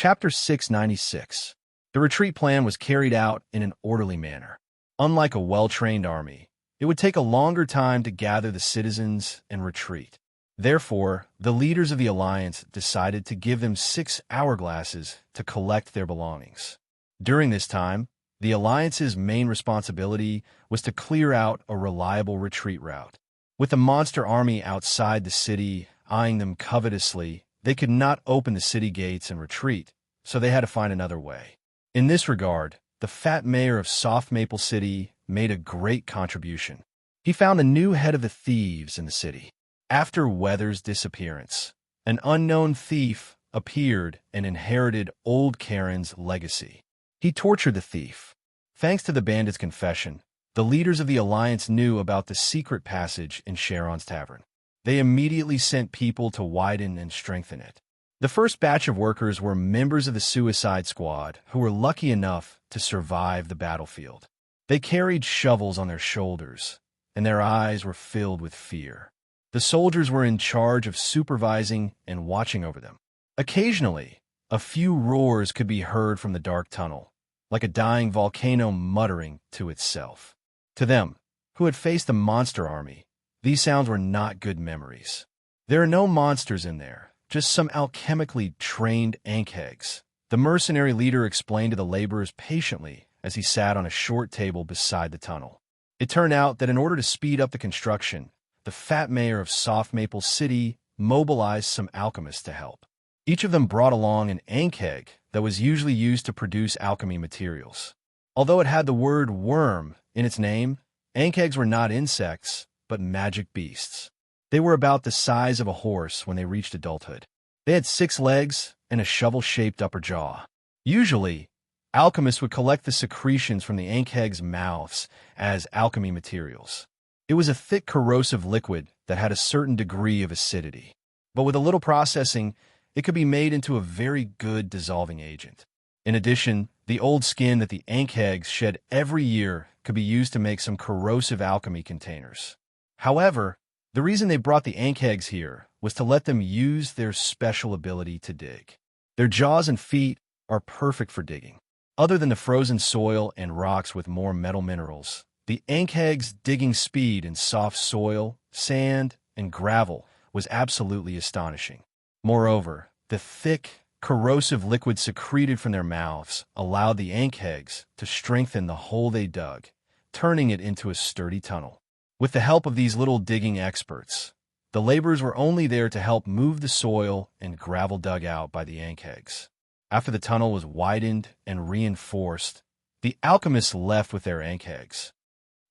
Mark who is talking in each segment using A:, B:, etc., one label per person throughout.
A: Chapter 696. The retreat plan was carried out in an orderly manner. Unlike a well-trained army, it would take a longer time to gather the citizens and retreat. Therefore, the leaders of the alliance decided to give them 6 hourglasses to collect their belongings. During this time, the alliance's main responsibility was to clear out a reliable retreat route. With the monster army outside the city eyeing them covetously, they could not open the city gates and retreat, so they had to find another way. In this regard, the fat mayor of Soft Maple City made a great contribution. He found a new head of the thieves in the city. After Weather's disappearance, an unknown thief appeared and inherited Old Karen's legacy. He tortured the thief. Thanks to the bandit's confession, the leaders of the alliance knew about the secret passage in Sharon's tavern. They immediately sent people to widen and strengthen it. The first batch of workers were members of the Suicide Squad who were lucky enough to survive the battlefield. They carried shovels on their shoulders, and their eyes were filled with fear. The soldiers were in charge of supervising and watching over them. Occasionally, a few roars could be heard from the dark tunnel, like a dying volcano muttering to itself. To them, who had faced the monster army, these sounds were not good memories. There are no monsters in there, just some alchemically trained ankhegs. The mercenary leader explained to the laborers patiently as he sat on a short table beside the tunnel. It turned out that in order to speed up the construction, the fat mayor of Soft Maple City mobilized some alchemists to help. Each of them brought along an ankheg that was usually used to produce alchemy materials. Although it had the word worm in its name, ankhegs were not insects, but magic beasts. They were about the size of a horse when they reached adulthood. They had 6 legs and a shovel-shaped upper jaw. Usually, alchemists would collect the secretions from the ankhegs' mouths as alchemy materials. It was a thick, corrosive liquid that had a certain degree of acidity. But with a little processing, it could be made into a very good dissolving agent. In addition, the old skin that the ankhegs shed every year could be used to make some corrosive alchemy containers. However, the reason they brought the ankhegs here was to let them use their special ability to dig. Their jaws and feet are perfect for digging. Other than the frozen soil and rocks with more metal minerals, the ankhegs' digging speed in soft soil, sand, and gravel was absolutely astonishing. Moreover, the thick, corrosive liquid secreted from their mouths allowed the ankhegs to strengthen the hole they dug, turning it into a sturdy tunnel. With the help of these little digging experts, the laborers were only there to help move the soil and gravel dug out by the ankhegs. After the tunnel was widened and reinforced, the alchemists left with their ankhegs.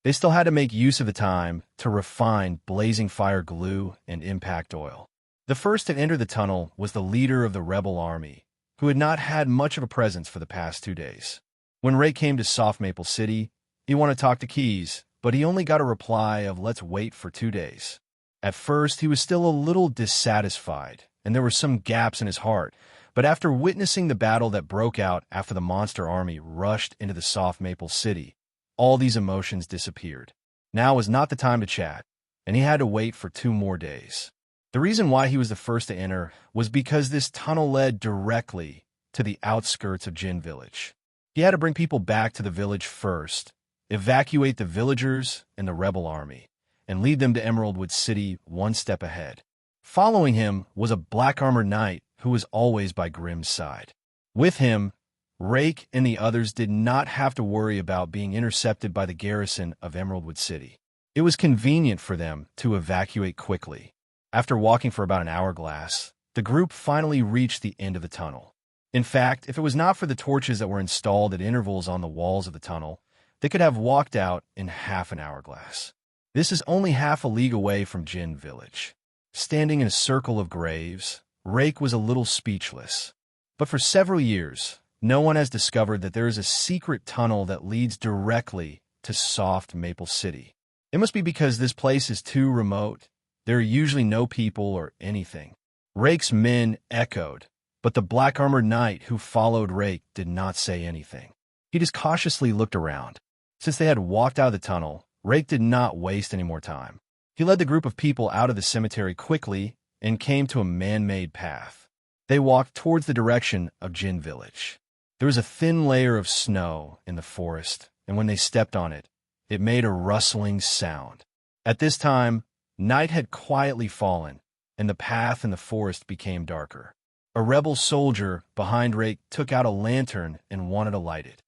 A: They still had to make use of the time to refine blazing fire glue and impact oil. The first to enter the tunnel was the leader of the rebel army, who had not had much of a presence for the past 2 days. When Ray came to Soft Maple City, he wanted to talk to Keys, but he only got a reply of "let's wait for 2 days." At first, he was still a little dissatisfied, and there were some gaps in his heart, but after witnessing the battle that broke out after the monster army rushed into the Soft Maple City, all these emotions disappeared. Now was not the time to chat, and he had to wait for 2 more days. The reason why he was the first to enter was because this tunnel led directly to the outskirts of Jin Village. He had to bring people back to the village first, evacuate the villagers and the rebel army, and lead them to Emeraldwood City 1 step ahead. Following him was a black-armored knight who was always by Grimm's side. With him, Rake and the others did not have to worry about being intercepted by the garrison of Emeraldwood City. It was convenient for them to evacuate quickly. After walking for about an hourglass, the group finally reached the end of the tunnel. In fact, if it was not for the torches that were installed at intervals on the walls of the tunnel, they could have walked out in half an hourglass. This is only half a league away from Jin Village. Standing in a circle of graves, Rake was a little speechless. But for several years, no one has discovered that there is a secret tunnel that leads directly to Soft Maple City. It must be because this place is too remote. There are usually no people or anything. Rake's men echoed, but the black-armored knight who followed Rake did not say anything. He just cautiously looked around. Since they had walked out of the tunnel, Rake did not waste any more time. He led the group of people out of the cemetery quickly and came to a man-made path. They walked towards the direction of Jin Village. There was a thin layer of snow in the forest, and when they stepped on it, it made a rustling sound. At this time, night had quietly fallen, and the path in the forest became darker. A rebel soldier behind Rake took out a lantern and wanted to light it.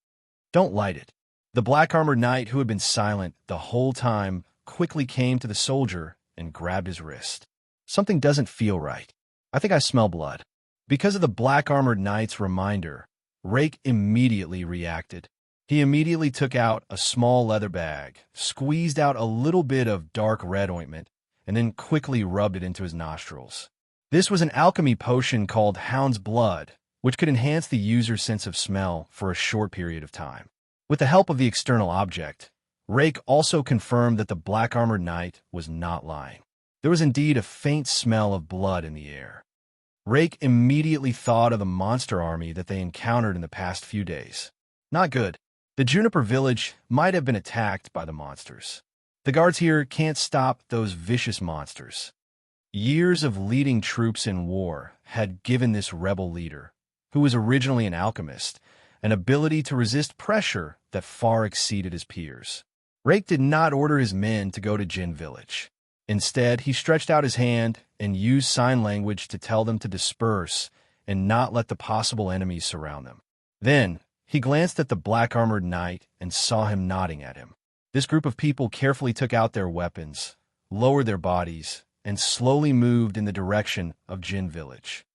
A: "Don't light it." The black-armored knight, who had been silent the whole time, quickly came to the soldier and grabbed his wrist. "Something doesn't feel right. I think I smell blood." Because of the black-armored knight's reminder, Rake immediately reacted. He immediately took out a small leather bag, squeezed out a little bit of dark red ointment, and then quickly rubbed it into his nostrils. This was an alchemy potion called Hound's Blood, which could enhance the user's sense of smell for a short period of time. With the help of the external object, Rake also confirmed that the black-armored knight was not lying. There was indeed a faint smell of blood in the air. Rake immediately thought of the monster army that they encountered in the past few days. Not good. The Juniper Village might have been attacked by the monsters. The guards here can't stop those vicious monsters. Years of leading troops in war had given this rebel leader, who was originally an alchemist, an ability to resist pressure that far exceeded his peers. Rake did not order his men to go to Jin Village. Instead, he stretched out his hand and used sign language to tell them to disperse and not let the possible enemies surround them. Then, he glanced at the black-armored knight and saw him nodding at him. This group of people carefully took out their weapons, lowered their bodies, and slowly moved in the direction of Jin Village.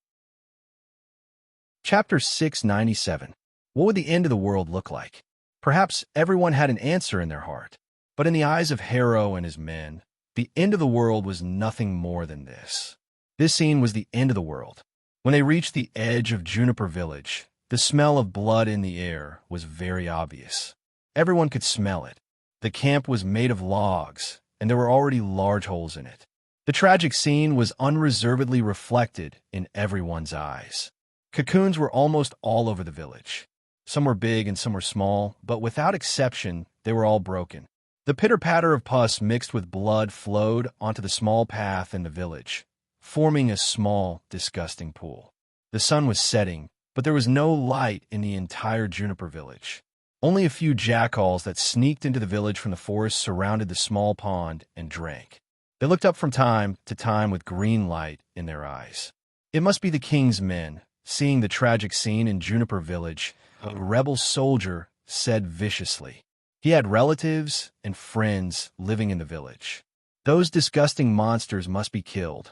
A: Chapter 697. What would the end of the world look like? Perhaps everyone had an answer in their heart, but in the eyes of Harrow and his men, the end of the world was nothing more than this. This scene was the end of the world. When they reached the edge of Juniper Village, the smell of blood in the air was very obvious. Everyone could smell it. The camp was made of logs, and there were already large holes in it. The tragic scene was unreservedly reflected in everyone's eyes. Cocoons were almost all over the village. Some were big and some were small, but without exception, they were all broken. The pitter-patter of pus mixed with blood flowed onto the small path in the village, forming a small, disgusting pool. The sun was setting, but there was no light in the entire Juniper Village. Only a few jackals that sneaked into the village from the forest surrounded the small pond and drank. They looked up from time to time with green light in their eyes. It must be the king's men. Seeing the tragic scene in Juniper Village, a rebel soldier said viciously. He had relatives and friends living in the village. Those disgusting monsters must be killed.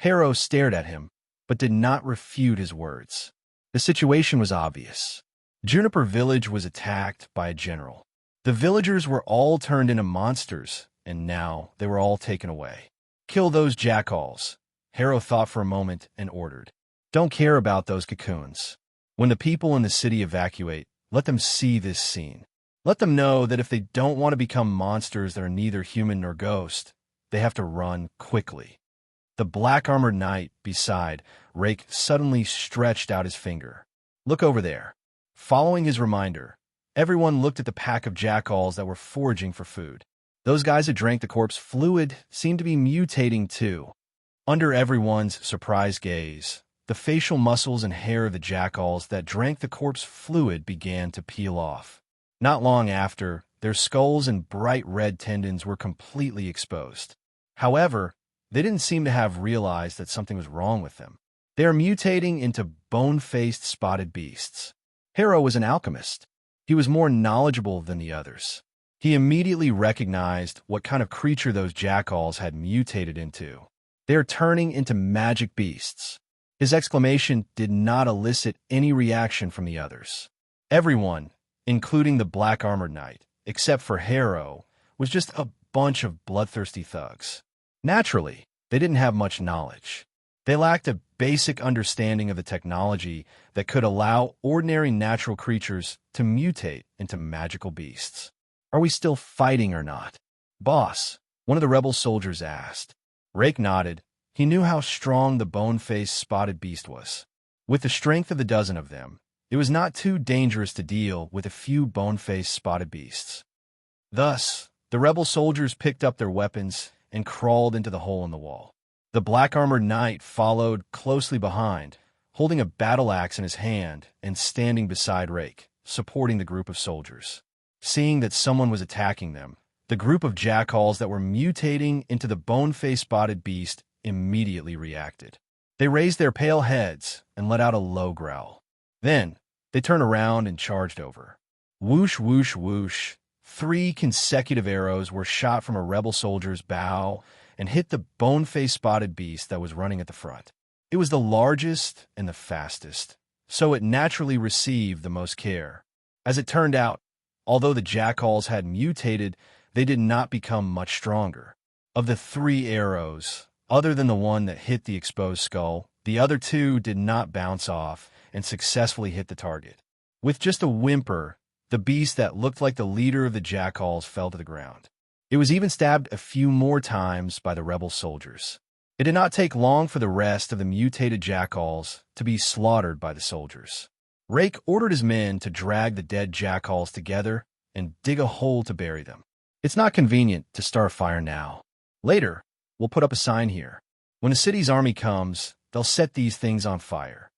A: Harrow stared at him, but did not refute his words. The situation was obvious. Juniper Village was attacked by a general. The villagers were all turned into monsters, and now they were all taken away. "Kill those jackals," Harrow thought for a moment and ordered. "Don't care about those cocoons. When the people in the city evacuate, let them see this scene. Let them know that if they don't want to become monsters that are neither human nor ghost, they have to run quickly." The black-armored knight beside Rake suddenly stretched out his finger. "Look over there." Following his reminder, everyone looked at the pack of jackals that were foraging for food. Those guys that drank the corpse fluid seemed to be mutating too. Under everyone's surprised gaze, the facial muscles and hair of the jackals that drank the corpse fluid began to peel off. Not long after, their skulls and bright red tendons were completely exposed. However, they didn't seem to have realized that something was wrong with them. They are mutating into bone-faced spotted beasts. Harrow was an alchemist. He was more knowledgeable than the others. He immediately recognized what kind of creature those jackals had mutated into. They are turning into magic beasts. His exclamation did not elicit any reaction from the others. Everyone, including the black-armored knight, except for Harrow, was just a bunch of bloodthirsty thugs. Naturally, they didn't have much knowledge. They lacked a basic understanding of the technology that could allow ordinary natural creatures to mutate into magical beasts. "Are we still fighting or not?" "Boss," one of the rebel soldiers asked. Rake nodded. He knew how strong the bone-faced spotted beast was. With the strength of the dozen of them, it was not too dangerous to deal with a few bone-faced spotted beasts. Thus, the rebel soldiers picked up their weapons and crawled into the hole in the wall. The black-armored knight followed closely behind, holding a battle axe in his hand and standing beside Rake, supporting the group of soldiers. Seeing that someone was attacking them, the group of jackals that were mutating into the bone-faced spotted beast immediately reacted. They raised their pale heads and let out a low growl. Then, they turned around and charged over. Whoosh, whoosh, whoosh. 3 consecutive arrows were shot from a rebel soldier's bow and hit the bone-faced spotted beast that was running at the front. It was the largest and the fastest, so it naturally received the most care. As it turned out, although the jackals had mutated, they did not become much stronger. Of the 3 arrows, other than the one that hit the exposed skull, the other 2 did not bounce off and successfully hit the target. With just a whimper, the beast that looked like the leader of the jackals fell to the ground. It was even stabbed a few more times by the rebel soldiers. It did not take long for the rest of the mutated jackals to be slaughtered by the soldiers. Rake ordered his men to drag the dead jackals together and dig a hole to bury them. It's not convenient to start a fire now. Later, we'll put up a sign here. When the city's army comes, they'll set these things on fire.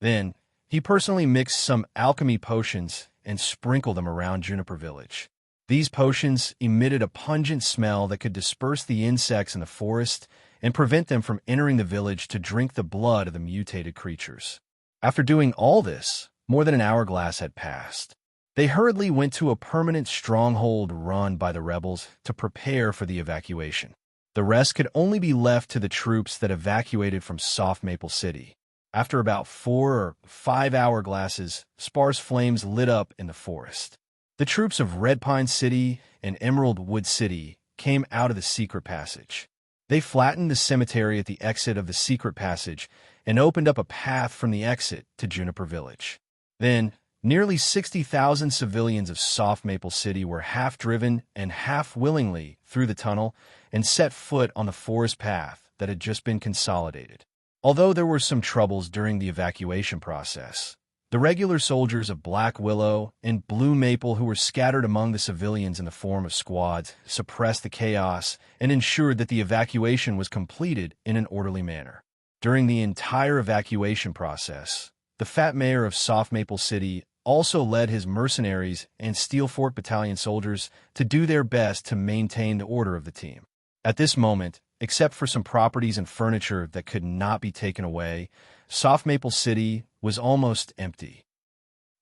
A: Then, he personally mixed some alchemy potions and sprinkled them around Juniper Village. These potions emitted a pungent smell that could disperse the insects in the forest and prevent them from entering the village to drink the blood of the mutated creatures. After doing all this, more than an hourglass had passed. They hurriedly went to a permanent stronghold run by the rebels to prepare for the evacuation. The rest could only be left to the troops that evacuated from Soft Maple City. After about 4 or 5 hourglasses, sparse flames lit up in the forest. The troops of Red Pine City and Emerald Wood City came out of the secret passage. They flattened the cemetery at the exit of the secret passage and opened up a path from the exit to Juniper Village. Then, nearly 60,000 civilians of Soft Maple City were half driven and half willingly through the tunnel and set foot on the forest path that had just been consolidated. Although there were some troubles during the evacuation process, the regular soldiers of Black Willow and Blue Maple who were scattered among the civilians in the form of squads suppressed the chaos and ensured that the evacuation was completed in an orderly manner. During the entire evacuation process, the fat mayor of Soft Maple City also led his mercenaries and Steel Fork Battalion soldiers to do their best to maintain the order of the team. At this moment, except for some properties and furniture that could not be taken away, Soft Maple City was almost empty.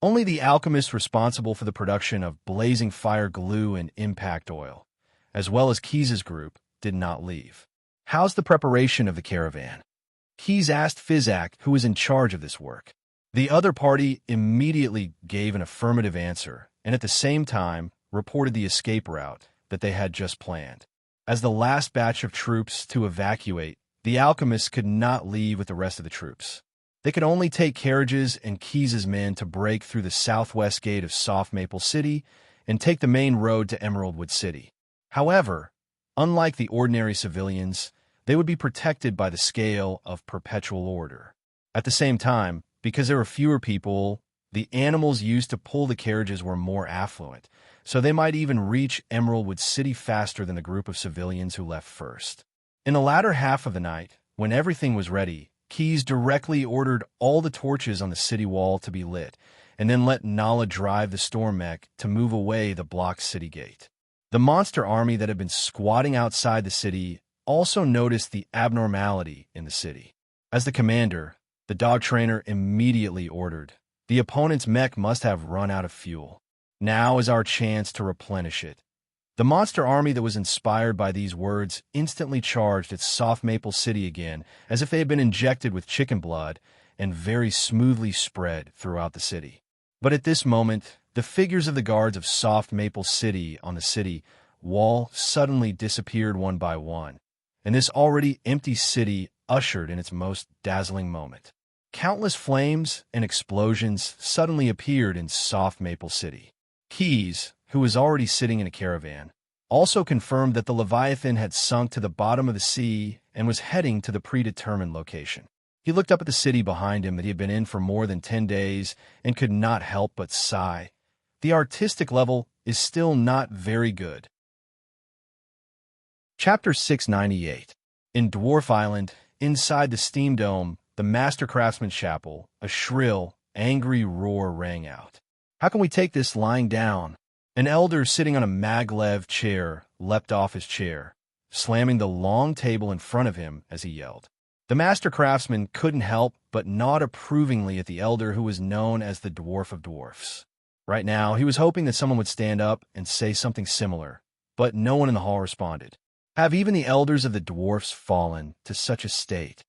A: Only the alchemists responsible for the production of blazing fire glue and impact oil, as well as Keyes' group, did not leave. "How's the preparation of the caravan?" Keyes asked Fizak, who was in charge of this work. The other party immediately gave an affirmative answer, and at the same time reported the escape route that they had just planned. As the last batch of troops to evacuate, the alchemists could not leave with the rest of the troops. They could only take carriages and Keyes' men to break through the southwest gate of Soft Maple City and take the main road to Emerald Wood City. However, unlike the ordinary civilians, they would be protected by the scale of perpetual order. At the same time, because there were fewer people, the animals used to pull the carriages were more affluent, so they might even reach Emerald Wood City faster than the group of civilians who left first. In the latter half of the night, when everything was ready, Keyes directly ordered all the torches on the city wall to be lit, and then let Nala drive the storm mech to move away the blocked city gate. The monster army that had been squatting outside the city also noticed the abnormality in the city. As the commander, the dog trainer immediately ordered, "The opponent's mech must have run out of fuel. Now is our chance to replenish it." The monster army that was inspired by these words instantly charged at Soft Maple City again, as if they had been injected with chicken blood, and very smoothly spread throughout the city. But at this moment, the figures of the guards of Soft Maple City on the city wall suddenly disappeared one by one, and this already empty city ushered in its most dazzling moment. Countless flames and explosions suddenly appeared in Soft Maple City. Keyes, who was already sitting in a caravan, also confirmed that the Leviathan had sunk to the bottom of the sea and was heading to the predetermined location. He looked up at the city behind him that he had been in for more than 10 days and could not help but sigh. The artistic level is still not very good. Chapter 698. In Dwarf Island, inside the steam dome, the master craftsman's chapel, a shrill, angry roar rang out. "How can we take this lying down?" An elder sitting on a maglev chair leapt off his chair, slamming the long table in front of him as he yelled. The master craftsman couldn't help but nod approvingly at the elder who was known as the Dwarf of Dwarfs. Right now, he was hoping that someone would stand up and say something similar, but no one in the hall responded. Have even the elders of the dwarfs fallen to such a state?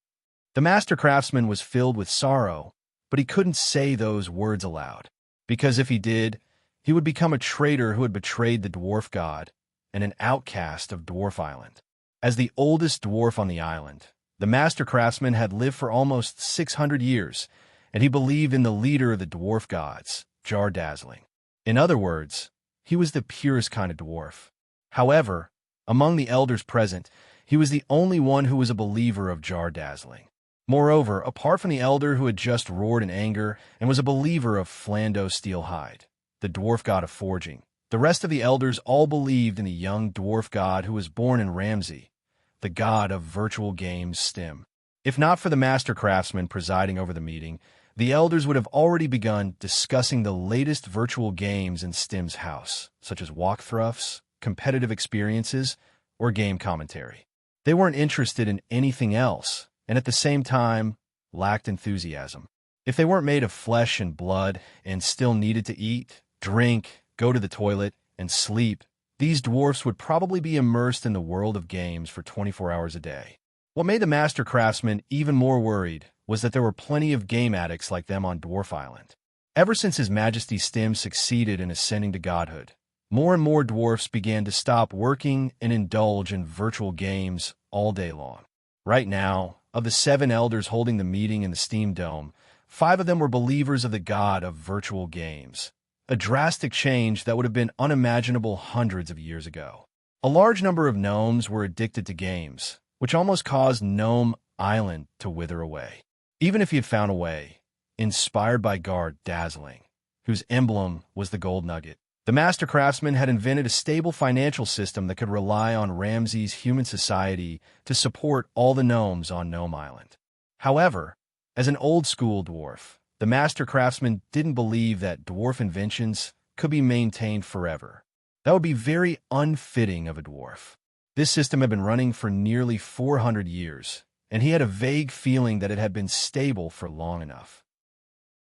A: The master craftsman was filled with sorrow, but he couldn't say those words aloud, because if he did, he would become a traitor who had betrayed the dwarf god and an outcast of Dwarf Island. As the oldest dwarf on the island, the master craftsman had lived for almost 600 years, and he believed in the leader of the dwarf gods, Jar-dazzling. In other words, he was the purest kind of dwarf. However, among the elders present, he was the only one who was a believer of Jar-dazzling. Moreover, apart from the elder who had just roared in anger and was a believer of Flando Steelhide, the dwarf god of forging, the rest of the elders all believed in the young dwarf god who was born in Ramsey, the god of virtual games STEM. If not for the master craftsman presiding over the meeting, the elders would have already begun discussing the latest virtual games in STEM's house, such as walkthroughs, competitive experiences, or game commentary. They weren't interested in anything else, and at the same time, lacked enthusiasm. If they weren't made of flesh and blood and still needed to eat, drink, go to the toilet, and sleep, these dwarfs would probably be immersed in the world of games for 24 hours a day. What made the master craftsman even more worried was that there were plenty of game addicts like them on Dwarf Island. Ever since His Majesty Stem succeeded in ascending to godhood, more and more dwarfs began to stop working and indulge in virtual games all day long. Right now, of the 7 elders holding the meeting in the Steam Dome, 5 of them were believers of the god of virtual games, a drastic change that would have been unimaginable hundreds of years ago. A large number of gnomes were addicted to games, which almost caused Gnome Island to wither away. Even if he had found a way, inspired by Jar-dazzling, whose emblem was the gold nugget, the master craftsman had invented a stable financial system that could rely on Ramsey's human society to support all the gnomes on Gnome Island. However, as an old-school dwarf, the master craftsman didn't believe that dwarf inventions could be maintained forever. That would be very unfitting of a dwarf. This system had been running for nearly 400 years, and he had a vague feeling that it had been stable for long enough.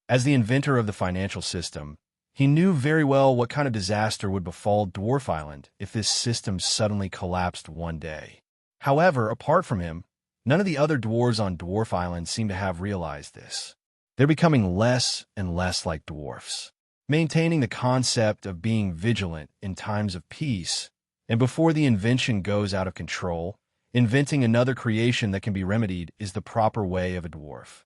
A: As the inventor of the financial system, he knew very well what kind of disaster would befall Dwarf Island if this system suddenly collapsed one day. However, apart from him, none of the other dwarves on Dwarf Island seemed to have realized this. They're becoming less and less like dwarfs, maintaining the concept of being vigilant in times of peace, and before the invention goes out of control, inventing another creation that can be remedied is the proper way of a dwarf.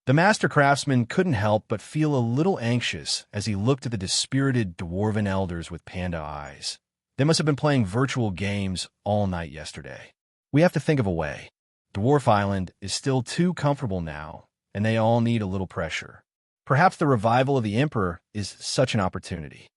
A: The master craftsman couldn't help but feel a little anxious as he looked at the dispirited dwarven elders with panda eyes. They must have been playing virtual games all night yesterday. We have to think of a way. Dwarf Island is still too comfortable now, and they all need a little pressure. Perhaps the revival of the Emperor is such an opportunity.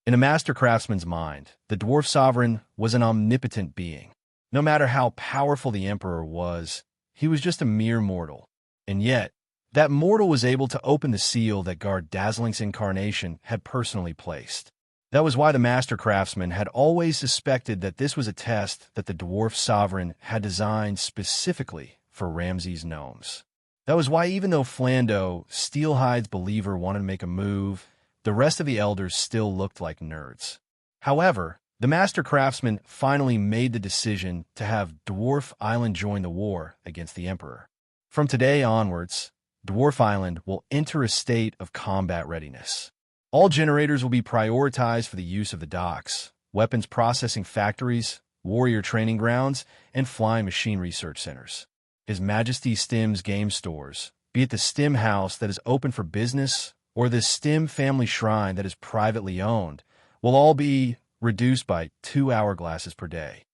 A: In a master craftsman's mind, the dwarf sovereign was an omnipotent being. No matter how powerful the Emperor was, he was just a mere mortal. And yet, that mortal was able to open the seal that Jar-dazzling's incarnation had personally placed. That was why the master craftsman had always suspected that this was a test that the dwarf sovereign had designed specifically for Ramsey's gnomes. That was why even though Flando, Steelhide's believer, wanted to make a move, the rest of the elders still looked like nerds. However, the master craftsman finally made the decision to have Dwarf Island join the war against the Emperor. From today onwards, Dwarf Island will enter a state of combat readiness. All generators will be prioritized for the use of the docks, weapons processing factories, warrior training grounds, and flying machine research centers. His Majesty Stem's game stores, be it the Stem House that is open for business or the Stem family shrine that is privately owned, will all be reduced by 2 hourglasses per day.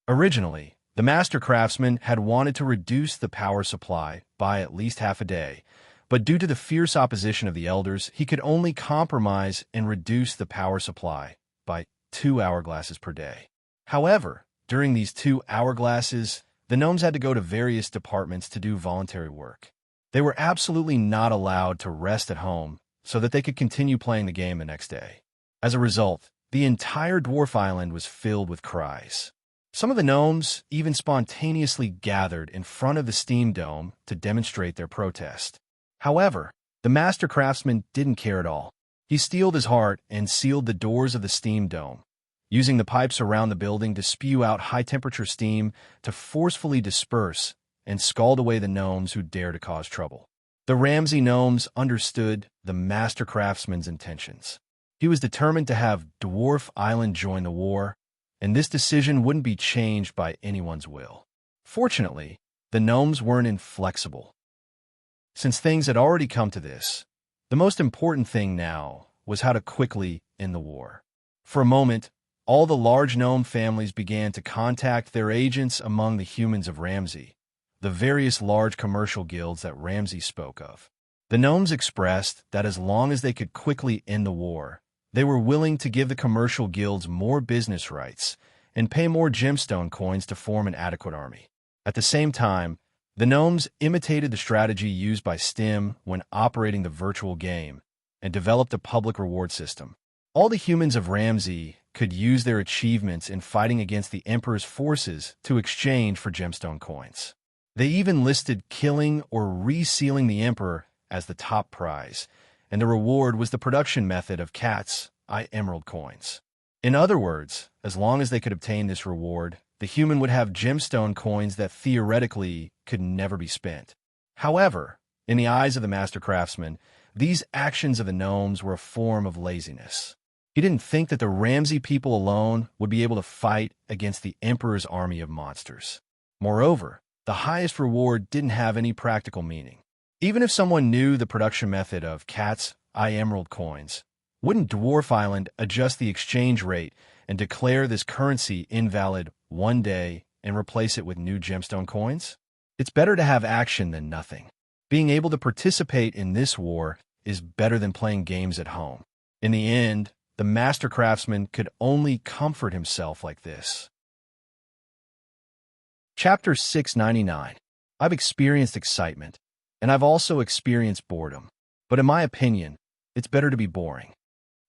A: Originally, the master craftsman had wanted to reduce the power supply by at least half a day, but due to the fierce opposition of the elders, he could only compromise and reduce the power supply by 2 hourglasses per day. However, during these 2 hourglasses, the gnomes had to go to various departments to do voluntary work. They were absolutely not allowed to rest at home so that they could continue playing the game the next day. As a result, the entire dwarf island was filled with cries. Some of the gnomes even spontaneously gathered in front of the steam dome to demonstrate their protest. However, the master craftsman didn't care at all. He steeled his heart and sealed the doors of the steam dome, using the pipes around the building to spew out high-temperature steam to forcefully disperse and scald away the gnomes who dare to cause trouble. The Ramsey gnomes understood the master craftsman's intentions. He was determined to have Dwarf Island join the war, and this decision wouldn't be changed by anyone's will. Fortunately, the gnomes weren't inflexible. Since things had already come to this, the most important thing now was how to quickly end the war. For a moment, all the large gnome families began to contact their agents among the humans of Ramsey, the various large commercial guilds that Ramsey spoke of. The gnomes expressed that as long as they could quickly end the war, they were willing to give the commercial guilds more business rights and pay more gemstone coins to form an adequate army. At the same time, the gnomes imitated the strategy used by STEM when operating the virtual game and developed a public reward system. All the humans of Ramsey could use their achievements in fighting against the Emperor's forces to exchange for gemstone coins. They even listed killing or resealing the Emperor as the top prize, and the reward was the production method of cat's eye emerald coins. In other words, as long as they could obtain this reward, the human would have gemstone coins that theoretically could never be spent. However, in the eyes of the master craftsman, these actions of the gnomes were a form of laziness. He didn't think that the Ramsey people alone would be able to fight against the Emperor's army of monsters. Moreover, the highest reward didn't have any practical meaning. Even if someone knew the production method of cat's eye emerald coins, wouldn't Dwarf Island adjust the exchange rate and declare this currency invalid one day and replace it with new gemstone coins? It's better to have action than nothing. Being able to participate in this war is better than playing games at home. In the end, the master craftsman could only comfort himself like this. Chapter 699. I've experienced excitement, and I've also experienced boredom. But in my opinion, it's better to be boring.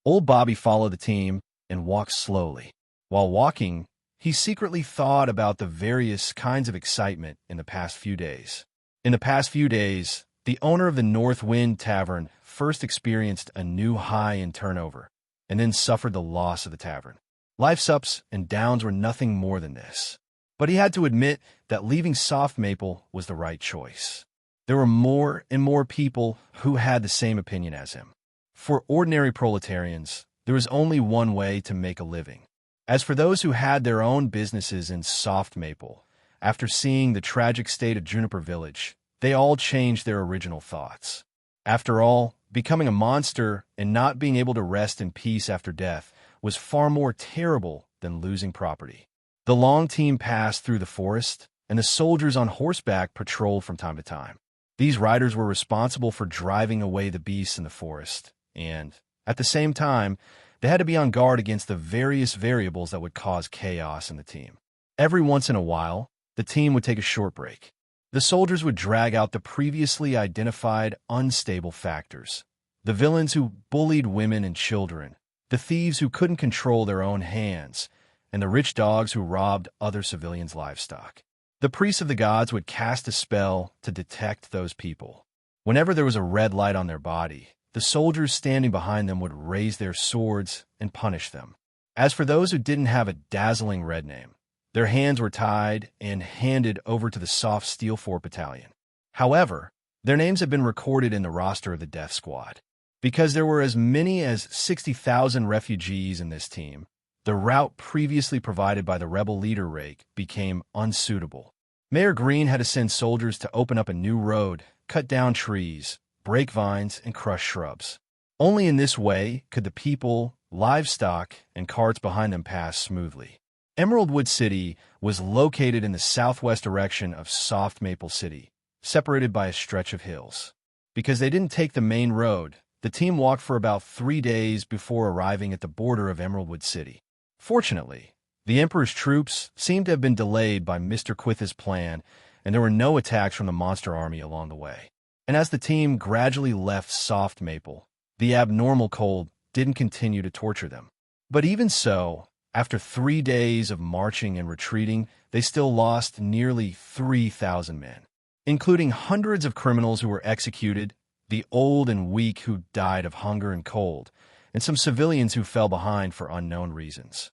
A: Old Bobby followed the team and walked slowly. While walking, he secretly thought about the various kinds of excitement in the past few days. In the past few days, the owner of the North Wind Tavern first experienced a new high in turnover, and then suffered the loss of the tavern. Life's ups and downs were nothing more than this. But he had to admit that leaving Soft Maple was the right choice. There were more and more people who had the same opinion as him. For ordinary proletarians, there was only one way to make a living. As for those who had their own businesses in Soft Maple, after seeing the tragic state of Juniper Village, they all changed their original thoughts. After all, becoming a monster and not being able to rest in peace after death was far more terrible than losing property. The long team passed through the forest, and the soldiers on horseback patrolled from time to time. These riders were responsible for driving away the beasts in the forest, and, at the same time, they had to be on guard against the various variables that would cause chaos in the team. Every once in a while, the team would take a short break. The soldiers would drag out the previously identified unstable factors, the villains who bullied women and children, the thieves who couldn't control their own hands, and the rich dogs who robbed other civilians' livestock. The priests of the gods would cast a spell to detect those people. Whenever there was a red light on their body, the soldiers standing behind them would raise their swords and punish them. As for those who didn't have a dazzling red name, their hands were tied and handed over to the Soft Steel Fort Battalion. However, their names had been recorded in the roster of the Death Squad. Because there were as many as 60,000 refugees in this team, the route previously provided by the rebel leader Rake became unsuitable. Mayor Green had to send soldiers to open up a new road, cut down trees, break vines, and crush shrubs. Only in this way could the people, livestock, and carts behind them pass smoothly. Emeraldwood City was located in the southwest direction of Soft Maple City, separated by a stretch of hills. Because they didn't take the main road, the team walked for about 3 days before arriving at the border of Emeraldwood City. Fortunately, the Emperor's troops seemed to have been delayed by Mr. Quith's plan, and there were no attacks from the monster army along the way. And as the team gradually left Soft Maple, the abnormal cold didn't continue to torture them. But even so, after 3 days of marching and retreating, they still lost nearly 3,000 men, including hundreds of criminals who were executed, the old and weak who died of hunger and cold, and some civilians who fell behind for unknown reasons.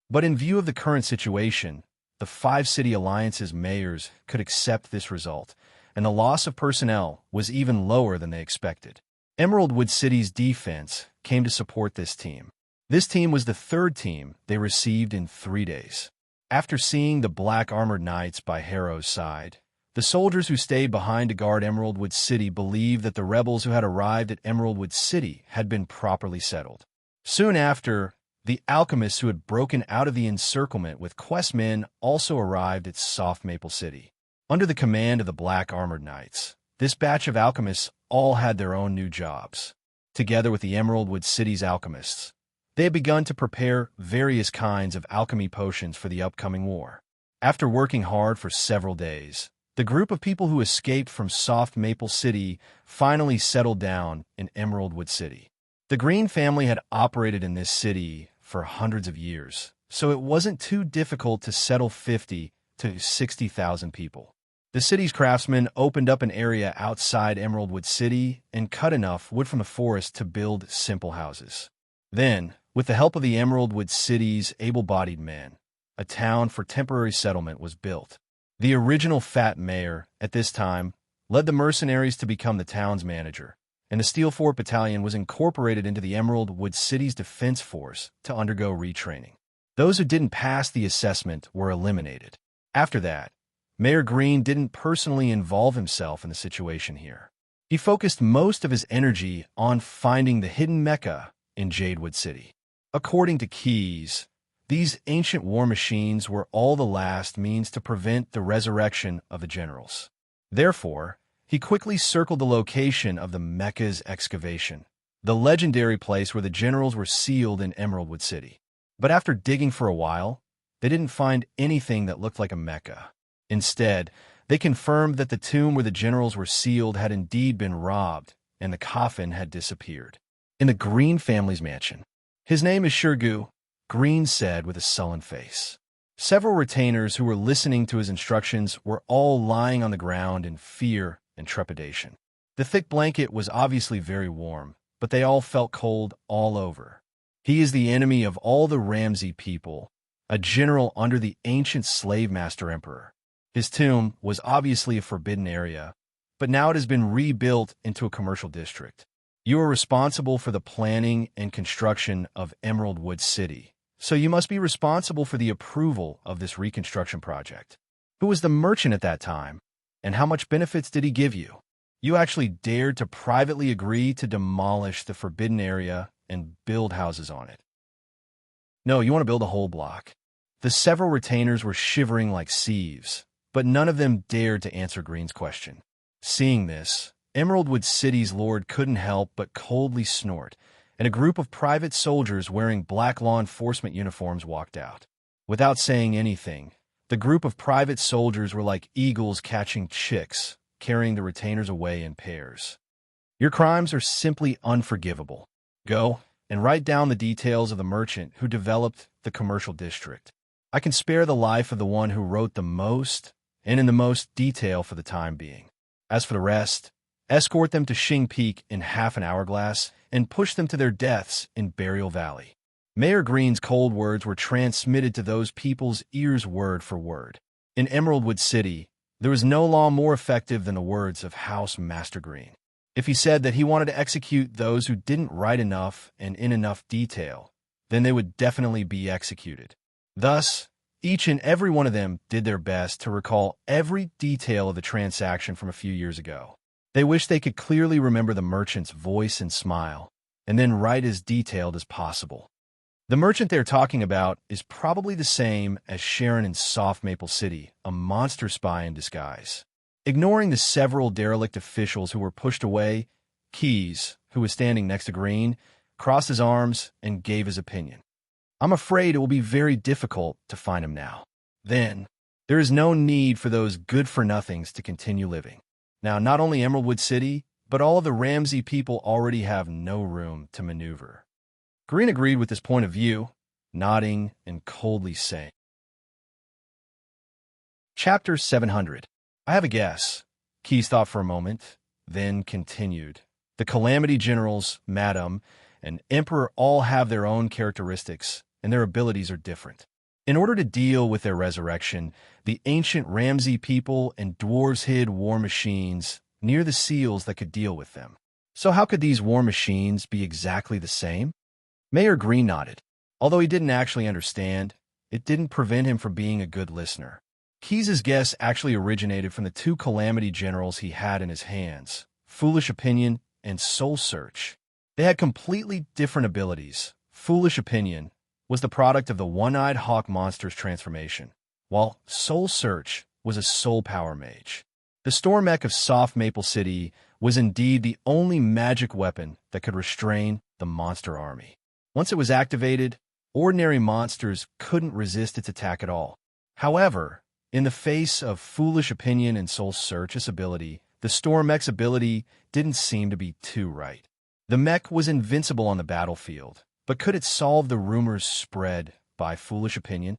A: But in view of the current situation, the 5-city alliance's mayors could accept this result, and the loss of personnel was even lower than they expected. Emeraldwood City's defense came to support this team. This team was the 3rd team they received in 3 days. After seeing the black armored knights by Harrow's side, the soldiers who stayed behind to guard Emeraldwood City believed that the rebels who had arrived at Emeraldwood City had been properly settled. Soon after, the alchemists who had broken out of the encirclement with questmen also arrived at Soft Maple City. Under the command of the black armored knights, this batch of alchemists all had their own new jobs. Together with the Emeraldwood City's alchemists, they had begun to prepare various kinds of alchemy potions for the upcoming war. After working hard for several days, the group of people who escaped from Soft Maple City finally settled down in Emeraldwood City. The Green family had operated in this city for hundreds of years, so it wasn't too difficult to settle 50 to 60,000 people. The city's craftsmen opened up an area outside Emeraldwood City and cut enough wood from the forest to build simple houses. Then, with the help of the Emeraldwood City's able-bodied men, a town for temporary settlement was built. The original Fat Mayor, at this time, led the mercenaries to become the town's manager, and the Steel Fort Battalion was incorporated into the Emeraldwood City's defense force to undergo retraining. Those who didn't pass the assessment were eliminated. After that, Mayor Green didn't personally involve himself in the situation here. He focused most of his energy on finding the hidden Mecca in Jadewood City. According to Keyes, these ancient war machines were all the last means to prevent the resurrection of the generals. Therefore, he quickly circled the location of the Mecca's excavation, the legendary place where the generals were sealed in Emeraldwood City. But after digging for a while, they didn't find anything that looked like a Mecca. Instead, they confirmed that the tomb where the generals were sealed had indeed been robbed, and the coffin had disappeared. In the Green family's mansion. "His name is Shirgu," Green said with a sullen face. Several retainers who were listening to his instructions were all lying on the ground in fear and trepidation. The thick blanket was obviously very warm, but they all felt cold all over. "He is the enemy of all the Ramsey people, a general under the ancient slave master emperor. His tomb was obviously a forbidden area, but now it has been rebuilt into a commercial district. You are responsible for the planning and construction of Emeraldwood City, so you must be responsible for the approval of this reconstruction project. Who was the merchant at that time, and how much benefits did he give you? You actually dared to privately agree to demolish the forbidden area and build houses on it. No, you want to build a whole block." The several retainers were shivering like sieves, but none of them dared to answer Green's question. Seeing this, Emeraldwood City's lord couldn't help but coldly snort, and a group of private soldiers wearing black law enforcement uniforms walked out. Without saying anything, the group of private soldiers were like eagles catching chicks, carrying the retainers away in pairs. "Your crimes are simply unforgivable. Go and write down the details of the merchant who developed the commercial district. I can spare the life of the one who wrote the most and in the most detail for the time being. As for the rest, escort them to Shing Peak in half an hourglass and push them to their deaths in Burial Valley." Mayor Green's cold words were transmitted to those people's ears word for word. In Emeraldwood City, there was no law more effective than the words of House Master Green. If he said that he wanted to execute those who didn't write enough and in enough detail, then they would definitely be executed. Thus, each and every one of them did their best to recall every detail of the transaction from a few years ago. They wished they could clearly remember the merchant's voice and smile, and then write as detailed as possible. The merchant they're talking about is probably the same as Sharon in Soft Maple City, a monster spy in disguise. Ignoring the several derelict officials who were pushed away, Keyes, who was standing next to Green, crossed his arms and gave his opinion. "I'm afraid it will be very difficult to find him now. Then, there is no need for those good-for-nothings to continue living. Now, not only Emeraldwood City, but all of the Ramsey people already have no room to maneuver. Green agreed with this point of view, nodding and coldly saying, Chapter 700. I have a guess. Keyes thought for a moment, then continued. The Calamity Generals, Madam, and Emperor all have their own characteristics, and their abilities are different. In order to deal with their resurrection, the ancient Ramsey people and dwarves hid war machines near the seals that could deal with them. So how could these war machines be exactly the same? Mayor Green nodded. Although he didn't actually understand, it didn't prevent him from being a good listener. Keyes' guess actually originated from the two Calamity Generals he had in his hands, Foolish Opinion and Soul Search. They had completely different abilities. Foolish Opinion was the product of the one-eyed hawk monster's transformation, while Soul Search was a soul power mage. The storm mech of Soft Maple City was indeed the only magic weapon that could restrain the monster army. Once it was activated, ordinary monsters couldn't resist its attack at all. However, in the face of Foolish Opinion and Soul Search's ability, the storm mech's ability didn't seem to be too right. The mech was invincible on the battlefield, but could it solve the rumors spread by Foolish Opinion?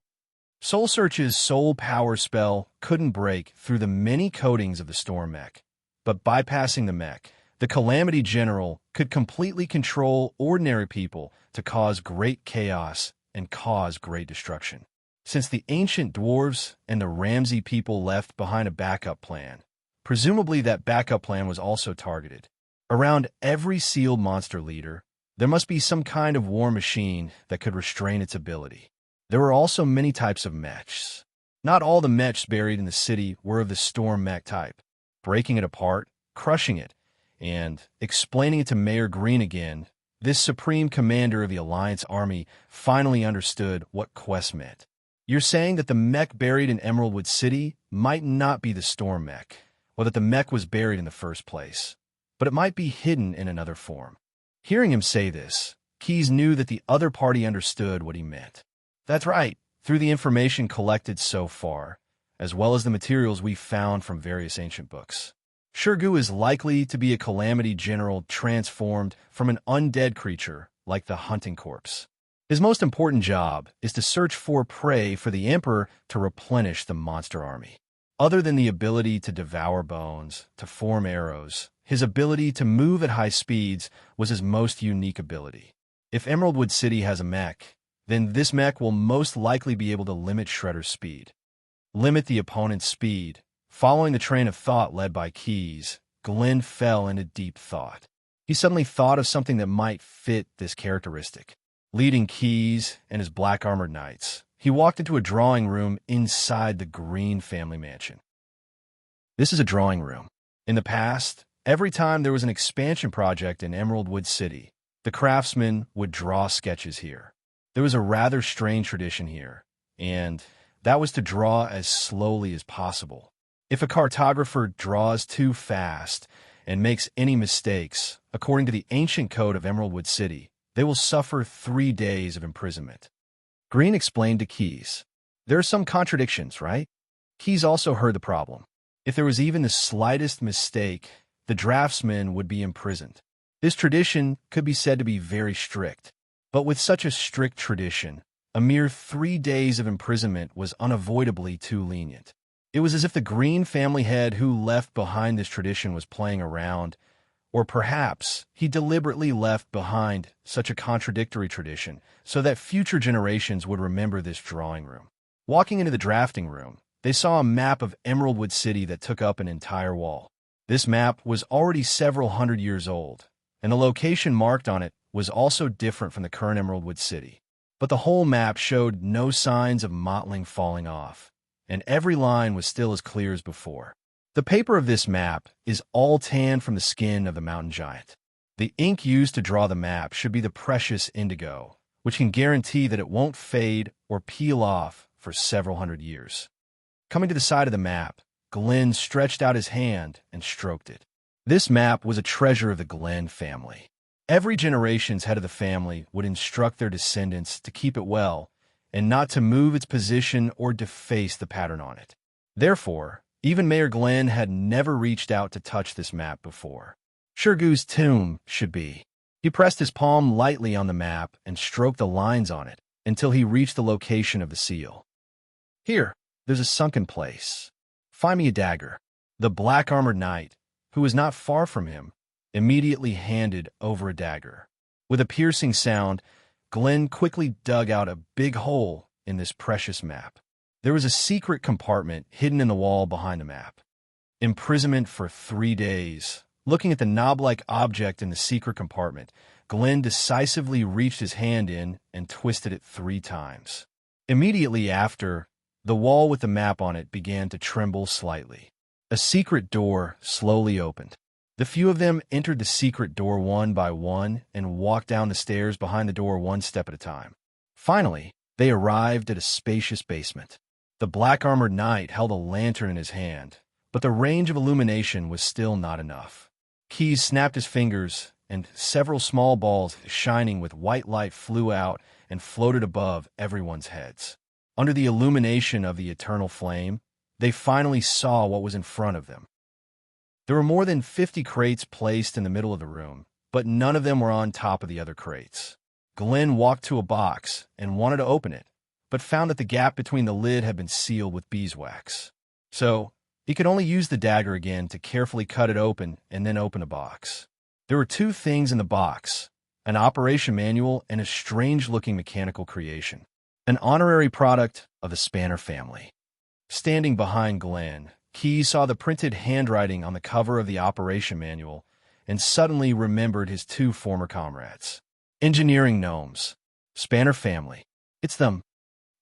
A: Soul Search's soul power spell couldn't break through the many coatings of the storm mech, but bypassing the mech, the Calamity General could completely control ordinary people to cause great chaos and cause great destruction. Since the ancient dwarves and the Ramsey people left behind a backup plan, presumably that backup plan was also targeted. Around every sealed monster leader, there must be some kind of war machine that could restrain its ability. There were also many types of mechs. Not all the mechs buried in the city were of the storm mech type. Breaking it apart, crushing it, and explaining it to Mayor Green again, this supreme commander of the Alliance army finally understood what quest meant. You're saying that the mech buried in Emeraldwood City might not be the storm mech, or that the mech was buried in the first place, but it might be hidden in another form. Hearing him say this, Keyes knew that the other party understood what he meant. That's right. Through the information collected so far, as well as the materials we've found from various ancient books, Shurgu is likely to be a Calamity General transformed from an undead creature like the Hunting Corpse. His most important job is to search for prey for the Emperor to replenish the monster army. Other than the ability to devour bones, to form arrows, his ability to move at high speeds was his most unique ability. If Emeraldwood City has a mech, then this mech will most likely be able to limit Shredder's speed. Limit the opponent's speed. Following the train of thought led by Keyes, Glenn fell into deep thought. He suddenly thought of something that might fit this characteristic. Leading Keyes and his black-armored knights, he walked into a drawing room inside the Green family mansion. This is a drawing room. In the past, every time there was an expansion project in Emeraldwood City, the craftsmen would draw sketches here. There was a rather strange tradition here, and that was to draw as slowly as possible. If a cartographer draws too fast and makes any mistakes, according to the ancient code of Emeraldwood City, they will suffer 3 days of imprisonment. Green explained to Keyes. There are some contradictions, right? Keyes also heard the problem. If there was even the slightest mistake, the draftsman would be imprisoned. This tradition could be said to be very strict. But with such a strict tradition, a mere 3 days of imprisonment was unavoidably too lenient. It was as if the Green family head who left behind this tradition was playing around, or perhaps he deliberately left behind such a contradictory tradition so that future generations would remember this drawing room. Walking into the drafting room, they saw a map of Emeraldwood City that took up an entire wall. This map was already several hundred years old, and the location marked on it was also different from the current Emeraldwood City. But the whole map showed no signs of mottling falling off, and every line was still as clear as before. The paper of this map is all tanned from the skin of the mountain giant. The ink used to draw the map should be the precious indigo, which can guarantee that it won't fade or peel off for several hundred years. Coming to the side of the map, Glenn stretched out his hand and stroked it. This map was a treasure of the Glenn family. Every generation's head of the family would instruct their descendants to keep it well and not to move its position or deface the pattern on it. Therefore, Even Mayor Glenn had never reached out to touch this map before. Shirgu's tomb should be. He pressed his palm lightly on the map and stroked the lines on it until he reached the location of the seal. Here, there's a sunken place. Find me a dagger. The black-armored knight, who was not far from him, immediately handed over a dagger. With a piercing sound, Glenn quickly dug out a big hole in this precious map. There was a secret compartment hidden in the wall behind the map. Imprisonment for 3 days. Looking at the knob-like object in the secret compartment, Glenn decisively reached his hand in and twisted it 3 times. Immediately after, the wall with the map on it began to tremble slightly. A secret door slowly opened. The few of them entered the secret door one by one and walked down the stairs behind the door one step at a time. Finally, they arrived at a spacious basement. The black-armored knight held a lantern in his hand, but the range of illumination was still not enough. Keys snapped his fingers, and several small balls shining with white light flew out and floated above everyone's heads. Under the illumination of the eternal flame, they finally saw what was in front of them. There were more than 50 crates placed in the middle of the room, but none of them were on top of the other crates. Glenn walked to a box and wanted to open it, but found that the gap between the lid had been sealed with beeswax. So, he could only use the dagger again to carefully cut it open and then open the box. There were 2 things in the box, an operation manual and a strange-looking mechanical creation, an honorary product of the Spanner family. Standing behind Glenn, Key saw the printed handwriting on the cover of the operation manual and suddenly remembered his 2 former comrades. Engineering gnomes. Spanner family. It's them.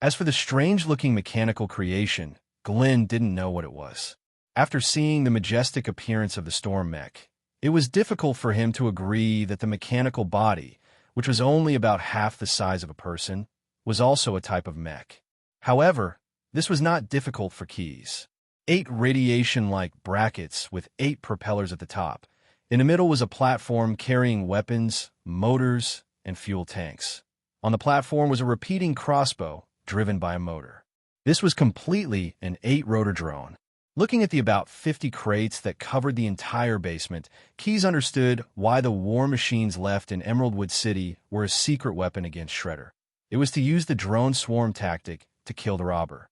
A: As for the strange-looking mechanical creation, Glenn didn't know what it was. After seeing the majestic appearance of the storm mech, it was difficult for him to agree that the mechanical body, which was only about half the size of a person, was also a type of mech. However, this was not difficult for Keys. 8 radiation-like brackets with 8 propellers at the top. In the middle was a platform carrying weapons, motors, and fuel tanks. On the platform was a repeating crossbow driven by a motor. This was completely an 8-rotor drone. Looking at the about 50 crates that covered the entire basement, Keys understood why the war machines left in Emeraldwood City were a secret weapon against Shredder. It was to use the drone swarm tactic to kill the robber.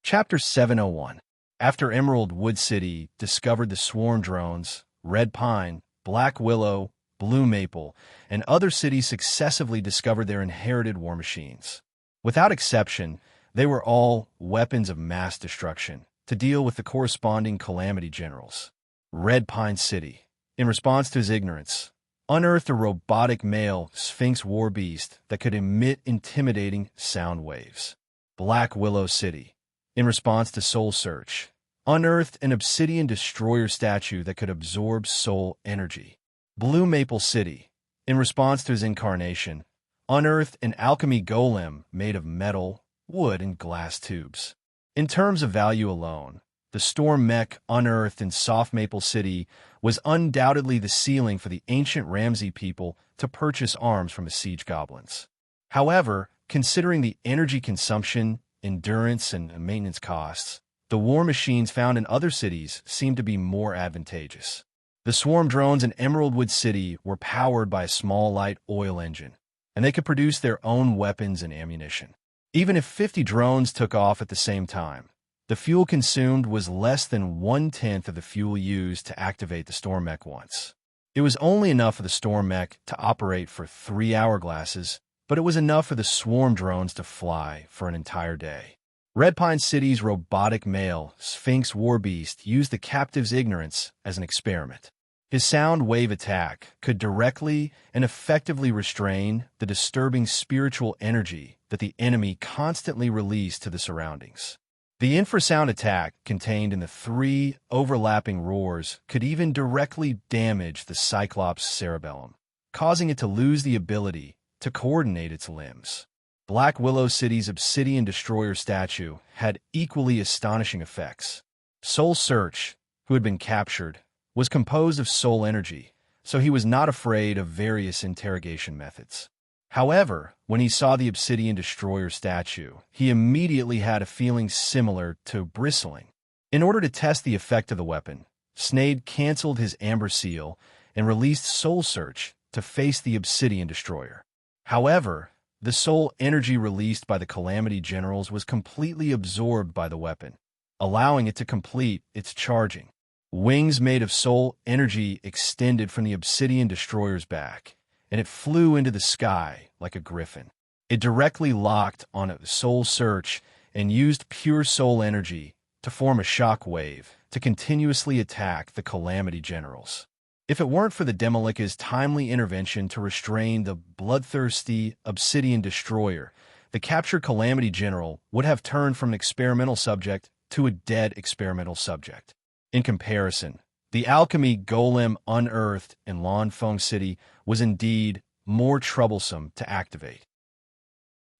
A: Chapter 701. After Emeraldwood City discovered the swarm drones, Red Pine, Black Willow, Blue Maple, and other cities successively discovered their inherited war machines. Without exception, they were all weapons of mass destruction to deal with the corresponding calamity generals. Red Pine City, in response to his ignorance, unearthed a robotic male Sphinx war beast that could emit intimidating sound waves. Black Willow City, in response to Soul Search, unearthed an obsidian destroyer statue that could absorb soul energy. Blue Maple City, in response to his incarnation, unearthed an alchemy golem made of metal, wood, and glass tubes. In terms of value alone, the storm mech unearthed in Soft Maple City was undoubtedly the ceiling for the ancient Ramsey people to purchase arms from the siege goblins. However, considering the energy consumption, endurance, and maintenance costs, the war machines found in other cities seemed to be more advantageous. The swarm drones in Emeraldwood City were powered by a small light oil engine, and they could produce their own weapons and ammunition. Even if 50 drones took off at the same time, the fuel consumed was less than 1/10 of the fuel used to activate the storm mech once. It was only enough for the storm mech to operate for 3 hourglasses, but it was enough for the swarm drones to fly for an entire day. Red Pine City's robotic male, Sphinx War Beast, used the captive's ignorance as an experiment. His sound wave attack could directly and effectively restrain the disturbing spiritual energy that the enemy constantly released to the surroundings. The infrasound attack contained in the 3 overlapping roars could even directly damage the Cyclops' cerebellum, causing it to lose the ability to coordinate its limbs. Black Willow City's obsidian destroyer statue had equally astonishing effects. Soul Search, who had been captured, was composed of soul energy, so he was not afraid of various interrogation methods. However, when he saw the obsidian destroyer statue, he immediately had a feeling similar to bristling. In order to test the effect of the weapon, Snade canceled his amber seal and released Soul Search to face the obsidian destroyer. However, the soul energy released by the Calamity Generals was completely absorbed by the weapon, allowing it to complete its charging. Wings made of soul energy extended from the obsidian destroyer's back, and it flew into the sky like a griffin. It directly locked on a Soul Search and used pure soul energy to form a shock wave to continuously attack the Calamity Generals. If it weren't for the Demolika's timely intervention to restrain the bloodthirsty obsidian destroyer, the captured Calamity General would have turned from an experimental subject to a dead experimental subject. In comparison, the alchemy golem unearthed in Lanfeng City was indeed more troublesome to activate.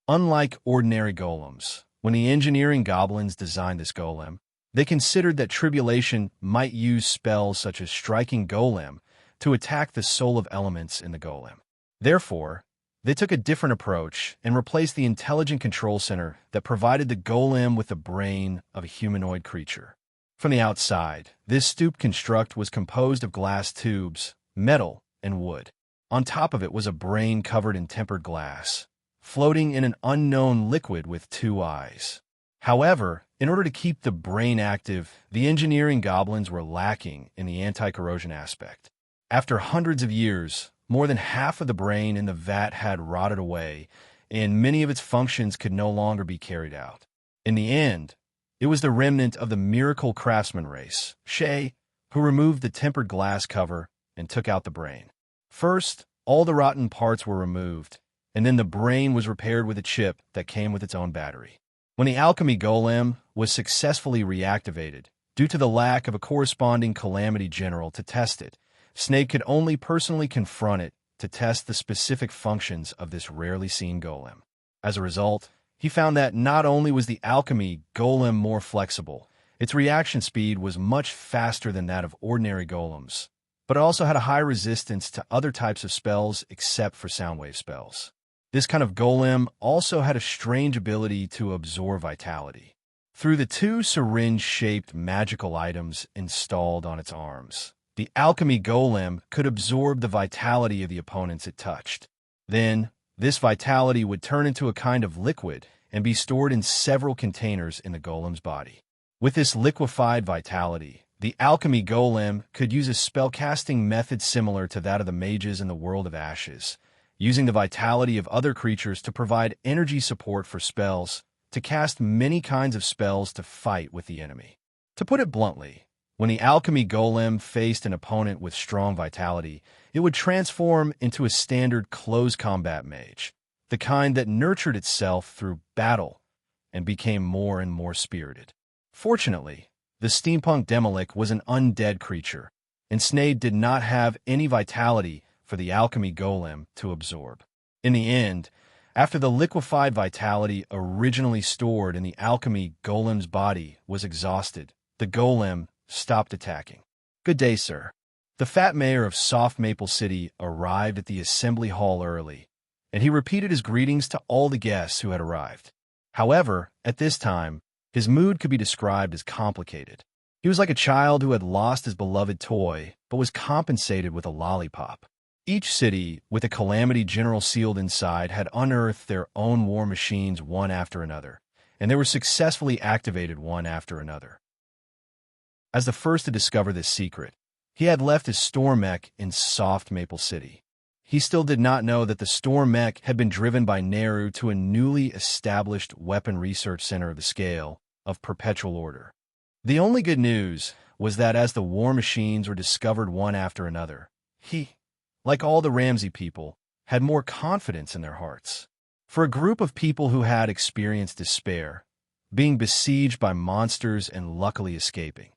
A: Unlike ordinary golems, when the engineering goblins designed this golem, they considered that Tribulation might use spells such as Striking Golem to attack the soul of elements in the golem. Therefore, they took a different approach and replaced the intelligent control center that provided the golem with the brain of a humanoid creature. From the outside, this stooped construct was composed of glass tubes, metal, and wood. On top of it was a brain covered in tempered glass, floating in an unknown liquid with 2 eyes. However, in order to keep the brain active, the engineering goblins were lacking in the anti-corrosion aspect. After hundreds of years, more than half of the brain in the vat had rotted away, and many of its functions could no longer be carried out. In the end, it was the remnant of the miracle craftsman race, Shay, who removed the tempered glass cover and took out the brain. First, all the rotten parts were removed, and then the brain was repaired with a chip that came with its own battery. When the alchemy golem was successfully reactivated, due to the lack of a corresponding Calamity General to test it, Snake could only personally confront it to test the specific functions of this rarely seen golem. As a result, he found that not only was the alchemy golem more flexible, its reaction speed was much faster than that of ordinary golems, but it also had a high resistance to other types of spells except for soundwave spells. This kind of golem also had a strange ability to absorb vitality through the 2 syringe-shaped magical items installed on its arms. The alchemy golem could absorb the vitality of the opponents it touched. Then, this vitality would turn into a kind of liquid and be stored in several containers in the golem's body. With this liquefied vitality, the alchemy golem could use a spellcasting method similar to that of the mages in the World of Ashes, using the vitality of other creatures to provide energy support for spells, to cast many kinds of spells to fight with the enemy. To put it bluntly, when the alchemy golem faced an opponent with strong vitality, it would transform into a standard close combat mage, the kind that nurtured itself through battle and became more and more spirited. Fortunately, the steampunk Demolik was an undead creature, and Snade did not have any vitality for the alchemy golem to absorb. In the end, after the liquefied vitality originally stored in the alchemy golem's body was exhausted, the golem stopped attacking. "Good day, sir." The fat mayor of Soft Maple City arrived at the assembly hall early, and he repeated his greetings to all the guests who had arrived. However, at this time, his mood could be described as complicated. He was like a child who had lost his beloved toy, but was compensated with a lollipop. Each city, with a Calamity General sealed inside, had unearthed their own war machines one after another, and they were successfully activated one after another. As the first to discover this secret, he had left his storm mech in Soft Maple City. He still did not know that the storm mech had been driven by Neru to a newly established weapon research center of the scale of Perpetual Order. The only good news was that as the war machines were discovered one after another, he, like all the Ramsey people, had more confidence in their hearts. For a group of people who had experienced despair, being besieged by monsters and luckily escaping,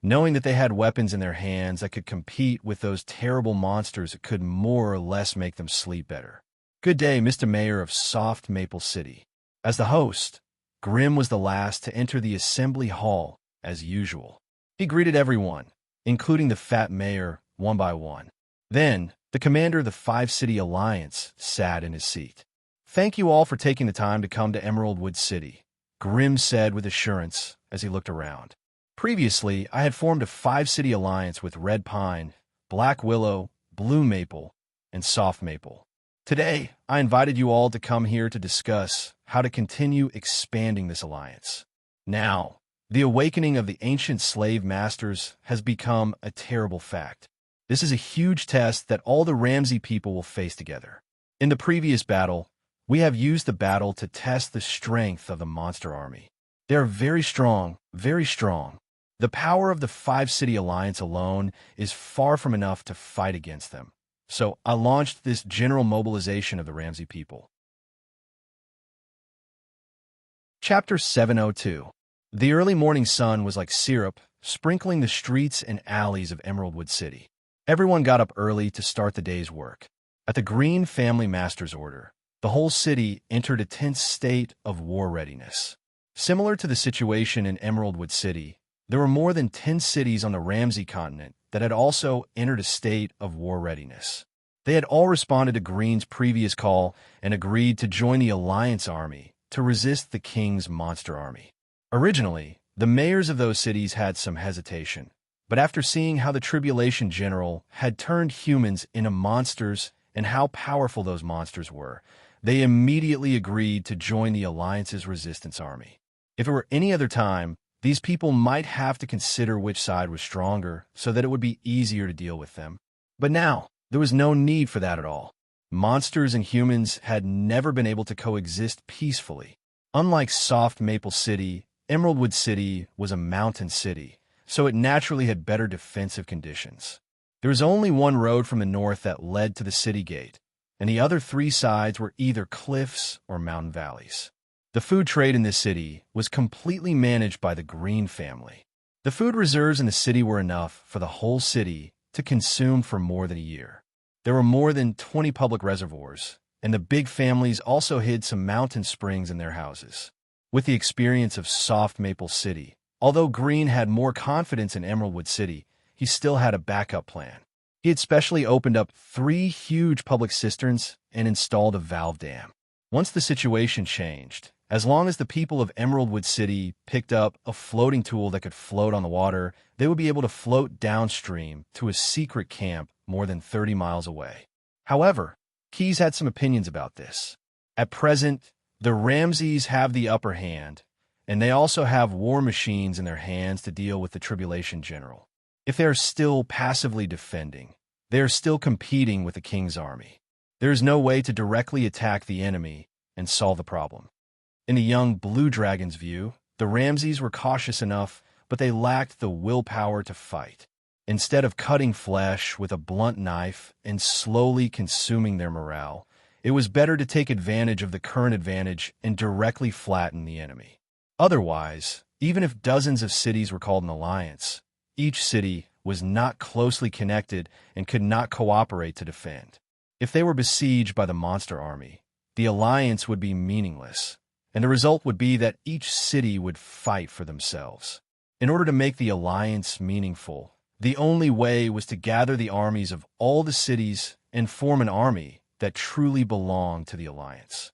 A: knowing that they had weapons in their hands that could compete with those terrible monsters, it could more or less make them sleep better. "Good day, Mr. Mayor of Soft Maple City." As the host, Grim was the last to enter the assembly hall as usual. He greeted everyone, including the fat mayor, one by one. Then, The commander of the Five-City Alliance sat in his seat. "Thank you all for taking the time to come to Emerald Wood City," Grimm said with assurance as he looked around. "Previously, I had formed a five-city alliance with red pine, black willow, blue maple, and soft maple. Today, I invited you all to come here to discuss how to continue expanding this alliance. Now, the awakening of the ancient slave masters has become a terrible fact. This is a huge test that all the Ramsey people will face together. In the previous battle, we have used the battle to test the strength of the monster army. They are very strong, very strong. The power of the Five-City Alliance alone is far from enough to fight against them. So I launched this general mobilization of the Ramsey people." Chapter 702. The early morning sun was like syrup, sprinkling the streets and alleys of Emeraldwood City. Everyone got up early to start the day's work. At the Green family master's order, the whole city entered a tense state of war readiness. Similar to the situation in Emeraldwood City, there were more than 10 cities on the Ramsey continent that had also entered a state of war readiness. They had all responded to Green's previous call and agreed to join the Alliance Army to resist the King's monster army. Originally, the mayors of those cities had some hesitation, but after seeing how the Tribulation General had turned humans into monsters and how powerful those monsters were, they immediately agreed to join the Alliance's resistance army. If it were any other time, these people might have to consider which side was stronger so that it would be easier to deal with them. But now, there was no need for that at all. Monsters and humans had never been able to coexist peacefully. Unlike Soft Maple City, Emeraldwood City was a mountain city, so it naturally had better defensive conditions. There was only one road from the north that led to the city gate, and the other three sides were either cliffs or mountain valleys. The food trade in this city was completely managed by the Green family. The food reserves in the city were enough for the whole city to consume for more than a year. There were more than 20 public reservoirs, and the big families also hid some mountain springs in their houses. With the experience of Soft Maple City, although Green had more confidence in Emeraldwood City, he still had a backup plan. He had specially opened up 3 huge public cisterns and installed a valve dam. Once the situation changed, as long as the people of Emeraldwood City picked up a floating tool that could float on the water, they would be able to float downstream to a secret camp more than 30 miles away. However, Keyes had some opinions about this. At present, the Ramseys have the upper hand, and they also have war machines in their hands to deal with the Tribulation General. If they are still passively defending, they are still competing with the King's army. There is no way to directly attack the enemy and solve the problem. In the young Blue Dragon's view, the Ramseys were cautious enough, but they lacked the willpower to fight. Instead of cutting flesh with a blunt knife and slowly consuming their morale, it was better to take advantage of the current advantage and directly flatten the enemy. Otherwise, even if dozens of cities were called an alliance, each city was not closely connected and could not cooperate to defend. If they were besieged by the monster army, the alliance would be meaningless, and the result would be that each city would fight for themselves. In order to make the alliance meaningful, the only way was to gather the armies of all the cities and form an army that truly belonged to the alliance.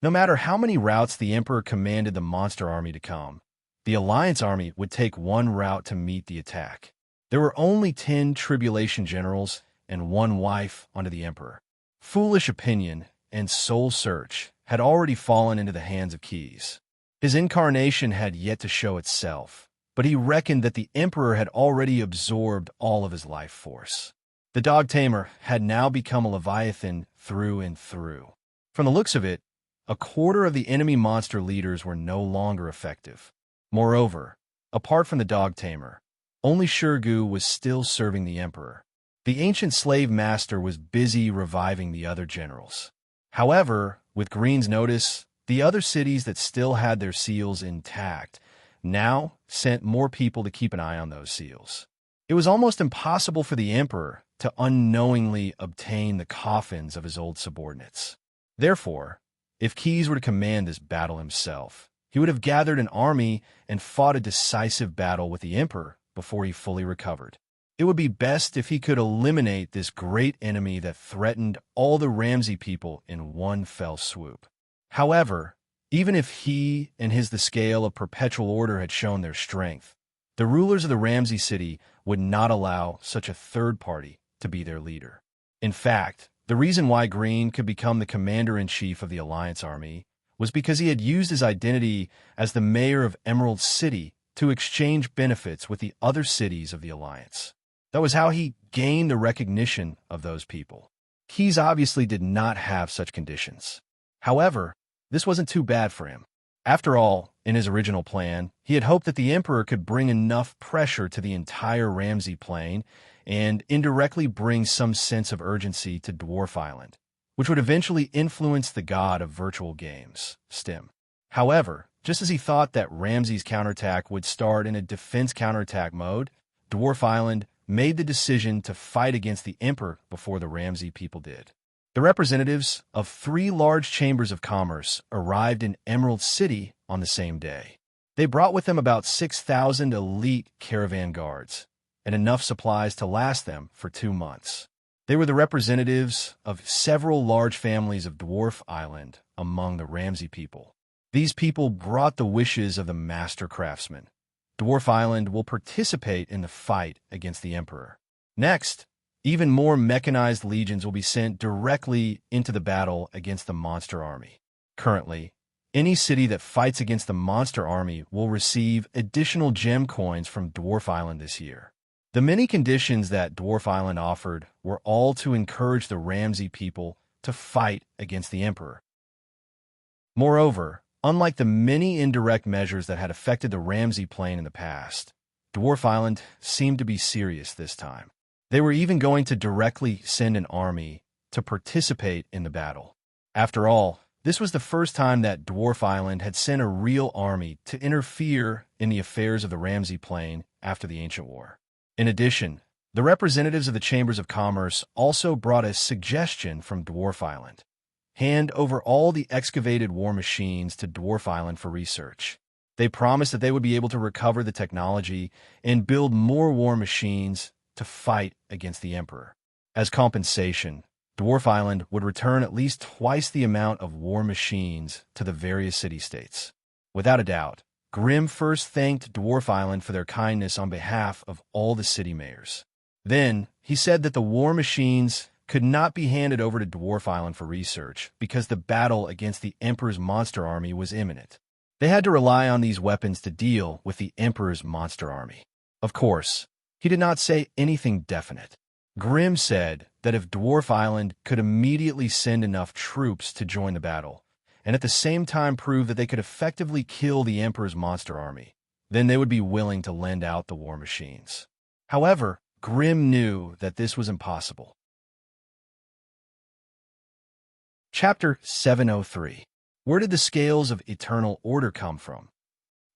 A: No matter how many routes the Emperor commanded the monster army to come, the Alliance army would take one route to meet the attack. There were only 10 Tribulation Generals and 1 wife under the Emperor. Foolish opinion and soul search had already fallen into the hands of Keyes. His incarnation had yet to show itself, but he reckoned that the Emperor had already absorbed all of his life force. The dog tamer had now become a Leviathan through and through. From the looks of it, a quarter of the enemy monster leaders were no longer effective. Moreover, apart from the dog tamer, only Shurgu was still serving the Emperor. The ancient slave master was busy reviving the other generals. However, with Green's notice, the other cities that still had their seals intact now sent more people to keep an eye on those seals. It was almost impossible for the Emperor to unknowingly obtain the coffins of his old subordinates. Therefore, if Keyes were to command this battle himself, he would have gathered an army and fought a decisive battle with the Emperor before he fully recovered. It It would be best if he could eliminate this great enemy that threatened all the Ramsey people in one fell swoop. However, even if he and the scale of perpetual order had shown their strength, the rulers of the Ramsey city would not allow such a third party to be their leader. In fact, the reason why Green could become the commander-in-chief of the Alliance Army was because he had used his identity as the mayor of Emerald City to exchange benefits with the other cities of the Alliance. That was how he gained the recognition of those people. Keyes obviously did not have such conditions. However, this wasn't too bad for him. After all, in his original plan, he had hoped that the Emperor could bring enough pressure to the entire Ramsey Plain and indirectly bring some sense of urgency to Dwarf Island, which would eventually influence the god of virtual games, Stim. However, just as he thought that Ramsey's counterattack would start in a defense counterattack mode, Dwarf Island made the decision to fight against the Emperor before the Ramsey people did. The representatives of 3 large chambers of commerce arrived in Emerald City on the same day. They brought with them about 6,000 elite caravan guards and enough supplies to last them for 2 months. They were the representatives of several large families of Dwarf Island among the Ramsey people. These people brought the wishes of the master craftsman. Dwarf Island will participate in the fight against the Emperor. Next, even more mechanized legions will be sent directly into the battle against the monster army. Currently, any city that fights against the monster army will receive additional gem coins from Dwarf Island this year. The many conditions that Dwarf Island offered were all to encourage the Ramsey people to fight against the Emperor. Moreover, unlike the many indirect measures that had affected the Ramsey Plain in the past, Dwarf Island seemed to be serious this time. They were even going to directly send an army to participate in the battle. After all, this was the first time that Dwarf Island had sent a real army to interfere in the affairs of the Ramsey Plain after the Ancient War. In addition, the representatives of the Chambers of Commerce also brought a suggestion from Dwarf Island. Hand over all the excavated war machines to Dwarf Island for research. They promised that they would be able to recover the technology and build more war machines to fight against the Emperor. As compensation, Dwarf Island would return at least twice the amount of war machines to the various city-states. Without a doubt, Grimm first thanked Dwarf Island for their kindness on behalf of all the city mayors. Then, he said that the war machines could not be handed over to Dwarf Island for research because the battle against the Emperor's monster army was imminent. They had to rely on these weapons to deal with the Emperor's monster army. Of course, he did not say anything definite. Grimm said that if Dwarf Island could immediately send enough troops to join the battle, and at the same time prove that they could effectively kill the Emperor's monster army, then they would be willing to lend out the war machines. However, Grimm knew that this was impossible. Chapter 703. Where did the scales of eternal order come from?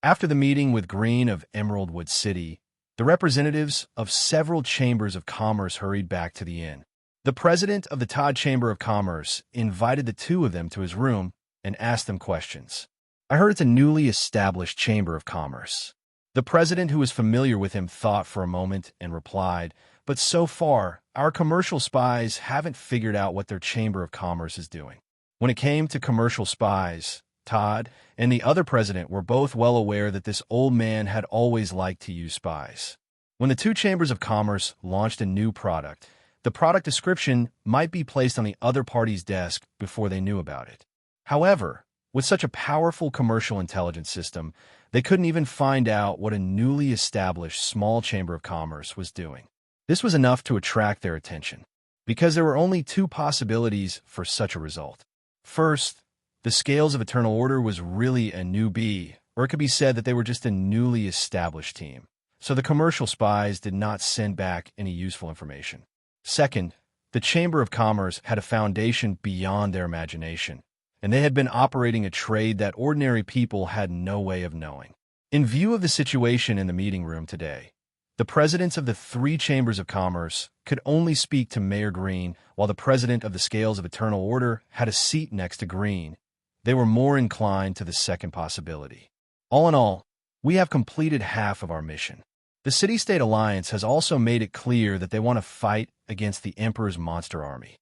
A: After the meeting with Green of Emeraldwood City, the representatives of several chambers of commerce hurried back to the inn. The president of the Todd Chamber of Commerce invited the 2 of them to his room and asked them questions. I heard it's a newly established chamber of commerce. The president, who was familiar with him, thought for a moment and replied, but so far, our commercial spies haven't figured out what their chamber of commerce is doing. When it came to commercial spies, Todd and the other president were both well aware that this old man had always liked to use spies. When the 2 chambers of commerce launched a new product, the product description might be placed on the other party's desk before they knew about it. However, with such a powerful commercial intelligence system, they couldn't even find out what a newly established small chamber of commerce was doing. This was enough to attract their attention, because there were only 2 possibilities for such a result. First, the Scales of Eternal Order was really a newbie, or it could be said that they were just a newly established team, so the commercial spies did not send back any useful information. Second, the Chamber of Commerce had a foundation beyond their imagination, and they had been operating a trade that ordinary people had no way of knowing. In view of the situation in the meeting room today, the presidents of the 3 chambers of commerce could only speak to Mayor Green, while the president of the Scales of Eternal Order had a seat next to Green. They were more inclined to the second possibility. All in all, we have completed half of our mission. The city-state alliance has also made it clear that they want to fight against the Emperor's monster army.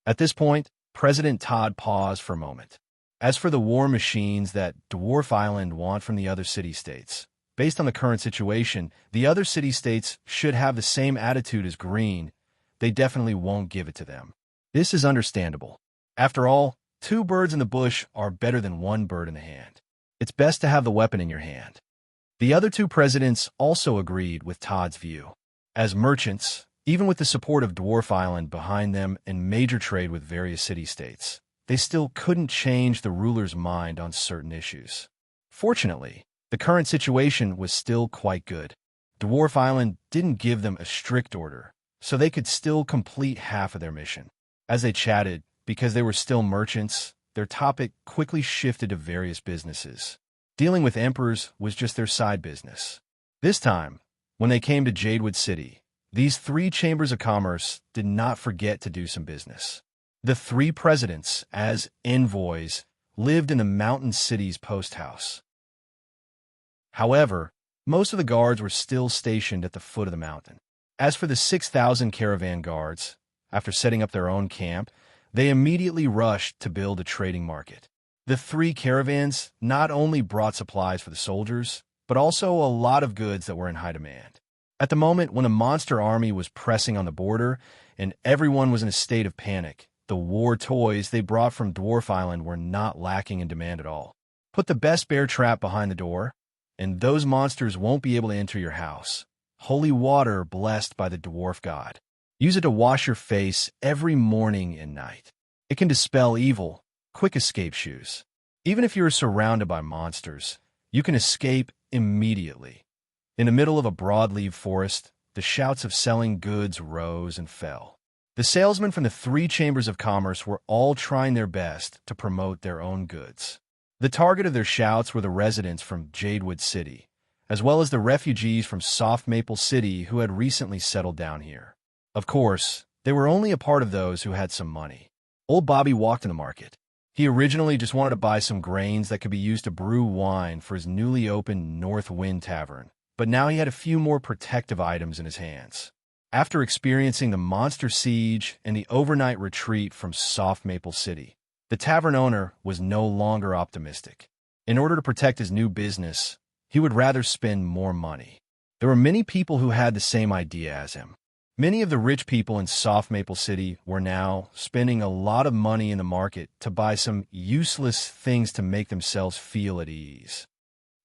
A: At this point, President Todd paused for a moment. As for the war machines that Dwarf Island want from the other city-states, based on the current situation, the other city-states should have the same attitude as Green. They definitely won't give it to them. This is understandable. After all, two birds in the bush are better than one bird in the hand. It's best to have the weapon in your hand. The other two presidents also agreed with Todd's view. As merchants, even with the support of Dwarf Island behind them and major trade with various city-states, they still couldn't change the ruler's mind on certain issues. Fortunately, the current situation was still quite good. Dwarf Island didn't give them a strict order, so they could still complete half of their mission. As they chatted, because they were still merchants, their topic quickly shifted to various businesses. Dealing with emperors was just their side business. This time, when they came to Jadewood City, these three chambers of commerce did not forget to do some business. The three presidents, as envoys, lived in the mountain city's post house. However, most of the guards were still stationed at the foot of the mountain. As for the 6,000 caravan guards, after setting up their own camp, they immediately rushed to build a trading market. The three caravans not only brought supplies for the soldiers, but also a lot of goods that were in high demand. At the moment when a monster army was pressing on the border and everyone was in a state of panic, the war toys they brought from Dwarf Island were not lacking in demand at all. Put the best bear trap behind the door, and those monsters won't be able to enter your house. Holy water blessed by the dwarf god. Use it to wash your face every morning and night. It can dispel evil. Quick escape shoes. Even if you're surrounded by monsters, you can escape immediately. In the middle of a broadleaf forest, the shouts of selling goods rose and fell. The salesmen from the three chambers of commerce were all trying their best to promote their own goods. The target of their shouts were the residents from Jadewood City, as well as the refugees from Soft Maple City who had recently settled down here. Of course, they were only a part of those who had some money. Old Bobby walked in the market. He originally just wanted to buy some grains that could be used to brew wine for his newly opened North Wind Tavern, but now he had a few more protective items in his hands. After experiencing the monster siege and the overnight retreat from Soft Maple City, the tavern owner was no longer optimistic. In order to protect his new business, he would rather spend more money. There were many people who had the same idea as him. Many of the rich people in Soft Maple City were now spending a lot of money in the market to buy some useless things to make themselves feel at ease.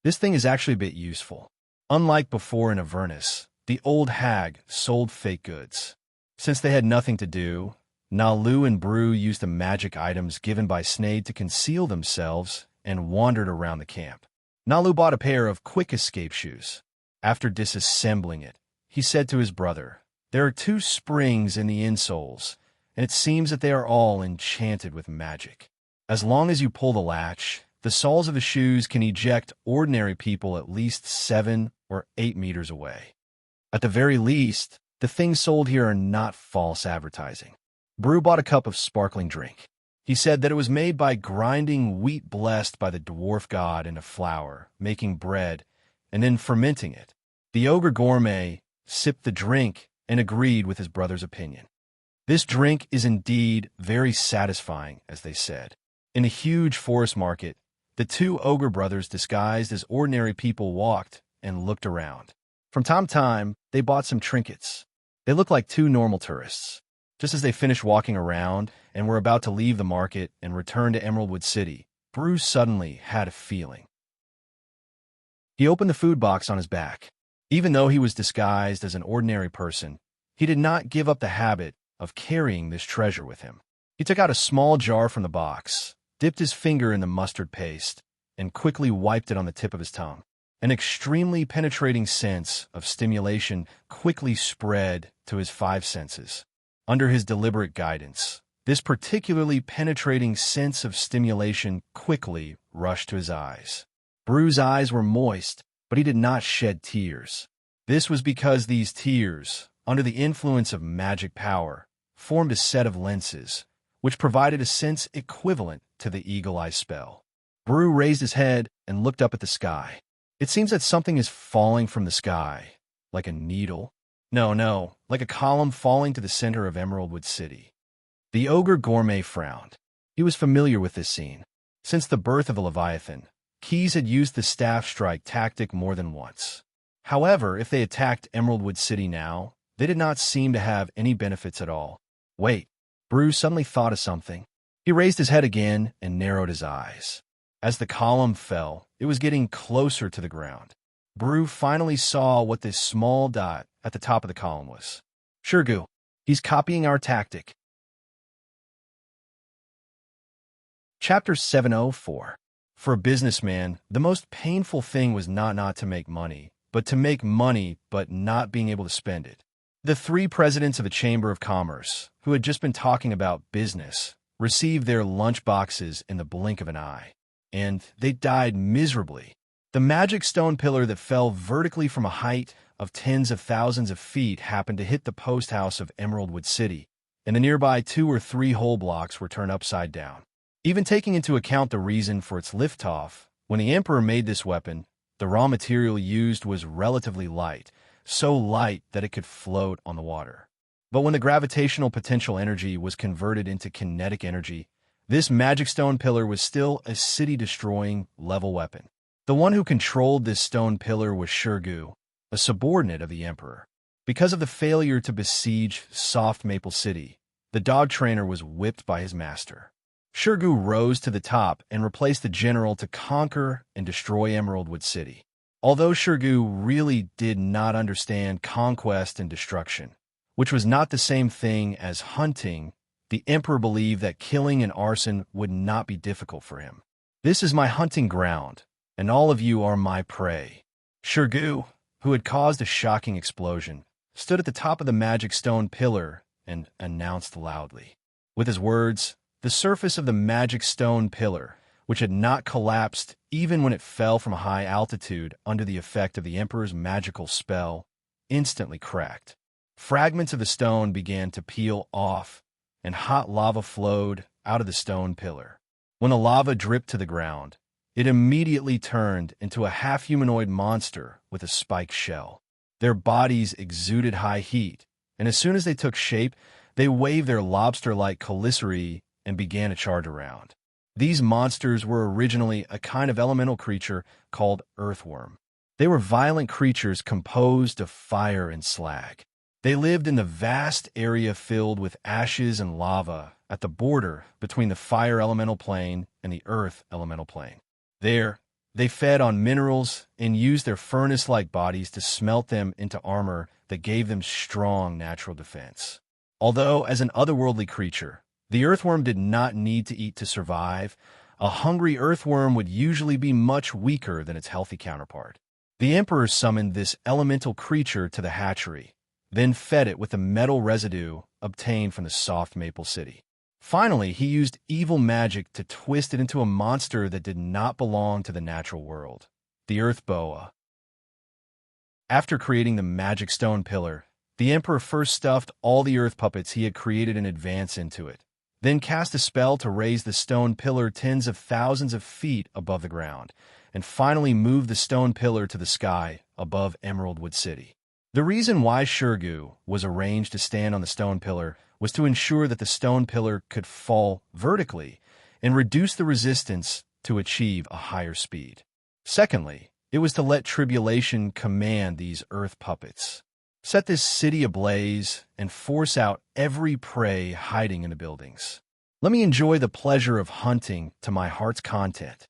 A: This thing is actually a bit useful. Unlike before in Avernus, the old hag sold fake goods. Since they had nothing to do, Nalu and Brew used the magic items given by Snade to conceal themselves and wandered around the camp. Nalu bought a pair of quick escape shoes. After disassembling it, he said to his brother, "There are two springs in the insoles, and it seems that they are all enchanted with magic. As long as you pull the latch, the soles of the shoes can eject ordinary people at least 7 or 8 meters away. At the very least, the things sold here are not false advertising." Brew bought a cup of sparkling drink. He said that it was made by grinding wheat blessed by the dwarf god into flour, making bread, and then fermenting it. The ogre gourmet sipped the drink and agreed with his brother's opinion. This drink is indeed very satisfying, as they said. In a huge forest market, the two ogre brothers disguised as ordinary people walked and looked around. From time to time, they bought some trinkets. They looked like two normal tourists. Just as they finished walking around and were about to leave the market and return to Emeraldwood City, Bruce suddenly had a feeling. He opened the food box on his back. Even though he was disguised as an ordinary person, he did not give up the habit of carrying this treasure with him. He took out a small jar from the box, dipped his finger in the mustard paste, and quickly wiped it on the tip of his tongue. An extremely penetrating sense of stimulation quickly spread to his 5 senses. Under his deliberate guidance, this particularly penetrating sense of stimulation quickly rushed to his eyes. Brew's eyes were moist, but he did not shed tears. This was because these tears, under the influence of magic power, formed a set of lenses, which provided a sense equivalent to the eagle eye spell. Brew raised his head and looked up at the sky. It seems that something is falling from the sky, Like a needle? No, like a column falling to the center of Emeraldwood City. The ogre gourmet frowned. He was familiar with this scene. Since the birth of the Leviathan, Keys had used the staff strike tactic more than once. However, if they attacked Emeraldwood City now, they did not seem to have any benefits at all. Wait, Bruce suddenly thought of something. He raised his head again and narrowed his eyes. As the column fell, it was getting closer to the ground. Brew finally saw what this small dot at the top of the column was. Shurgu, he's copying our tactic. Chapter 704. For a businessman, the most painful thing was not to make money, but to make money but not being able to spend it. The three presidents of the Chamber of Commerce, who had just been talking about business, received their lunch boxes in the blink of an eye, and they died miserably. The magic stone pillar that fell vertically from a height of tens of thousands of feet happened to hit the post house of Emeraldwood City, and the nearby 2 or 3 whole blocks were turned upside down. Even taking into account the reason for its liftoff, when the Emperor made this weapon, the raw material used was relatively light, so light that it could float on the water. But when the gravitational potential energy was converted into kinetic energy, this magic stone pillar was still a city-destroying level weapon. The one who controlled this stone pillar was Shurgu, a subordinate of the Emperor. Because of the failure to besiege Soft Maple City, the dog trainer was whipped by his master. Shurgu rose to the top and replaced the general to conquer and destroy Emeraldwood City. Although Shurgu really did not understand conquest and destruction, which was not the same thing as hunting, the Emperor believed that killing and arson would not be difficult for him. This is my hunting ground, and all of you are my prey. Shurgu, who had caused a shocking explosion, stood at the top of the magic stone pillar and announced loudly. With his words, the surface of the magic stone pillar, which had not collapsed even when it fell from a high altitude under the effect of the Emperor's magical spell, instantly cracked. Fragments of the stone began to peel off, and hot lava flowed out of the stone pillar. When the lava dripped to the ground, it immediately turned into a half-humanoid monster with a spiked shell. Their bodies exuded high heat, and as soon as they took shape, they waved their lobster-like chelicerae and began to charge around. These monsters were originally a kind of elemental creature called earthworm. They were violent creatures composed of fire and slag. They lived in the vast area filled with ashes and lava at the border between the fire elemental plane and the earth elemental plane. There, they fed on minerals and used their furnace-like bodies to smelt them into armor that gave them strong natural defense. Although, as an otherworldly creature, the earthworm did not need to eat to survive, a hungry earthworm would usually be much weaker than its healthy counterpart. The Emperor summoned this elemental creature to the hatchery, then fed it with the metal residue obtained from the Soft Maple City. Finally, he used evil magic to twist it into a monster that did not belong to the natural world, the Earth Boa. After creating the magic stone pillar, the Emperor first stuffed all the earth puppets he had created in advance into it, then cast a spell to raise the stone pillar tens of thousands of feet above the ground, and finally moved the stone pillar to the sky above Emeraldwood City. The reason why Shurgu was arranged to stand on the stone pillar was to ensure that the stone pillar could fall vertically and reduce the resistance to achieve a higher speed. Secondly, it was to let tribulation command these earth puppets, set this city ablaze, and force out every prey hiding in the buildings. Let me enjoy the pleasure of hunting to my heart's content.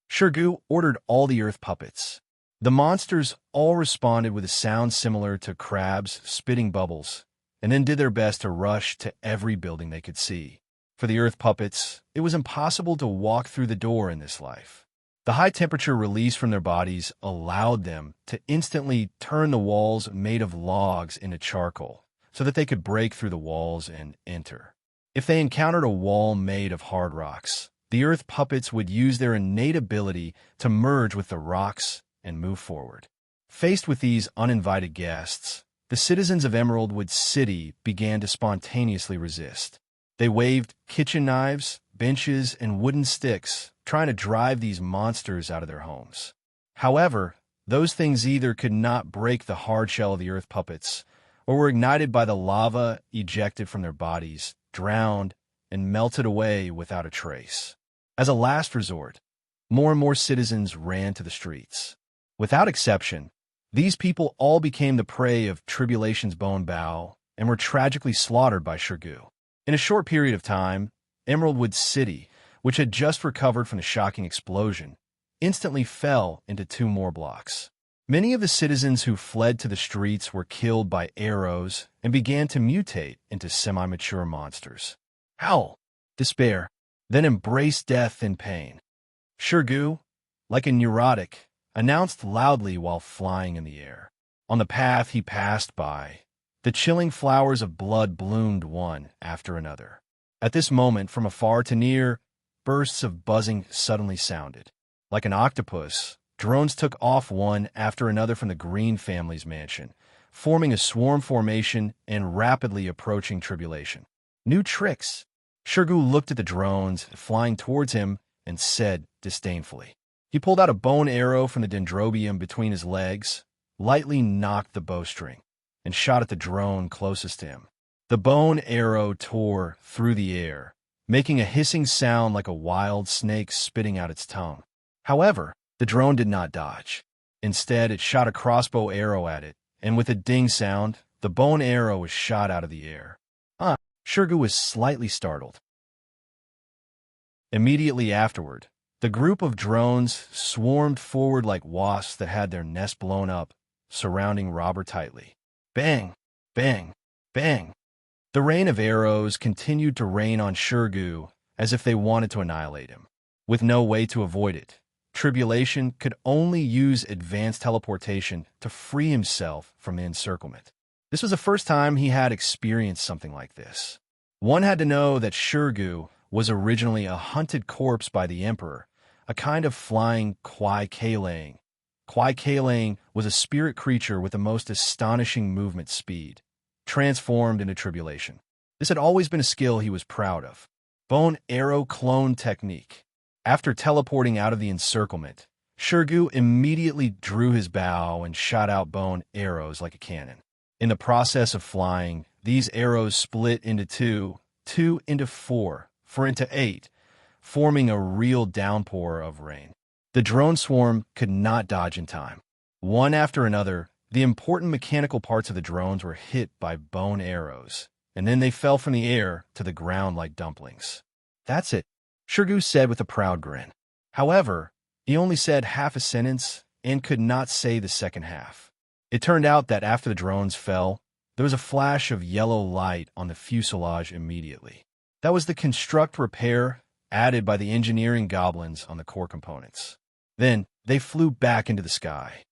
A: Shurgu ordered all the earth puppets. The monsters all responded with a sound similar to crabs spitting bubbles, and then did their best to rush to every building they could see. For the earth puppets, it was impossible to walk through the door in this life. The high temperature released from their bodies allowed them to instantly turn the walls made of logs into charcoal, so that they could break through the walls and enter. If they encountered a wall made of hard rocks, the earth puppets would use their innate ability to merge with the rocks and move forward. Faced with these uninvited guests, the citizens of Emeraldwood City began to spontaneously resist. They waved kitchen knives, benches, and wooden sticks, trying to drive these monsters out of their homes. However, Those things either could not break the hard shell of the earth puppets, or were ignited by the lava ejected from their bodies, drowned, and melted away without a trace. As a last resort, more and more citizens ran to the streets. Without exception, these people all became the prey of Tribulation's bone bow and were tragically slaughtered by Shirgu. In a short period of time, Emeraldwood City, which had just recovered from the shocking explosion, instantly fell into 2 more blocks. Many of the citizens who fled to the streets were killed by arrows and began to mutate into semi-mature monsters. Howl, despair, then embrace death in pain. Shirgu, like a neurotic, announced loudly while flying in the air. On the path he passed by, the chilling flowers of blood bloomed one after another. At this moment, from afar to near, bursts of buzzing suddenly sounded. Like an octopus, drones took off one after another from the Green family's mansion, forming a swarm formation and rapidly approaching Tribulation. New tricks. Shirgu looked at the drones flying towards him and said disdainfully. He pulled out a bone arrow from the dendrobium between his legs, lightly knocked the bowstring, and shot at the drone closest to him. The bone arrow tore through the air, making a hissing sound like a wild snake spitting out its tongue. However, the drone did not dodge. Instead, it shot a crossbow arrow at it, and with a ding sound, the bone arrow was shot out of the air. Shirgu was slightly startled. Immediately afterward, the group of drones swarmed forward like wasps that had their nest blown up, surrounding Robber tightly. Bang! Bang! Bang! The rain of arrows continued to rain on Shirgu as if they wanted to annihilate him. With no way to avoid it, Tribulation could only use advanced teleportation to free himself from the encirclement. This was the first time he had experienced something like this. One had to know that Shirgu was originally a hunted corpse by the Emperor, a kind of flying Kwai Kalang. Kwai Kalang was a spirit creature with the most astonishing movement speed, transformed into Tribulation. This had always been a skill he was proud of. Bone arrow clone technique. After teleporting out of the encirclement, Shirgu immediately drew his bow and shot out bone arrows like a cannon. In the process of flying, these arrows split into 2, 2 into 4 into 8, forming a real downpour of rain. The drone swarm could not dodge in time. One after another, the important mechanical parts of the drones were hit by bone arrows, and then they fell from the air to the ground like dumplings. That's it, Shirgu said with a proud grin. However, he only said half a sentence and could not say the second half. It turned out that after the drones fell, there was a flash of yellow light on the fuselage immediately. That was the construct repair added by the engineering goblins on the core components. Then they flew back into the sky.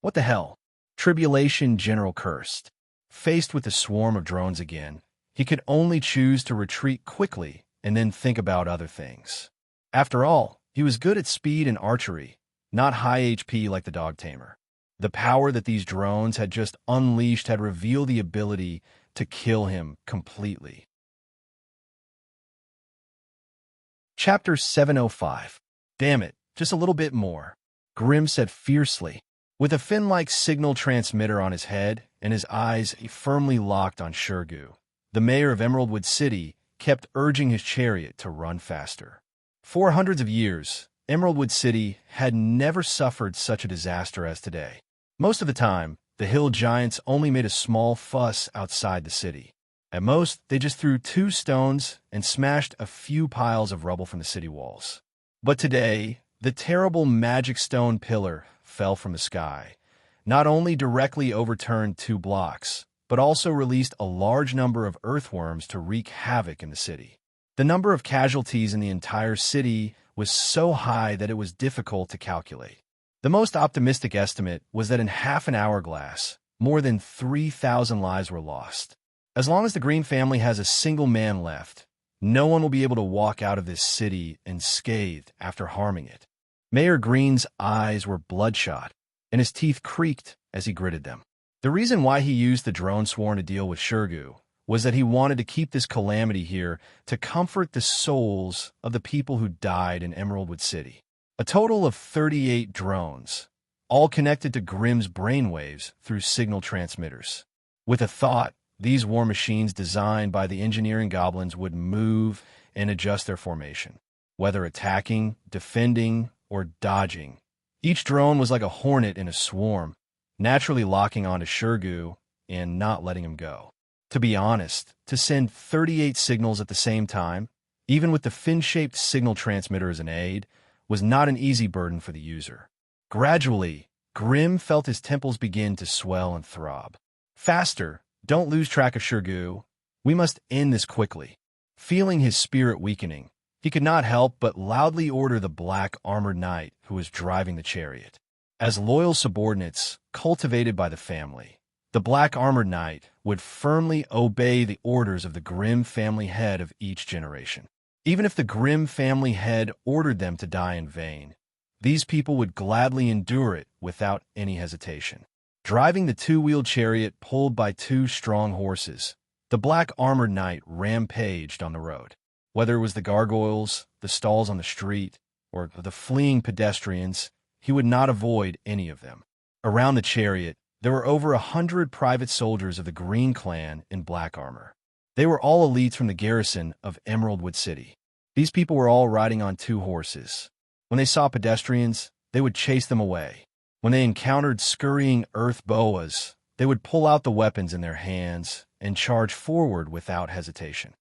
A: What the hell? Tribulation General cursed. Faced with the swarm of drones again, he could only choose to retreat quickly and then think about other things. After all, he was good at speed and archery, not high HP like the dog tamer. The power that these drones had just unleashed had revealed the ability to kill him completely. Chapter 705. Damn it, just a little bit more, Grim said fiercely. With a fin-like signal transmitter on his head and his eyes firmly locked on Shirgu, the mayor of Emeraldwood City kept urging his chariot to run faster. For hundreds of years, Emeraldwood City had never suffered such a disaster as today. Most of the time, the hill giants only made a small fuss outside the city. At most, they just threw 2 stones and smashed a few piles of rubble from the city walls. But today, the terrible magic stone pillar fell from the sky, not only directly overturned 2 blocks, but also released a large number of earthworms to wreak havoc in the city. The number of casualties in the entire city was so high that it was difficult to calculate. The most optimistic estimate was that in half an hourglass, more than 3,000 lives were lost. As long as the Green family has a single man left, no one will be able to walk out of this city unscathed after harming it. Mayor Green's eyes were bloodshot, and his teeth creaked as he gritted them. The reason why he used the drone swarm to deal with Shirgu was that he wanted to keep this calamity here to comfort the souls of the people who died in Emeraldwood City. A total of 38 drones, all connected to Grimm's brainwaves through signal transmitters. With a thought, these war machines designed by the engineering goblins would move and adjust their formation, whether attacking, defending, or dodging. Each drone was like a hornet in a swarm, naturally locking onto Shurgu and not letting him go. To be honest, to send 38 signals at the same time, even with the fin-shaped signal transmitter as an aid, was not an easy burden for the user. Gradually, Grimm felt his temples begin to swell and throb. Faster! Don't lose track of Shurgu. We must end this quickly. Feeling his spirit weakening, he could not help but loudly order the black armored knight who was driving the chariot. As loyal subordinates, cultivated by the family, the black armored knight would firmly obey the orders of the Grimm family head of each generation. Even if the Grimm family head ordered them to die in vain, these people would gladly endure it without any hesitation. Driving the two-wheeled chariot pulled by two strong horses, the black armored knight rampaged on the road. Whether it was the gargoyles, the stalls on the street, or the fleeing pedestrians, he would not avoid any of them. Around the chariot, there were over 100 private soldiers of the Green Clan in black armor. They were all elites from the garrison of Emeraldwood City. These people were all riding on two horses. When they saw pedestrians, they would chase them away. When they encountered scurrying earth boas, they would pull out the weapons in their hands and charge forward without hesitation.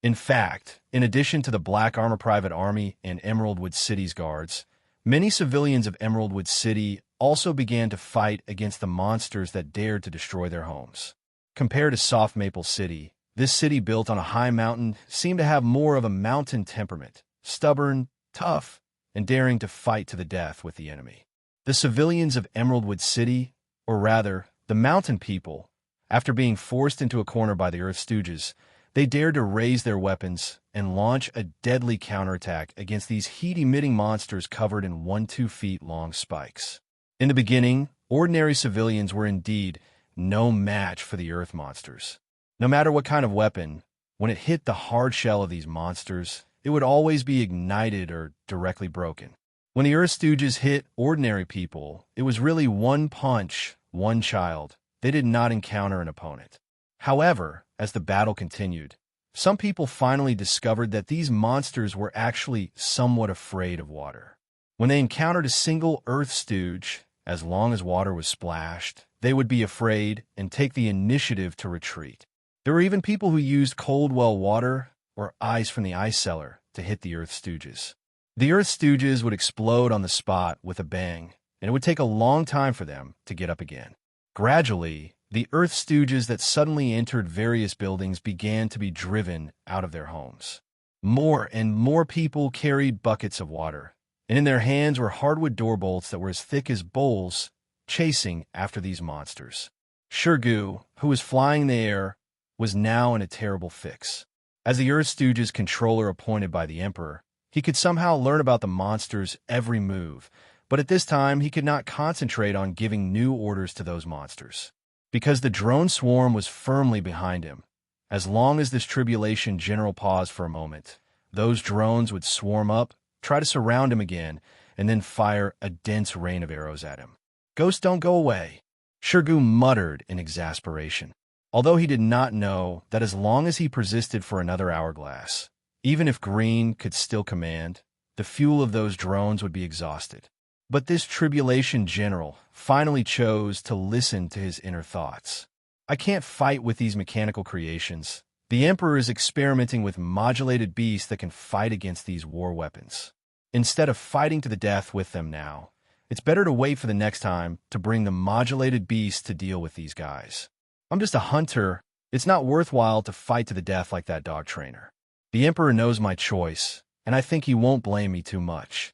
A: In fact, in addition to the Black Armor Private Army and Emeraldwood City's guards, many civilians of Emeraldwood City also began to fight against the monsters that dared to destroy their homes. Compared to Soft Maple City, this city built on a high mountain seemed to have more of a mountain temperament, stubborn, tough, and daring to fight to the death with the enemy. The civilians of Emeraldwood City, or rather, the mountain people, after being forced into a corner by the Earth Stooges, they dared to raise their weapons and launch a deadly counterattack against these heat-emitting monsters covered in 1-2 feet long spikes. In the beginning, ordinary civilians were indeed no match for the Earth monsters. No matter what kind of weapon, when it hit the hard shell of these monsters, it would always be ignited or directly broken. When the Earth Stooges hit ordinary people, it was really one punch, one child. They did not encounter an opponent. However, as the battle continued, some people finally discovered that these monsters were actually somewhat afraid of water. When they encountered a single Earth Stooge, as long as water was splashed, they would be afraid and take the initiative to retreat. There were even people who used cold well water or ice from the ice cellar to hit the Earth Stooges. The Earth Stooges would explode on the spot with a bang, and it would take a long time for them to get up again. Gradually, the Earth Stooges that suddenly entered various buildings began to be driven out of their homes. More and more people carried buckets of water, and in their hands were hardwood door bolts that were as thick as bowls, chasing after these monsters. Shurgu, who was flying in the air, was now in a terrible fix. As the Earth Stooges controller appointed by the Emperor, he could somehow learn about the monsters' every move, but at this time he could not concentrate on giving new orders to those monsters. Because the drone swarm was firmly behind him, as long as this tribulation general paused for a moment, those drones would swarm up, try to surround him again, and then fire a dense rain of arrows at him. "Ghosts don't go away," Shurgu muttered in exasperation, although he did not know that as long as he persisted for another hourglass, even if Green could still command, the fuel of those drones would be exhausted. But this tribulation general finally chose to listen to his inner thoughts. "I can't fight with these mechanical creations. The Emperor is experimenting with modulated beasts that can fight against these war weapons. Instead of fighting to the death with them now, it's better to wait for the next time to bring the modulated beasts to deal with these guys. I'm just a hunter. It's not worthwhile to fight to the death like that dog trainer. The Emperor knows my choice, and I think he won't blame me too much."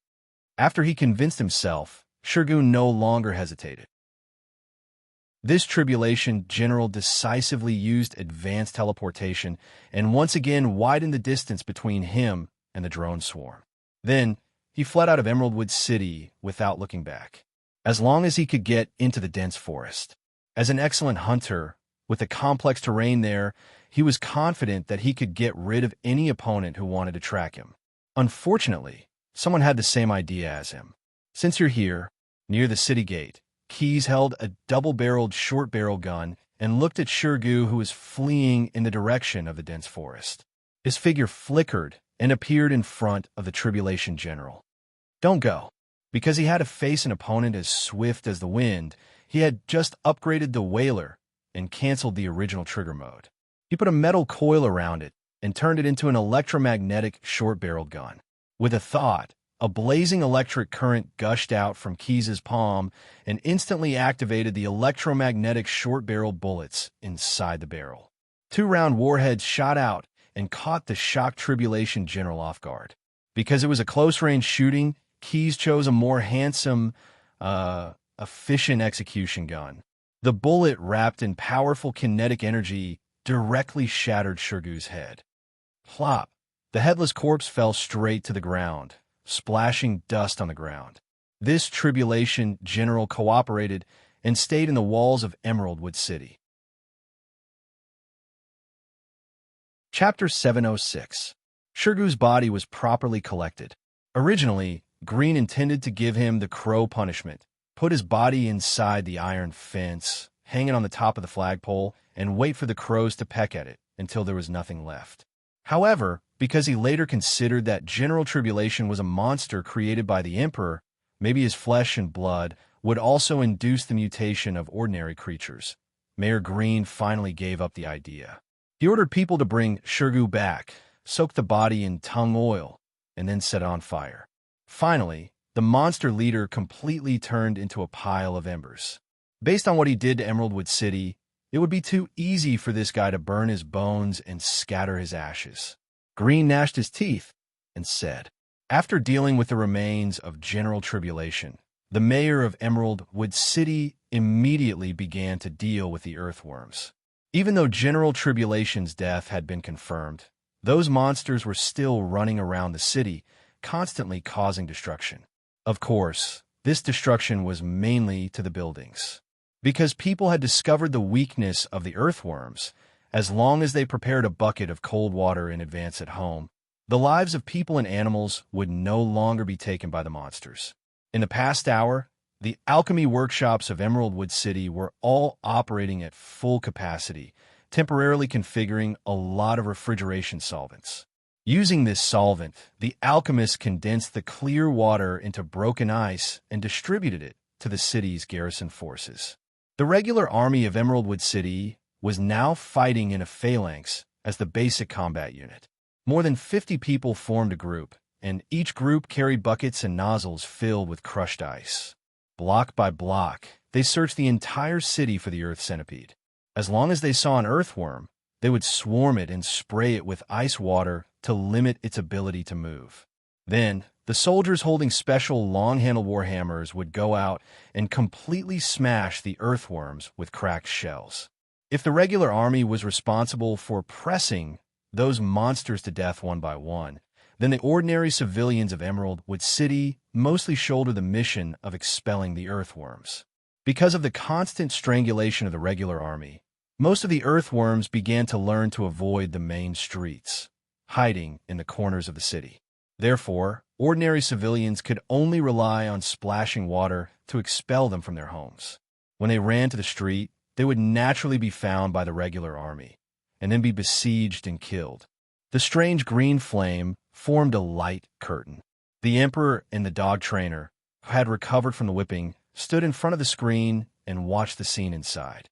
A: After he convinced himself, Shurgu no longer hesitated. This tribulation general decisively used advanced teleportation and once again widened the distance between him and the drone swarm. Then, he fled out of Emeraldwood City without looking back, as long as he could get into the dense forest. As an excellent hunter, with the complex terrain there, he was confident that he could get rid of any opponent who wanted to track him. Unfortunately, someone had the same idea as him. "Since you're here, Near the city gate, Keyes held a double-barreled short-barrel gun and looked at Shirgu, who was fleeing in the direction of the dense forest. His figure flickered and appeared in front of the Tribulation General. "Don't go." Because he had to face an opponent as swift as the wind, he had just upgraded the Whaler and canceled the original trigger mode. He put a metal coil around it and turned it into an electromagnetic short-barreled gun. With a thought, a blazing electric current gushed out from Keyes' palm and instantly activated the electromagnetic short-barreled bullets inside the barrel. 2 round warheads shot out and caught the shocked Tribulation General off guard. Because it was a close-range shooting, Keyes chose a more handsome, efficient execution gun. The bullet, wrapped in powerful kinetic energy, directly shattered Shirgu's head. Plop! The headless corpse fell straight to the ground, splashing dust on the ground. This Tribulation General cooperated and stayed in the walls of Emeraldwood City. Chapter 706. Shirgu's body was properly collected. Originally, Green intended to give him the crow punishment, put his body inside the iron fence, hang it on the top of the flagpole, and wait for the crows to peck at it until there was nothing left. However, because he later considered that General Tribulation was a monster created by the Emperor, maybe his flesh and blood would also induce the mutation of ordinary creatures, Mayor Green finally gave up the idea. He ordered people to bring Shirgu back, soak the body in tung oil, and then set it on fire. Finally, the monster leader completely turned into a pile of embers. Based on what he did to Emeraldwood City, it would be too easy for this guy to burn his bones and scatter his ashes. Green gnashed his teeth and said, after dealing with the remains of General Tribulation, the mayor of Emeraldwood City immediately began to deal with the earthworms. Even though General Tribulation's death had been confirmed, those monsters were still running around the city, constantly causing destruction. Of course, this destruction was mainly to the buildings. Because people had discovered the weakness of the earthworms, as long as they prepared a bucket of cold water in advance at home, the lives of people and animals would no longer be taken by the monsters. In the past hour, the alchemy workshops of Emeraldwood City were all operating at full capacity, temporarily configuring a lot of refrigeration solvents. Using this solvent, the alchemists condensed the clear water into broken ice and distributed it to the city's garrison forces. The regular army of Emeraldwood City was now fighting in a phalanx as the basic combat unit. More than 50 people formed a group, and each group carried buckets and nozzles filled with crushed ice. Block by block, they searched the entire city for the earth centipede. As long as they saw an earthworm, they would swarm it and spray it with ice water to limit its ability to move. Then, the soldiers holding special long-handled warhammers would go out and completely smash the earthworms with cracked shells. If the regular army was responsible for pressing those monsters to death one by one, then the ordinary civilians of Emeraldwood City mostly shouldered the mission of expelling the earthworms. Because of the constant strangulation of the regular army, most of the earthworms began to learn to avoid the main streets, hiding in the corners of the city. Therefore, ordinary civilians could only rely on splashing water to expel them from their homes. When they ran to the street, they would naturally be found by the regular army, and then be besieged and killed. The strange green flame formed a light curtain. The Emperor and the dog trainer, who had recovered from the whipping, stood in front of the screen and watched the scene inside.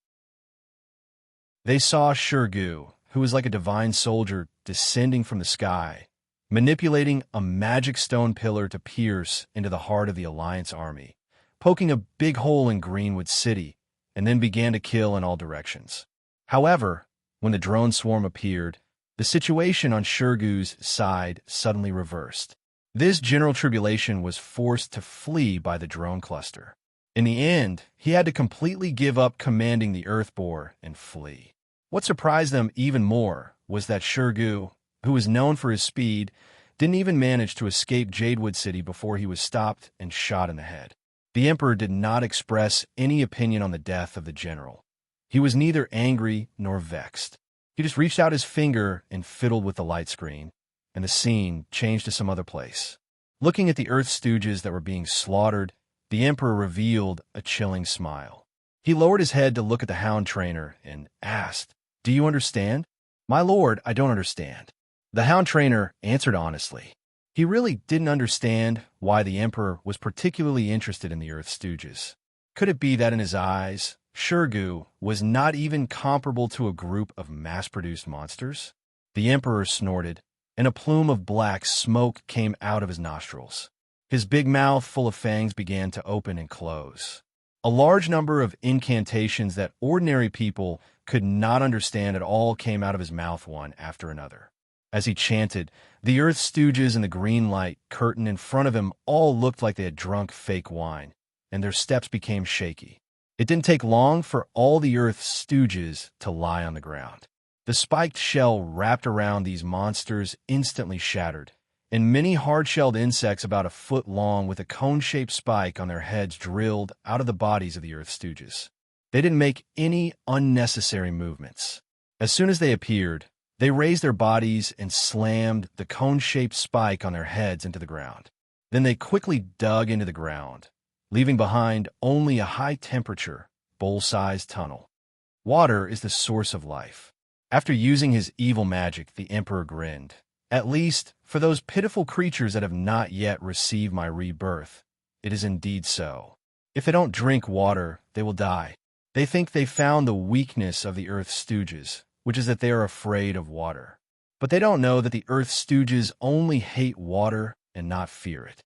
A: They saw Shirgu, who was like a divine soldier descending from the sky, manipulating a magic stone pillar to pierce into the heart of the Alliance army, poking a big hole in Greenwood City, and then began to kill in all directions. However, when the drone swarm appeared, the situation on Shirgu's side suddenly reversed. This General Tribulation was forced to flee by the drone cluster. In the end, he had to completely give up commanding the Earth Boar and flee. What surprised them even more was that Shirgu, who was known for his speed, didn't even manage to escape Jadewood City before he was stopped and shot in the head. The Emperor did not express any opinion on the death of the general. He was neither angry nor vexed. He just reached out his finger and fiddled with the light screen, and the scene changed to some other place. Looking at the Earth Stooges that were being slaughtered, The emperor revealed a chilling smile. He lowered his head to look at the hound trainer and asked, "Do you understand?" "My lord, I don't understand." The hound trainer answered honestly. He really didn't understand why the emperor was particularly interested in the Earth Stooges. Could it be that in his eyes, Shurgu was not even comparable to a group of mass-produced monsters? The emperor snorted, and a plume of black smoke came out of his nostrils. His big mouth full of fangs began to open and close. A large number of incantations that ordinary people could not understand at all came out of his mouth one after another. As he chanted, the Earth Stooges and the green light curtain in front of him all looked like they had drunk fake wine, and their steps became shaky. It didn't take long for all the Earth Stooges to lie on the ground. The spiked shell wrapped around these monsters instantly shattered, and many hard-shelled insects about a foot long with a cone-shaped spike on their heads drilled out of the bodies of the Earth Stooges. They didn't make any unnecessary movements. As soon as they appeared, they raised their bodies and slammed the cone-shaped spike on their heads into the ground. Then they quickly dug into the ground, leaving behind only a high-temperature, bowl-sized tunnel. Water is the source of life. After using his evil magic, the emperor grinned. At least, for those pitiful creatures that have not yet received my rebirth, it is indeed so. If they don't drink water, they will die. They think they found the weakness of the Earth Stooges, which is that they are afraid of water. But they don't know that the Earth Stooges only hate water and not fear it.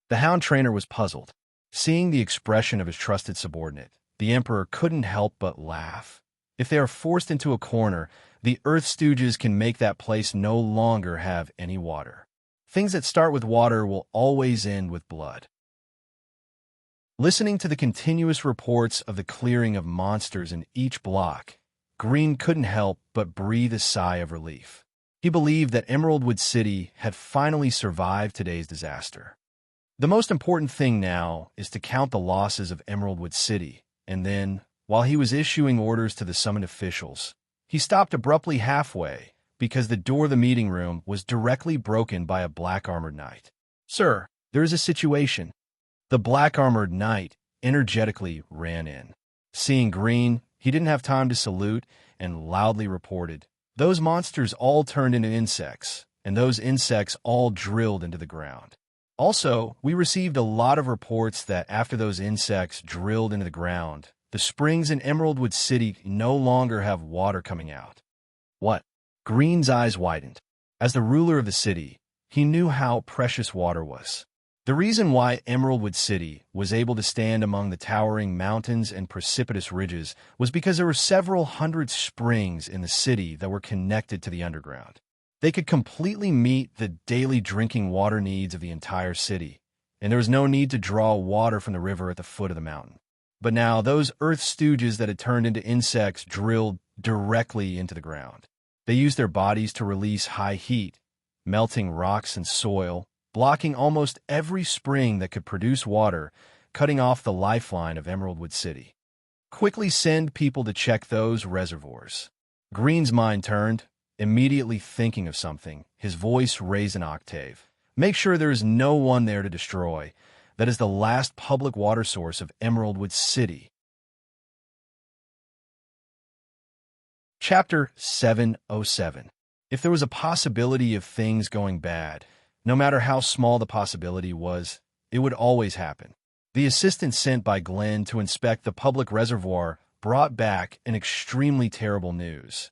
A: The hound trainer was puzzled. Seeing the expression of his trusted subordinate, the emperor couldn't help but laugh. If they are forced into a corner, the Earth Stooges can make that place no longer have any water. Things that start with water will always end with blood. Listening to the continuous reports of the clearing of monsters in each block, Green couldn't help but breathe a sigh of relief. He believed that Emeraldwood City had finally survived today's disaster. The most important thing now is to count the losses of Emeraldwood City, and then, while he was issuing orders to the summoned officials, he stopped abruptly halfway because the door of the meeting room was directly broken by a black-armored knight. "Sir, there is a situation." The black-armored knight energetically ran in. Seeing Green, he didn't have time to salute and loudly reported, "Those monsters all turned into insects, and those insects all drilled into the ground. Also, we received a lot of reports that after those insects drilled into the ground, the springs in Emeraldwood City no longer have water coming out." "What?" Green's eyes widened. As the ruler of the city, he knew how precious water was. The reason why Emeraldwood City was able to stand among the towering mountains and precipitous ridges was because there were several hundred springs in the city that were connected to the underground. They could completely meet the daily drinking water needs of the entire city, and there was no need to draw water from the river at the foot of the mountain. But now those Earth Stooges that had turned into insects drilled directly into the ground. They used their bodies to release high heat, melting rocks and soil, blocking almost every spring that could produce water, cutting off the lifeline of Emeraldwood City. "Quickly send people to check those reservoirs." Green's mind turned, immediately thinking of something, his voice raised an octave. "Make sure there is no one there to destroy. That is the last public water source of Emeraldwood City." Chapter 707. If there was a possibility of things going bad, no matter how small the possibility was, it would always happen. The assistant sent by Glenn to inspect the public reservoir brought back an extremely terrible news.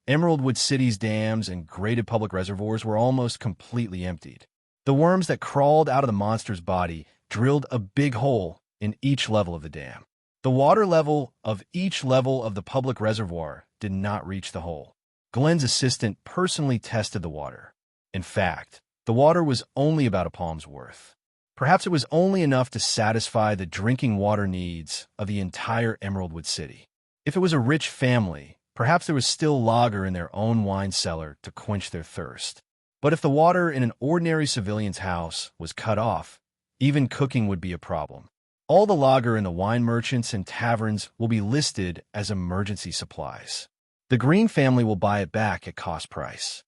A: Emeraldwood City's dams and graded public reservoirs were almost completely emptied. The worms that crawled out of the monster's body drilled a big hole in each level of the dam. The water level of each level of the public reservoir did not reach the hole. Glenn's assistant personally tested the water. In fact, the water was only about a palm's worth. Perhaps it was only enough to satisfy the drinking water needs of the entire Emeraldwood City. If it was a rich family, perhaps there was still lager in their own wine cellar to quench their thirst. But if the water in an ordinary civilian's house was cut off, even cooking would be a problem. All the lager in the wine merchants and taverns will be listed as emergency supplies. The Green family will buy it back at cost price.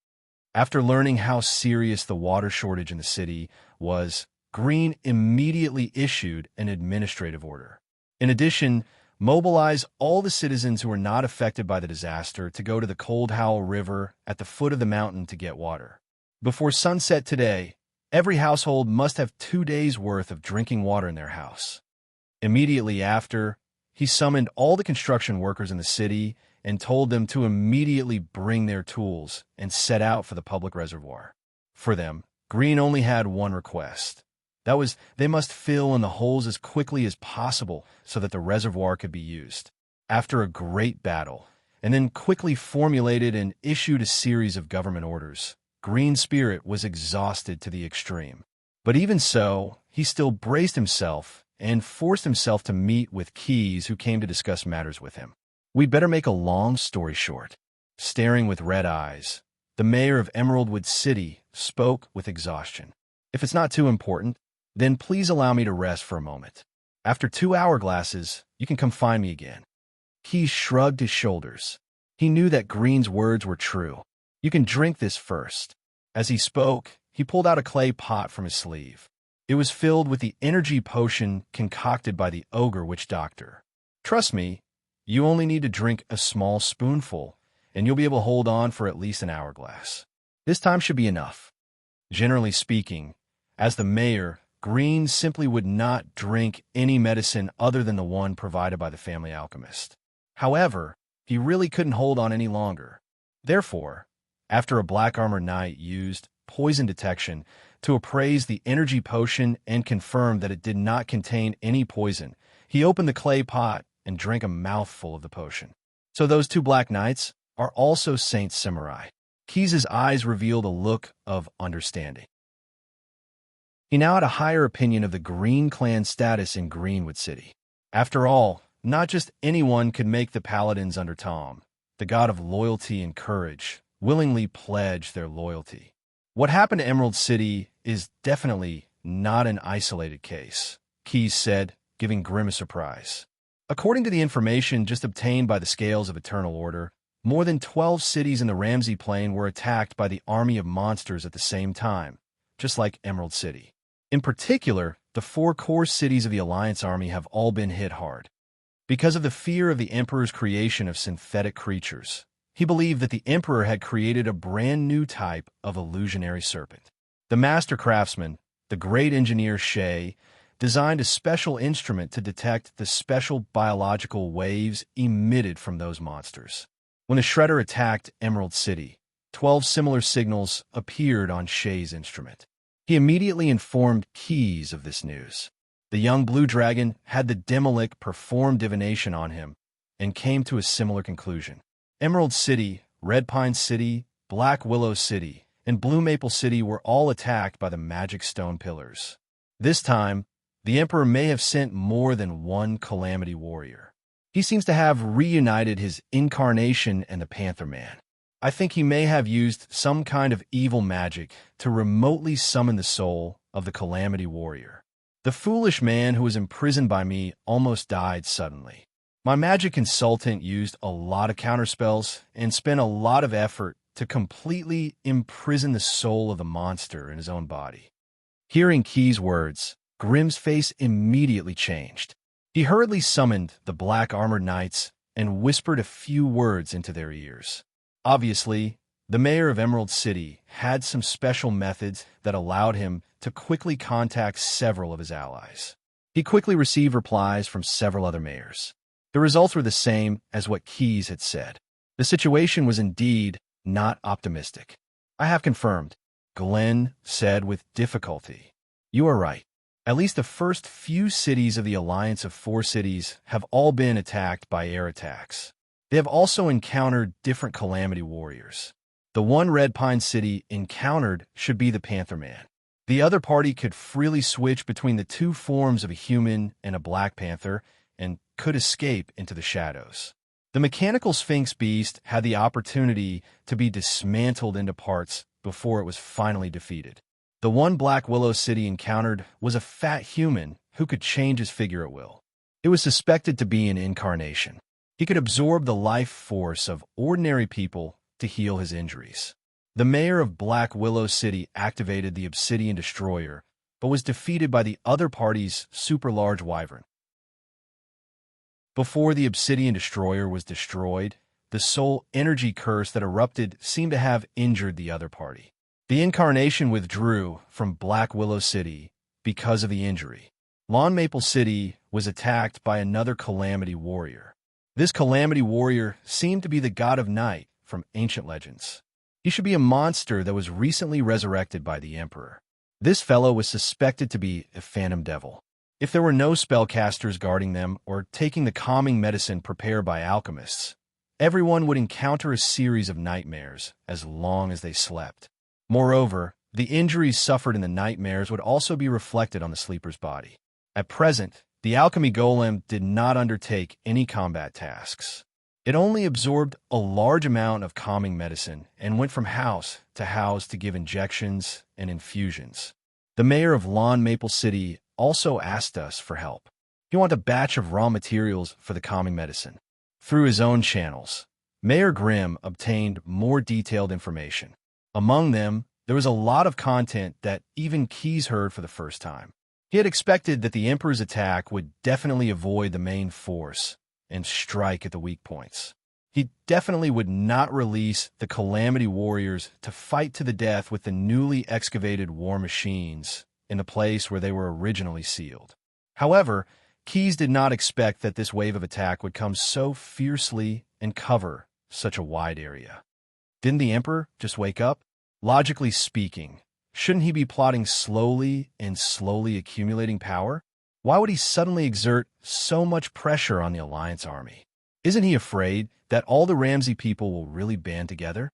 A: After learning how serious the water shortage in the city was, Green immediately issued an administrative order. In addition, mobilize all the citizens who were not affected by the disaster to go to the Cold Howell River at the foot of the mountain to get water. Before sunset today, every household must have 2 days' worth of drinking water in their house. Immediately after, he summoned all the construction workers in the city and told them to immediately bring their tools and set out for the public reservoir. For them, Green only had one request. That was, they must fill in the holes as quickly as possible so that the reservoir could be used. After a great battle, and then quickly formulated and issued a series of government orders, Green's spirit was exhausted to the extreme. But even so, he still braced himself and forced himself to meet with Keys, who came to discuss matters with him. We'd better make a long story short. Staring with red eyes, the mayor of Emeraldwood City spoke with exhaustion. If it's not too important, then please allow me to rest for a moment. After 2 hourglasses, you can come find me again. Keys shrugged his shoulders. He knew that Green's words were true. You can drink this first. As he spoke, he pulled out a clay pot from his sleeve. It was filled with the energy potion concocted by the ogre witch doctor. Trust me, you only need to drink a small spoonful, and you'll be able to hold on for at least an hourglass. This time should be enough. Generally speaking, as the mayor, Green simply would not drink any medicine other than the one provided by the family alchemist. However, he really couldn't hold on any longer. Therefore, after a Black Armor Knight used poison detection to appraise the energy potion and confirm that it did not contain any poison, he opened the clay pot and drank a mouthful of the potion. So those 2 Black Knights are also Saint Samurai. Keys's eyes revealed a look of understanding. He now had a higher opinion of the Green clan's status in Greenwood City. After all, not just anyone could make the paladins under Tom, the god of loyalty and courage, willingly pledge their loyalty. What happened to Emerald City is definitely not an isolated case, Keys said, giving Grim a surprise. According to the information just obtained by the Scales of Eternal Order, more than 12 cities in the Ramsey Plain were attacked by the army of monsters at the same time, just like Emerald City. In particular, the 4 core cities of the Alliance Army have all been hit hard. Because of the fear of the Emperor's creation of synthetic creatures, he believed that the Emperor had created a brand new type of illusionary serpent. The master craftsman, the great engineer Shay, designed a special instrument to detect the special biological waves emitted from those monsters. When the Shredder attacked Emerald City, 12 similar signals appeared on Shay's instrument. He immediately informed Keys of this news. The young Blue Dragon had the Demolic perform divination on him and came to a similar conclusion. Emerald City, Red Pine City, Black Willow City, and Blue Maple City were all attacked by the magic stone pillars. This time, the Emperor may have sent more than one Calamity Warrior. He seems to have reunited his incarnation and the Panther Man. I think he may have used some kind of evil magic to remotely summon the soul of the Calamity Warrior. The foolish man who was imprisoned by me almost died suddenly. My magic consultant used a lot of counterspells and spent a lot of effort to completely imprison the soul of the monster in his own body. Hearing Key's words, Grim's face immediately changed. He hurriedly summoned the Black Armored Knights and whispered a few words into their ears. Obviously, the mayor of Emerald City had some special methods that allowed him to quickly contact several of his allies. He quickly received replies from several other mayors. The results were the same as what Keys had said. The situation was indeed not optimistic. I have confirmed, Glenn said with difficulty. You are right. At least the first few cities of the Alliance of 4 Cities have all been attacked by air attacks. They have also encountered different Calamity Warriors. The one Red Pine City encountered should be the Panther Man. The other party could freely switch between the 2 forms of a human and a Black Panther and could escape into the shadows. The mechanical Sphinx beast had the opportunity to be dismantled into parts before it was finally defeated. The one Black Willow City encountered was a fat human who could change his figure at will. It was suspected to be an incarnation. He could absorb the life force of ordinary people to heal his injuries. The mayor of Black Willow City activated the Obsidian Destroyer, but was defeated by the other party's super-large wyvern. Before the obsidian destroyer was destroyed, the soul energy curse that erupted seemed to have injured the other party. The incarnation withdrew from Black Willow City because of the injury. Lawn Maple City was attacked by another Calamity warrior. This Calamity warrior seemed to be the god of night from ancient legends. He should be a monster that was recently resurrected by the Emperor. This fellow was suspected to be a phantom devil. If there were no spellcasters guarding them or taking the calming medicine prepared by alchemists, everyone would encounter a series of nightmares as long as they slept. Moreover, the injuries suffered in the nightmares would also be reflected on the sleeper's body. At present, the alchemy golem did not undertake any combat tasks. It only absorbed a large amount of calming medicine and went from house to give injections and infusions. The mayor of Lawn Maple City also asked us for help. He wanted a batch of raw materials for the calming medicine. Through his own channels, Mayor Grimm obtained more detailed information. Among them, there was a lot of content that even Keys heard for the first time. He had expected that the Emperor's attack would definitely avoid the main force and strike at the weak points. He definitely would not release the Calamity warriors to fight to the death with the newly excavated war machines in the place where they were originally sealed. However, Keys did not expect that this wave of attack would come so fiercely and cover such a wide area. Didn't the Emperor just wake up? Logically speaking, shouldn't he be plotting slowly accumulating power? Why would he suddenly exert so much pressure on the Alliance army? Isn't he afraid that all the Ramsey people will really band together?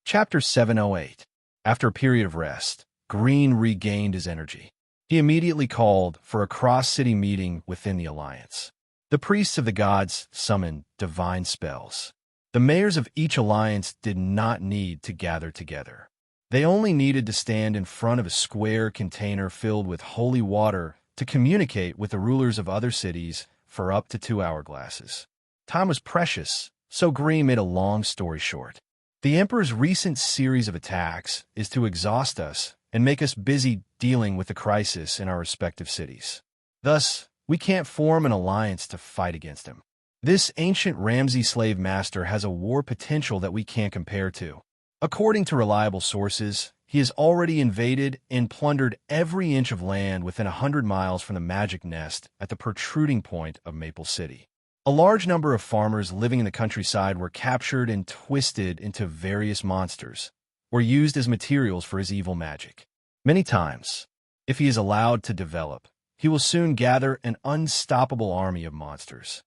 A: Chapter 708. After a period of rest, Green regained his energy. He immediately called for a cross-city meeting within the Alliance. The priests of the gods summoned divine spells. The mayors of each alliance did not need to gather together. They only needed to stand in front of a square container filled with holy water to communicate with the rulers of other cities for up to 2 hourglasses. Time was precious, so Green made a long story short. The Emperor's recent series of attacks is to exhaust us and make us busy dealing with the crisis in our respective cities. Thus, we can't form an alliance to fight against him. This ancient Ramsey slave master has a war potential that we can't compare to. According to reliable sources, he has already invaded and plundered every inch of land within 100 miles from the magic nest at the protruding point of Maple City. A large number of farmers living in the countryside were captured and twisted into various monsters, or used as materials for his evil magic. Many times, if he is allowed to develop, he will soon gather an unstoppable army of monsters.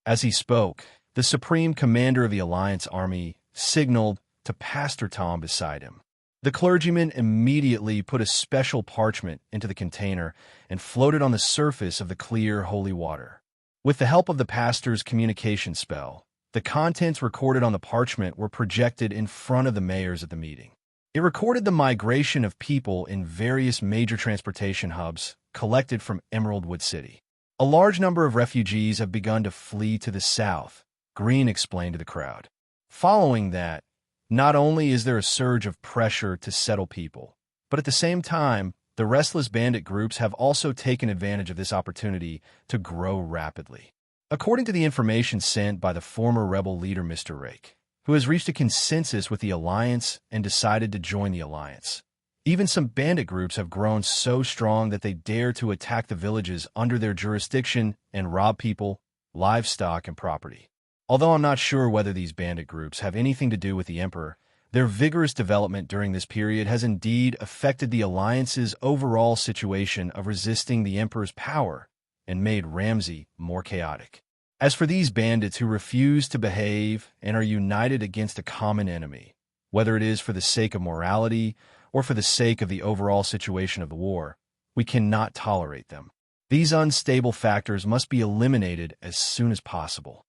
A: As he spoke, the supreme commander of the Alliance army signaled to Pastor Tom beside him. The clergyman immediately put a special parchment into the container and floated on the surface of the clear, holy water. With the help of the pastor's communication spell, the contents recorded on the parchment were projected in front of the mayors at the meeting. It recorded the migration of people in various major transportation hubs collected from Emeraldwood City. A large number of refugees have begun to flee to the south, Green explained to the crowd. Following that, not only is there a surge of pressure to settle people, but at the same time, the restless bandit groups have also taken advantage of this opportunity to grow rapidly. According to the information sent by the former rebel leader Mr. Rake, who has reached a consensus with the Alliance and decided to join the Alliance, even some bandit groups have grown so strong that they dare to attack the villages under their jurisdiction and rob people, livestock, and property. Although I'm not sure whether these bandit groups have anything to do with the Emperor, their vigorous development during this period has indeed affected the Alliance's overall situation of resisting the Emperor's power and made Ramsey more chaotic. As for these bandits who refuse to behave and are united against a common enemy, whether it is for the sake of morality or for the sake of the overall situation of the war, we cannot tolerate them. These unstable factors must be eliminated as soon as possible.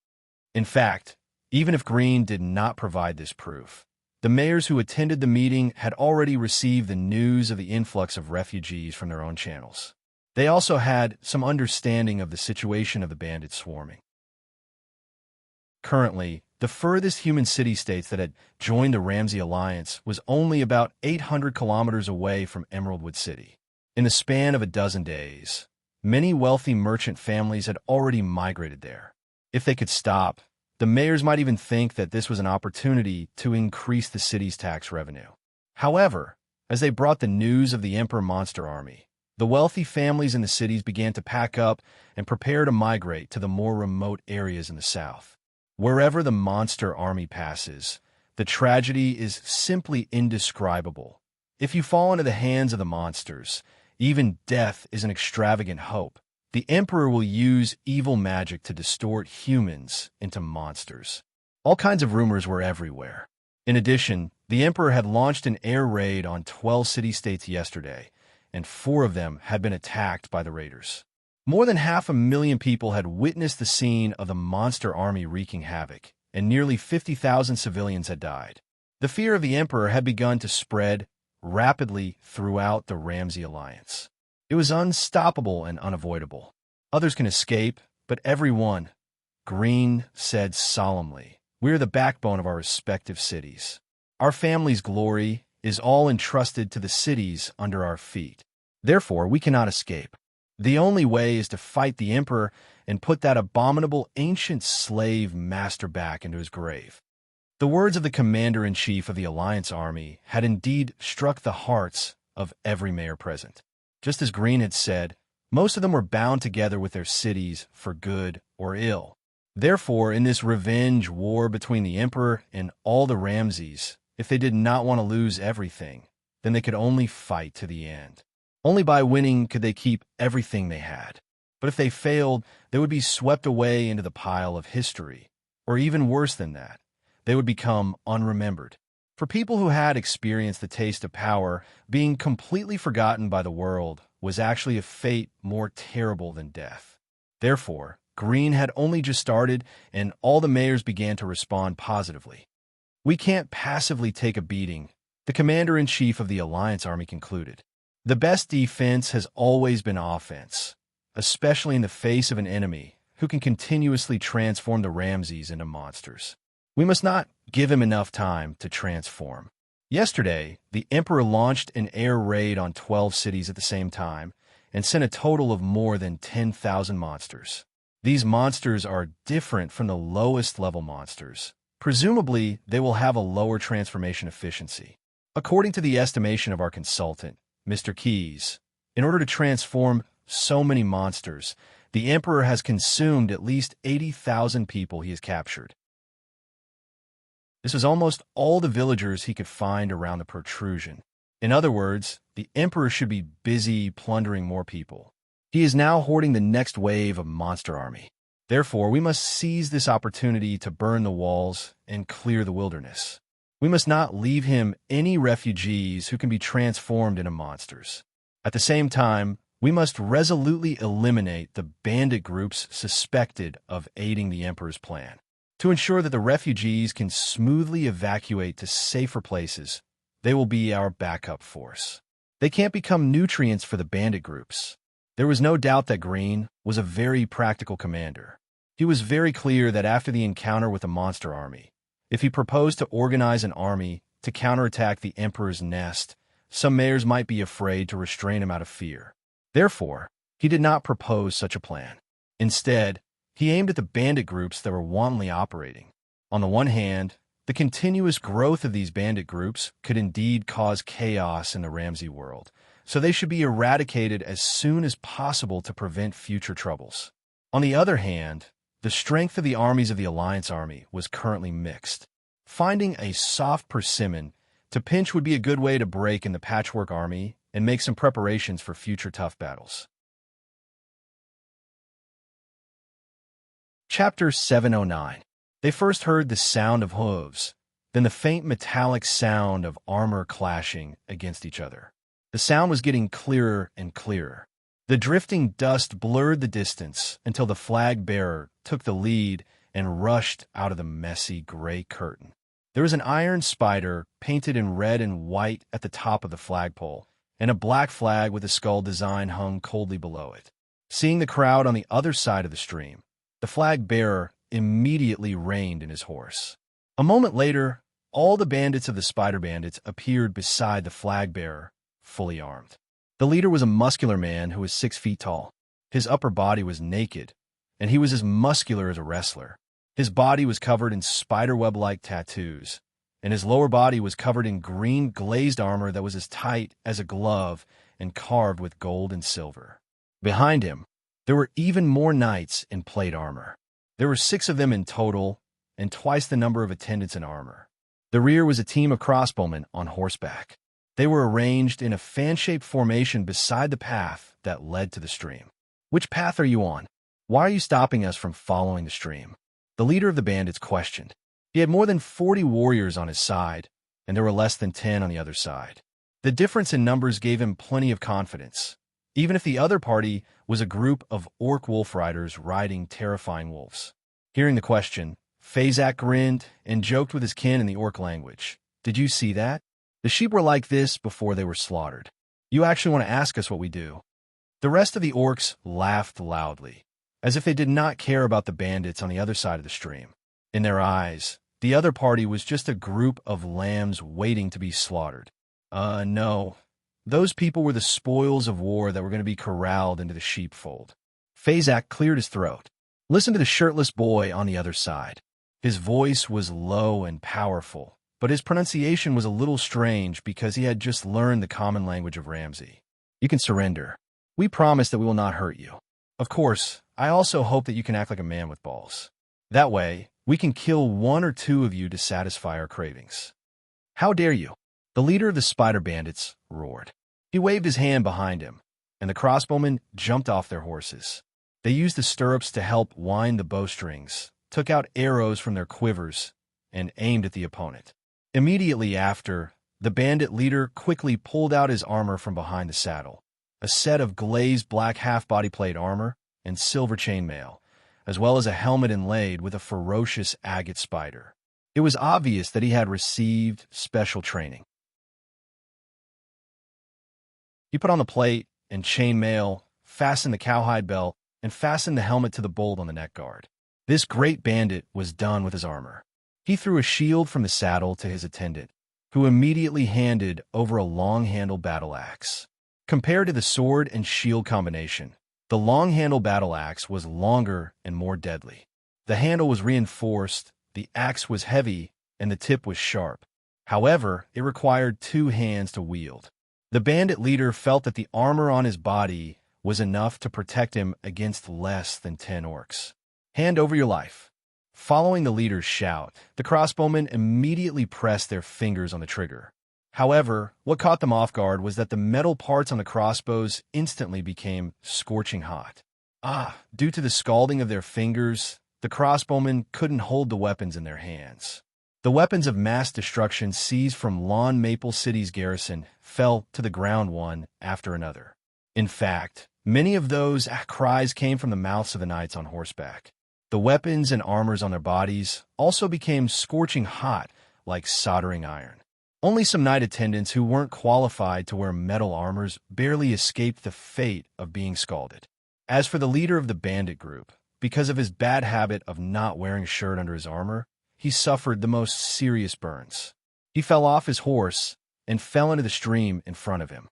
A: In fact, even if Green did not provide this proof, the mayors who attended the meeting had already received the news of the influx of refugees from their own channels. They also had some understanding of the situation of the bandits swarming. Currently, The furthest human city-states that had joined the Ramsey Alliance was only about 800 kilometers away from Emeraldwood City. In the span of a dozen days, many wealthy merchant families had already migrated there. If they could stop, the mayors might even think that this was an opportunity to increase the city's tax revenue. However, as they brought the news of the Emperor Monster Army, the wealthy families in the cities began to pack up and prepare to migrate to the more remote areas in the south. Wherever the Monster Army passes, the tragedy is simply indescribable. If you fall into the hands of the monsters, even death is an extravagant hope. The Emperor will use evil magic to distort humans into monsters. All kinds of rumors were everywhere. In addition, the Emperor had launched an air raid on 12 city-states yesterday, and 4 of them had been attacked by the raiders. More than 500,000 people had witnessed the scene of the Monster Army wreaking havoc, and nearly 50,000 civilians had died. The fear of the Emperor had begun to spread rapidly throughout the Ramsey Alliance. It was unstoppable and unavoidable. Others can escape, but everyone, Green said solemnly, we are the backbone of our respective cities. Our family's glory is all entrusted to the cities under our feet. Therefore, we cannot escape. The only way is to fight the Emperor and put that abominable ancient slave master back into his grave. The words of the commander-in-chief of the Alliance Army had indeed struck the hearts of every mayor present. Just as Green had said, most of them were bound together with their cities for good or ill. Therefore, in this revenge war between the Emperor and all the Ramseys, if they did not want to lose everything, then they could only fight to the end. Only by winning could they keep everything they had. But if they failed, they would be swept away into the pile of history. Or even worse than that, they would become unremembered. For people who had experienced the taste of power, being completely forgotten by the world was actually a fate more terrible than death. Therefore, Green had only just started, and all the mayors began to respond positively. We can't passively take a beating, the commander-in-chief of the Alliance Army concluded. The best defense has always been offense, especially in the face of an enemy who can continuously transform the Ramseys into monsters. We must not give him enough time to transform. Yesterday, the Emperor launched an air raid on 12 cities at the same time and sent a total of more than 10,000 monsters. These monsters are different from the lowest level monsters. Presumably, they will have a lower transformation efficiency. According to the estimation of our consultant, Mr. Keys, in order to transform so many monsters, the Emperor has consumed at least 80,000 people he has captured. This was almost all the villagers he could find around the protrusion. In other words, the Emperor should be busy plundering more people. He is now hoarding the next wave of monster army. Therefore, we must seize this opportunity to burn the walls and clear the wilderness. We must not leave him any refugees who can be transformed into monsters. At the same time, we must resolutely eliminate the bandit groups suspected of aiding the Emperor's plan. To ensure that the refugees can smoothly evacuate to safer places, they will be our backup force. They can't become nutrients for the bandit groups. There was no doubt that Green was a very practical commander. He was very clear that after the encounter with the monster army, if he proposed to organize an army to counterattack the Emperor's nest, some mayors might be afraid to restrain him out of fear. Therefore, he did not propose such a plan. Instead, he aimed at the bandit groups that were wantonly operating. On the one hand, the continuous growth of these bandit groups could indeed cause chaos in the Ramsey world, so they should be eradicated as soon as possible to prevent future troubles. On the other hand, the strength of the armies of the Alliance Army was currently mixed. Finding a soft persimmon to pinch would be a good way to break in the Patchwork Army and make some preparations for future tough battles. Chapter 709. They first heard the sound of hooves, then the faint metallic sound of armor clashing against each other. The sound was getting clearer and clearer. The drifting dust blurred the distance until the flag-bearer took the lead and rushed out of the messy gray curtain. There was an iron spider painted in red and white at the top of the flagpole, and a black flag with a skull design hung coldly below it. Seeing the crowd on the other side of the stream, the flag-bearer immediately reined in his horse. A moment later, all the bandits of the Spider Bandits appeared beside the flag bearer, fully armed. The leader was a muscular man who was 6 feet tall. His upper body was naked, and he was as muscular as a wrestler. His body was covered in spiderweb-like tattoos, and his lower body was covered in green glazed armor that was as tight as a glove and carved with gold and silver. Behind him, there were even more knights in plate armor. There were 6 of them in total, and twice the number of attendants in armor. The rear was a team of crossbowmen on horseback. They were arranged in a fan-shaped formation beside the path that led to the stream. "Which path are you on? Why are you stopping us from following the stream?" The leader of the bandits questioned. He had more than 40 warriors on his side, and there were less than 10 on the other side. The difference in numbers gave him plenty of confidence, even if the other party was a group of orc wolf riders riding terrifying wolves. Hearing the question, Fazak grinned and joked with his kin in the orc language. "Did you see that? The sheep were like this before they were slaughtered. You actually want to ask us what we do?" The rest of the orcs laughed loudly, as if they did not care about the bandits on the other side of the stream. In their eyes, the other party was just a group of lambs waiting to be slaughtered. No. Those people were the spoils of war that were going to be corralled into the sheepfold. Fazak cleared his throat. Listen to the shirtless boy on the other side. His voice was low and powerful, but his pronunciation was a little strange because he had just learned the common language of Ramsey. "You can surrender. We promise that we will not hurt you. Of course, I also hope that you can act like a man with balls. That way, we can kill 1 or 2 of you to satisfy our cravings." "How dare you?" The leader of the Spider Bandits roared. He waved his hand behind him, and the crossbowmen jumped off their horses. They used the stirrups to help wind the bowstrings, took out arrows from their quivers, and aimed at the opponent. Immediately after, the bandit leader quickly pulled out his armor from behind the saddle, a set of glazed black half-body plate armor and silver chainmail, as well as a helmet inlaid with a ferocious agate spider. It was obvious that he had received special training. He put on the plate and chainmail, fastened the cowhide belt, and fastened the helmet to the bolt on the neck guard. This great bandit was done with his armor. He threw a shield from the saddle to his attendant, who immediately handed over a long-handled battle axe. Compared to the sword and shield combination, the long-handled battle axe was longer and more deadly. The handle was reinforced, the axe was heavy, and the tip was sharp. However, it required 2 hands to wield. The bandit leader felt that the armor on his body was enough to protect him against less than 10 orcs. "Hand over your life." Following the leader's shout, the crossbowmen immediately pressed their fingers on the trigger. However, what caught them off guard was that the metal parts on the crossbows instantly became scorching hot. Due to the scalding of their fingers, the crossbowmen couldn't hold the weapons in their hands. The weapons of mass destruction seized from Lawn Maple City's garrison fell to the ground one after another. In fact, many of those cries came from the mouths of the knights on horseback. The weapons and armors on their bodies also became scorching hot like soldering iron. Only some knight attendants who weren't qualified to wear metal armors barely escaped the fate of being scalded. As for the leader of the bandit group, because of his bad habit of not wearing a shirt under his armor, he suffered the most serious burns. He fell off his horse and fell into the stream in front of him.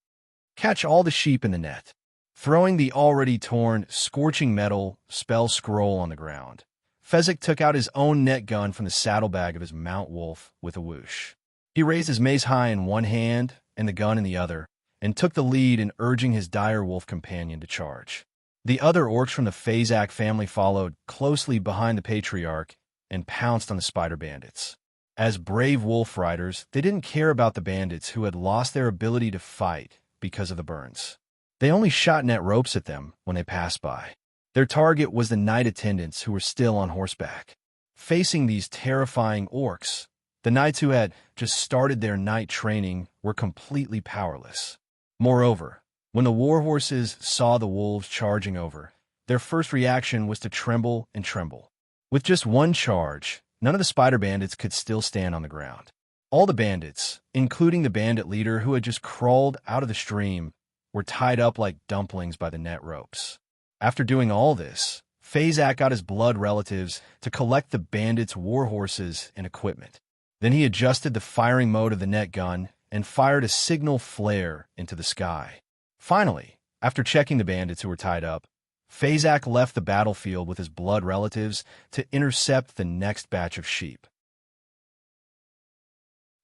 A: "Catch all the sheep in the net." Throwing the already torn, scorching metal spell scroll on the ground, Fezzik took out his own net gun from the saddlebag of his mount wolf with a whoosh. He raised his mace high in one hand and the gun in the other, and took the lead in urging his dire wolf companion to charge. The other orcs from the Fazak family followed closely behind the patriarch and pounced on the spider bandits. As brave wolf riders, they didn't care about the bandits who had lost their ability to fight because of the burns. They only shot net ropes at them when they passed by. Their target was the knight attendants who were still on horseback. Facing these terrifying orcs, the knights who had just started their knight training were completely powerless. Moreover, when the war horses saw the wolves charging over, their first reaction was to tremble and tremble. With just one charge, none of the spider bandits could still stand on the ground. All the bandits, including the bandit leader who had just crawled out of the stream, were tied up like dumplings by the net ropes. After doing all this, Fazak got his blood relatives to collect the bandits' war horses and equipment. Then he adjusted the firing mode of the net gun and fired a signal flare into the sky. Finally, after checking the bandits who were tied up, Fazak left the battlefield with his blood relatives to intercept the next batch of sheep.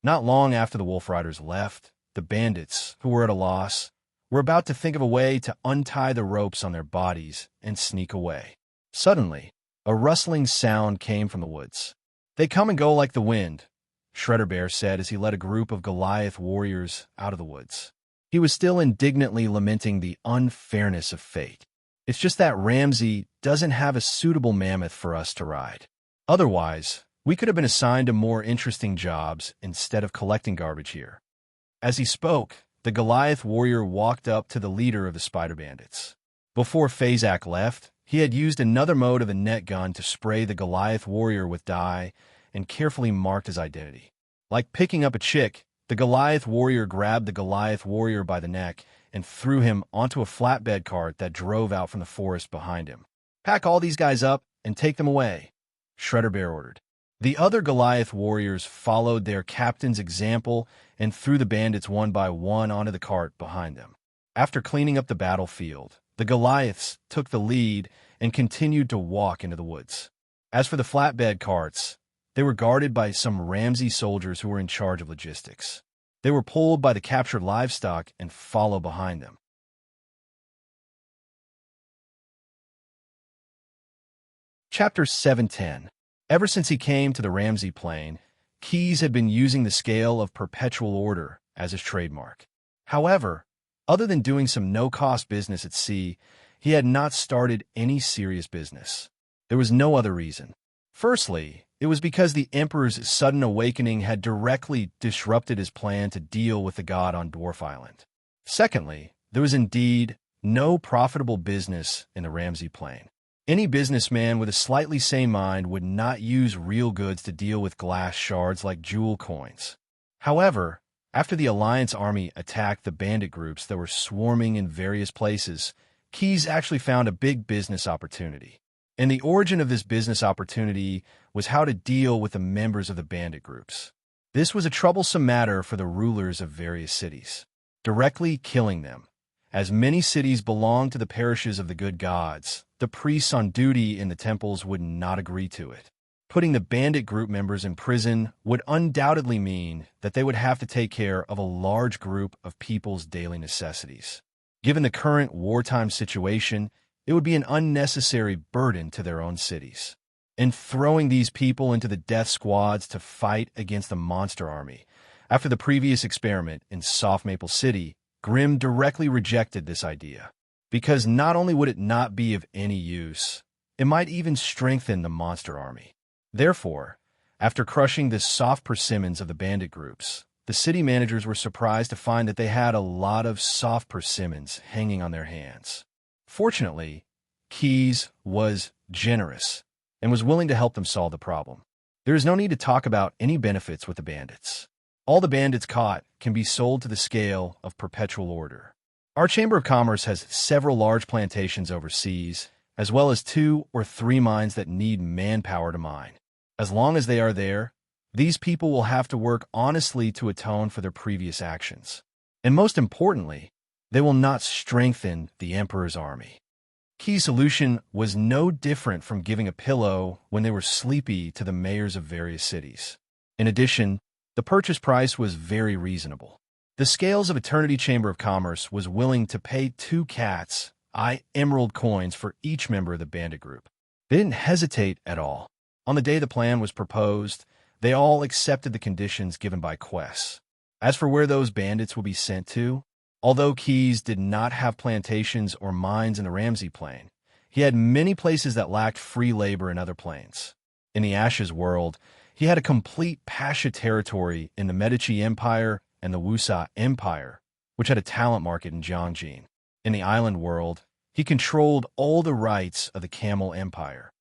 A: Not long after the Wolf Riders left, the bandits, who were at a loss, were about to think of a way to untie the ropes on their bodies and sneak away. Suddenly, a rustling sound came from the woods. "They come and go like the wind," Shredder Bear said as he led a group of Goliath warriors out of the woods. He was still indignantly lamenting the unfairness of fate. "It's just that Ramsey doesn't have a suitable mammoth for us to ride. Otherwise, we could have been assigned to more interesting jobs instead of collecting garbage here." As he spoke, the Goliath warrior walked up to the leader of the Spider Bandits. Before Fazak left, he had used another mode of the net gun to spray the Goliath warrior with dye and carefully marked his identity. Like picking up a chick, the Goliath warrior grabbed the Goliath warrior by the neck and threw him onto a flatbed cart that drove out from the forest behind him. "Pack all these guys up and take them away," Shredder Bear ordered. The other Goliath warriors followed their captain's example and threw the bandits one by one onto the cart behind them. After cleaning up the battlefield, the Goliaths took the lead and continued to walk into the woods. As for the flatbed carts, they were guarded by some Ramsey soldiers who were in charge of logistics. They were pulled by the captured livestock and followed behind them. Chapter 710. Ever since he came to the Ramsey Plain, Keyes had been using the scale of perpetual order as his trademark. However, other than doing some no-cost business at sea, he had not started any serious business. There was no other reason. Firstly, it was because the Emperor's sudden awakening had directly disrupted his plan to deal with the god on Dwarf Island. Secondly, there was indeed no profitable business in the Ramsey Plain. Any businessman with a slightly sane mind would not use real goods to deal with glass shards like jewel coins. However, after the Alliance army attacked the bandit groups that were swarming in various places, Keyes actually found a big business opportunity. And the origin of this business opportunity was how to deal with the members of the bandit groups. This was a troublesome matter for the rulers of various cities, directly killing them. As many cities belonged to the parishes of the good gods, the priests on duty in the temples would not agree to it. Putting the bandit group members in prison would undoubtedly mean that they would have to take care of a large group of people's daily necessities. Given the current wartime situation, it would be an unnecessary burden to their own cities. And throwing these people into the death squads to fight against the monster army. After the previous experiment in Soft Maple City, Grimm directly rejected this idea, because not only would it not be of any use, it might even strengthen the monster army. Therefore, after crushing the soft persimmons of the bandit groups, the city managers were surprised to find that they had a lot of soft persimmons hanging on their hands. Fortunately, Keyes was generous and was willing to help them solve the problem. There is no need to talk about any benefits with the bandits. All the bandits caught can be sold to the scale of perpetual order. Our Chamber of Commerce has several large plantations overseas, as well as 2 or 3 mines that need manpower to mine. As long as they are there, these people will have to work honestly to atone for their previous actions. And most importantly, they will not strengthen the Emperor's army. Key's solution was no different from giving a pillow when they were sleepy to the mayors of various cities. In addition, the purchase price was very reasonable. The Scales of Eternity Chamber of Commerce was willing to pay 2 cats' eye emerald coins for each member of the bandit group. They didn't hesitate at all. On the day the plan was proposed, they all accepted the conditions given by Quest. As for where those bandits would be sent to, although Keyes did not have plantations or mines in the Ramsey Plain, he had many places that lacked free labor in other plains. In the Ashes world, he had a complete Pasha territory in the Medici Empire and the Wusa Empire, which had a talent market in Jiangjin. In the island world, he controlled all the rights of the Camel Empire.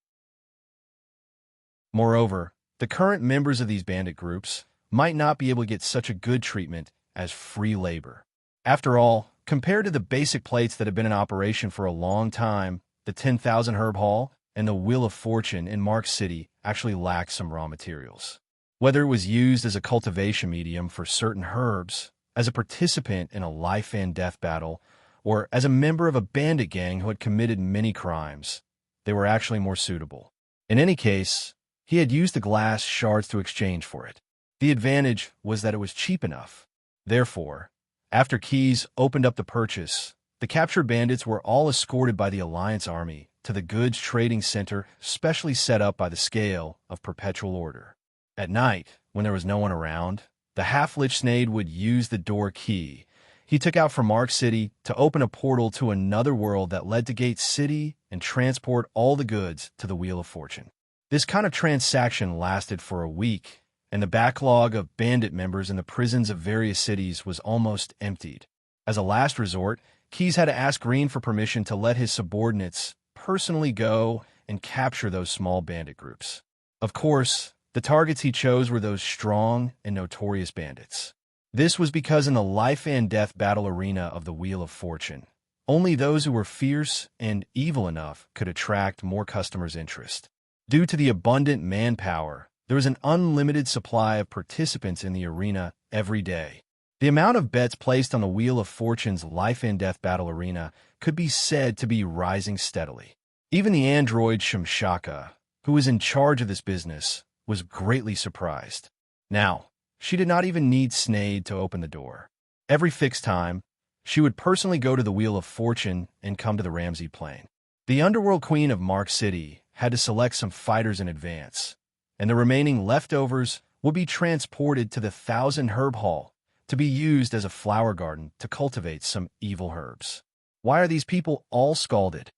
A: Moreover, the current members of these bandit groups might not be able to get such a good treatment as free labor. After all, compared to the basic plates that have been in operation for a long time, the 10,000 herb haul and the Wheel of Fortune in Mark City actually lacked some raw materials. Whether it was used as a cultivation medium for certain herbs, as a participant in a life and death battle, or as a member of a bandit gang who had committed many crimes, they were actually more suitable. In any case, he had used the glass shards to exchange for it. The advantage was that it was cheap enough. Therefore, after Keyes opened up the purchase, the captured bandits were all escorted by the Alliance Army to the goods trading center specially set up by the scale of Perpetual Order. At night, when there was no one around, the half-lich Snade would use the door key he took out from Mark City to open a portal to another world that led to Gate City and transport all the goods to the Wheel of Fortune. This kind of transaction lasted for a week, and the backlog of bandit members in the prisons of various cities was almost emptied. As a last resort, Keyes had to ask Green for permission to let his subordinates personally go and capture those small bandit groups. Of course, the targets he chose were those strong and notorious bandits. This was because in the life and death battle arena of the Wheel of Fortune, only those who were fierce and evil enough could attract more customers' interest. Due to the abundant manpower, there was an unlimited supply of participants in the arena every day. The amount of bets placed on the Wheel of Fortune's life and death battle arena could be said to be rising steadily. Even the android Shimshaka, who was in charge of this business, was greatly surprised. Now, she did not even need Snade to open the door. Every fixed time, she would personally go to the Wheel of Fortune and come to the Ramsey Plain. The Underworld Queen of Mark City had to select some fighters in advance, and the remaining leftovers would be transported to the Thousand Herb Hall to be used as a flower garden to cultivate some evil herbs. Why are these people all scalded?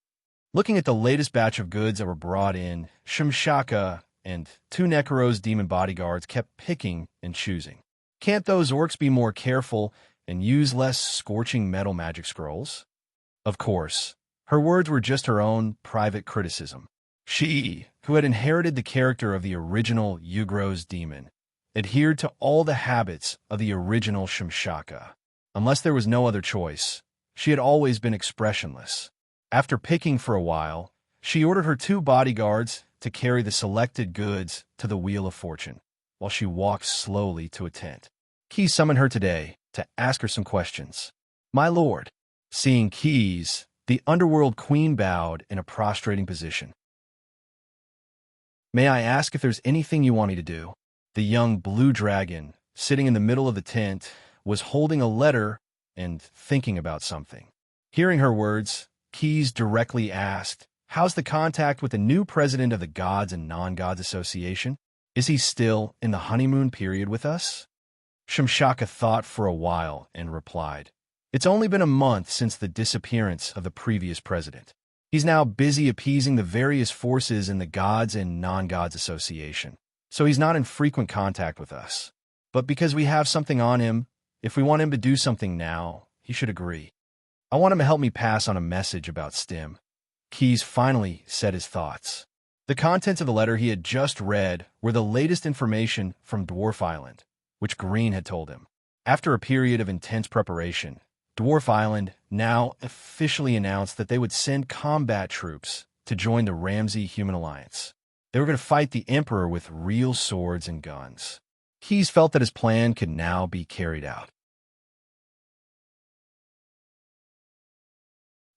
A: Looking at the latest batch of goods that were brought in, Shimshaka and two Necros demon bodyguards kept picking and choosing. Can't those orcs be more careful and use less scorching metal magic scrolls? Of course, her words were just her own private criticism. She, who had inherited the character of the original Ugros demon, adhered to all the habits of the original Shimshaka. Unless there was no other choice, she had always been expressionless. After picking for a while, she ordered her two bodyguards to carry the selected goods to the Wheel of Fortune, while she walked slowly to a tent. Keyes summoned her today to ask her some questions. "My lord." Seeing Keyes, the Underworld Queen bowed in a prostrating position. "May I ask if there's anything you want me to do?" The young blue dragon, sitting in the middle of the tent, was holding a letter and thinking about something. Hearing her words, Keyes directly asked, "How's the contact with the new president of the Gods and Non-Gods Association? Is he still in the honeymoon period with us?" Shimshaka thought for a while and replied, "It's only been a month since the disappearance of the previous president. He's now busy appeasing the various forces in the Gods and Non-Gods Association, so he's not in frequent contact with us. But because we have something on him, if we want him to do something now, he should agree. I want him to help me pass on a message about Stim." Keyes finally said his thoughts. The contents of the letter he had just read were the latest information from Dwarf Island, which Green had told him. After a period of intense preparation, Dwarf Island now officially announced that they would send combat troops to join the Ramsey Human Alliance. They were going to fight the Emperor with real swords and guns. Keyes felt that his plan could now be carried out.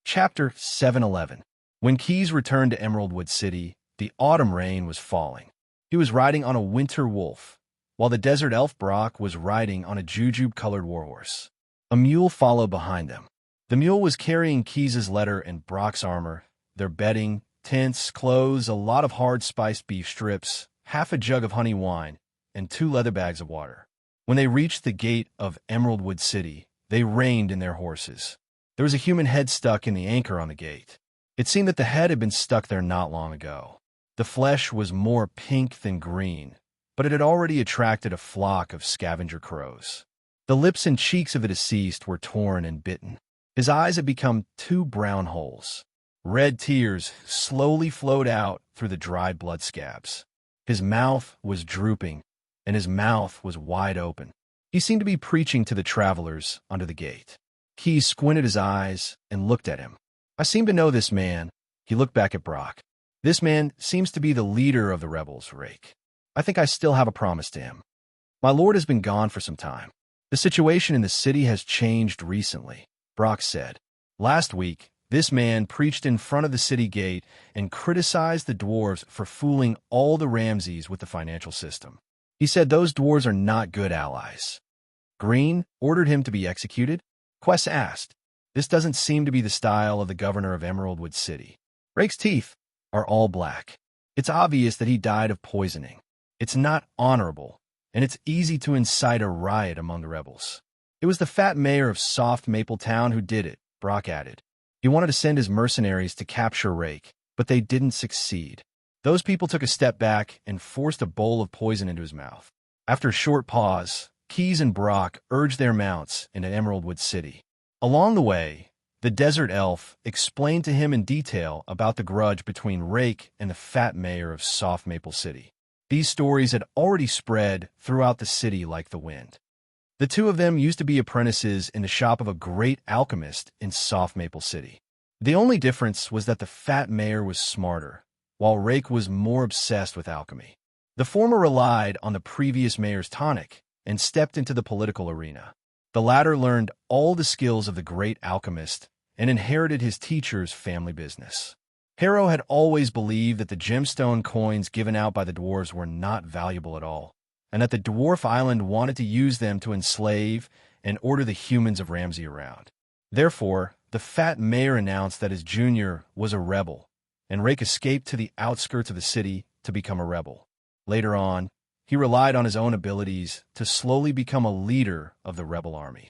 A: Chapter 711. When Keyes returned to Emeraldwood City, the autumn rain was falling. He was riding on a winter wolf, while the desert elf Brock was riding on a jujube-colored warhorse. A mule followed behind them. The mule was carrying Keyes' letter and Brock's armor, their bedding, tents, clothes, a lot of hard spiced beef strips, half a jug of honey wine, and 2 leather bags of water. When they reached the gate of Emeraldwood City, they reined in their horses. There was a human head stuck in the anchor on the gate. It seemed that the head had been stuck there not long ago. The flesh was more pink than green, but it had already attracted a flock of scavenger crows. The lips and cheeks of the deceased were torn and bitten. His eyes had become 2 brown holes. Red tears slowly flowed out through the dried blood scabs. His mouth was drooping, and his mouth was wide open. He seemed to be preaching to the travelers under the gate. Keyes squinted his eyes and looked at him. "I seem to know this man." He looked back at Brock. This man seems to be the leader of the rebels, Rake. I think I still have a promise to him. My lord has been gone for some time. The situation in the city has changed recently, Brock said. Last week, this man preached in front of the city gate and criticized the dwarves for fooling all the Ramses with the financial system. He said those dwarves are not good allies. Green ordered him to be executed? Quest asked. This doesn't seem to be the style of the governor of Emeraldwood City. Rake's teeth are all black. It's obvious that he died of poisoning. It's not honorable, and it's easy to incite a riot among the rebels. It was the fat mayor of Soft Maple Town who did it, Brock added. He wanted to send his mercenaries to capture Rake, but they didn't succeed. Those people took a step back and forced a bowl of poison into his mouth. After a short pause, Keys and Brock urged their mounts into Emeraldwood City. Along the way, the desert elf explained to him in detail about the grudge between Rake and the fat mayor of Soft Maple City. These stories had already spread throughout the city like the wind. The two of them used to be apprentices in the shop of a great alchemist in Soft Maple City. The only difference was that the fat mayor was smarter, while Rake was more obsessed with alchemy. The former relied on the previous mayor's tonic and stepped into the political arena. The latter learned all the skills of the great alchemist and inherited his teacher's family business. Harrow had always believed that the gemstone coins given out by the dwarves were not valuable at all, and that the dwarf island wanted to use them to enslave and order the humans of Ramsey around. Therefore, the fat mayor announced that his junior was a rebel, and Rake escaped to the outskirts of the city to become a rebel. Later on, he relied on his own abilities to slowly become a leader of the rebel army.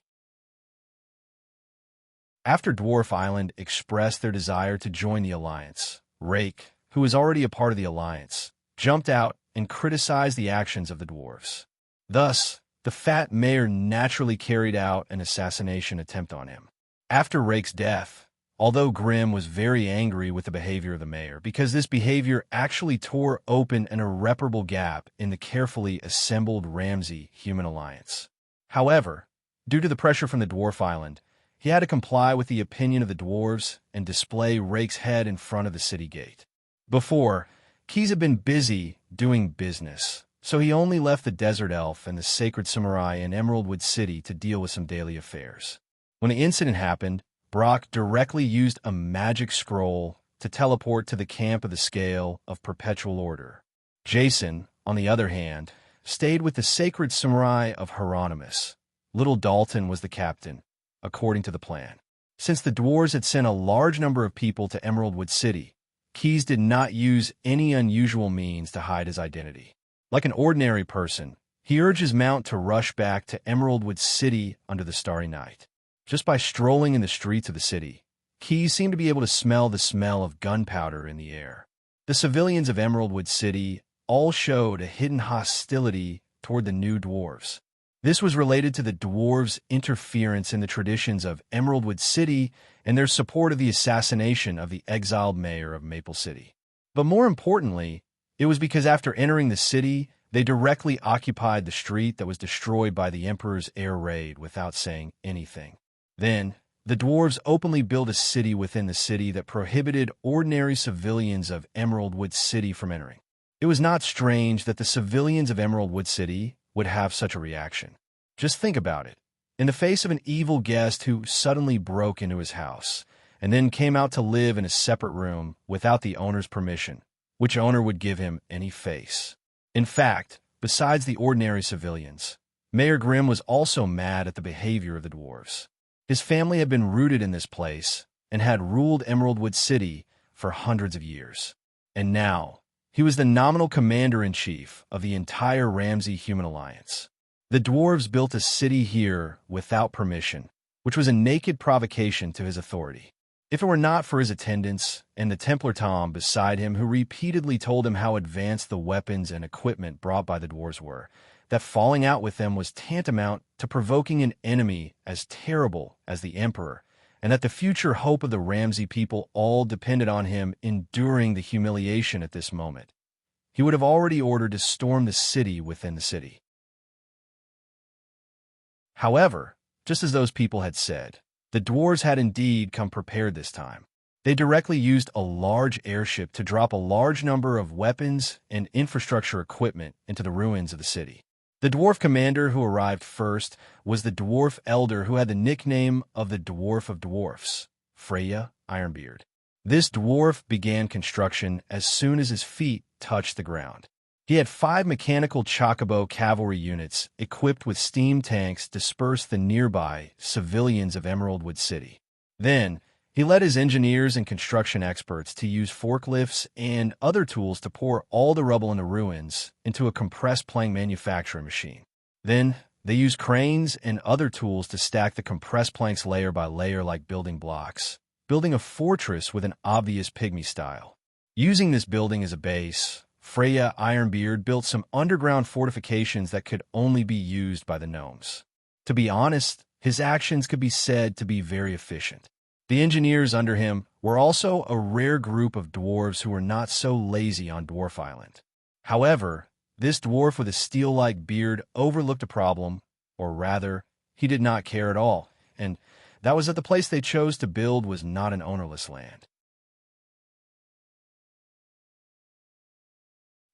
A: After Dwarf Island expressed their desire to join the Alliance, Rake, who was already a part of the Alliance, jumped out and criticized the actions of the dwarves. Thus, the fat mayor naturally carried out an assassination attempt on him. After Rake's death, although Grimm was very angry with the behavior of the mayor because this behavior actually tore open an irreparable gap in the carefully assembled Ramsey human alliance. However, due to the pressure from the Dwarf Island, he had to comply with the opinion of the dwarves and display Rake's head in front of the city gate. Before, Keys had been busy doing business, so he only left the Desert Elf and the Sacred Samurai in Emeraldwood City to deal with some daily affairs. When the incident happened, Brock directly used a magic scroll to teleport to the camp of the Scale of Perpetual Order. Jason, on the other hand, stayed with the Sacred Samurai of Hieronymus. Little Dalton was the captain, according to the plan. Since the dwarves had sent a large number of people to Emeraldwood City, Keys did not use any unusual means to hide his identity. Like an ordinary person, he urged his mount to rush back to Emeraldwood City under the starry night. Just by strolling in the streets of the city, Keys seemed to be able to smell the smell of gunpowder in the air. The civilians of Emeraldwood City all showed a hidden hostility toward the new dwarves. This was related to the dwarves' interference in the traditions of Emeraldwood City and their support of the assassination of the exiled mayor of Maple City. But more importantly, it was because after entering the city, they directly occupied the street that was destroyed by the Emperor's air raid without saying anything. Then, the dwarves openly built a city within the city that prohibited ordinary civilians of Emeraldwood City from entering. It was not strange that the civilians of Emeraldwood City would have such a reaction. Just think about it. In the face of an evil guest who suddenly broke into his house and then came out to live in a separate room without the owner's permission, which owner would give him any face? In fact, besides the ordinary civilians, Mayor Grimm was also mad at the behavior of the dwarves. His family had been rooted in this place and had ruled Emeraldwood City for hundreds of years. And now, he was the nominal commander-in-chief of the entire Ramsey Human Alliance. The dwarves built a city here without permission, which was a naked provocation to his authority. If it were not for his attendants and the Templar Tom beside him who repeatedly told him how advanced the weapons and equipment brought by the dwarves were, that falling out with them was tantamount to provoking an enemy as terrible as the Emperor, and that the future hope of the Ramsey people all depended on him enduring the humiliation at this moment, he would have already ordered to storm the city within the city. However, just as those people had said, the dwarves had indeed come prepared this time. They directly used a large airship to drop a large number of weapons and infrastructure equipment into the ruins of the city. The dwarf commander who arrived first was the dwarf elder who had the nickname of the Dwarf of Dwarfs, Freya Ironbeard. This dwarf began construction as soon as his feet touched the ground. He had 5 mechanical chocobo cavalry units equipped with steam tanks dispersed the nearby civilians of Emeraldwood City. Then, he led his engineers and construction experts to use forklifts and other tools to pour all the rubble in the ruins into a compressed plank manufacturing machine. Then, they used cranes and other tools to stack the compressed planks layer by layer like building blocks, building a fortress with an obvious pygmy style. Using this building as a base, Freya Ironbeard built some underground fortifications that could only be used by the gnomes. To be honest, his actions could be said to be very efficient. The engineers under him were also a rare group of dwarves who were not so lazy on Dwarf Island. However, this dwarf with a steel-like beard overlooked a problem, or rather, he did not care at all, and that was that the place they chose to build was not an ownerless land.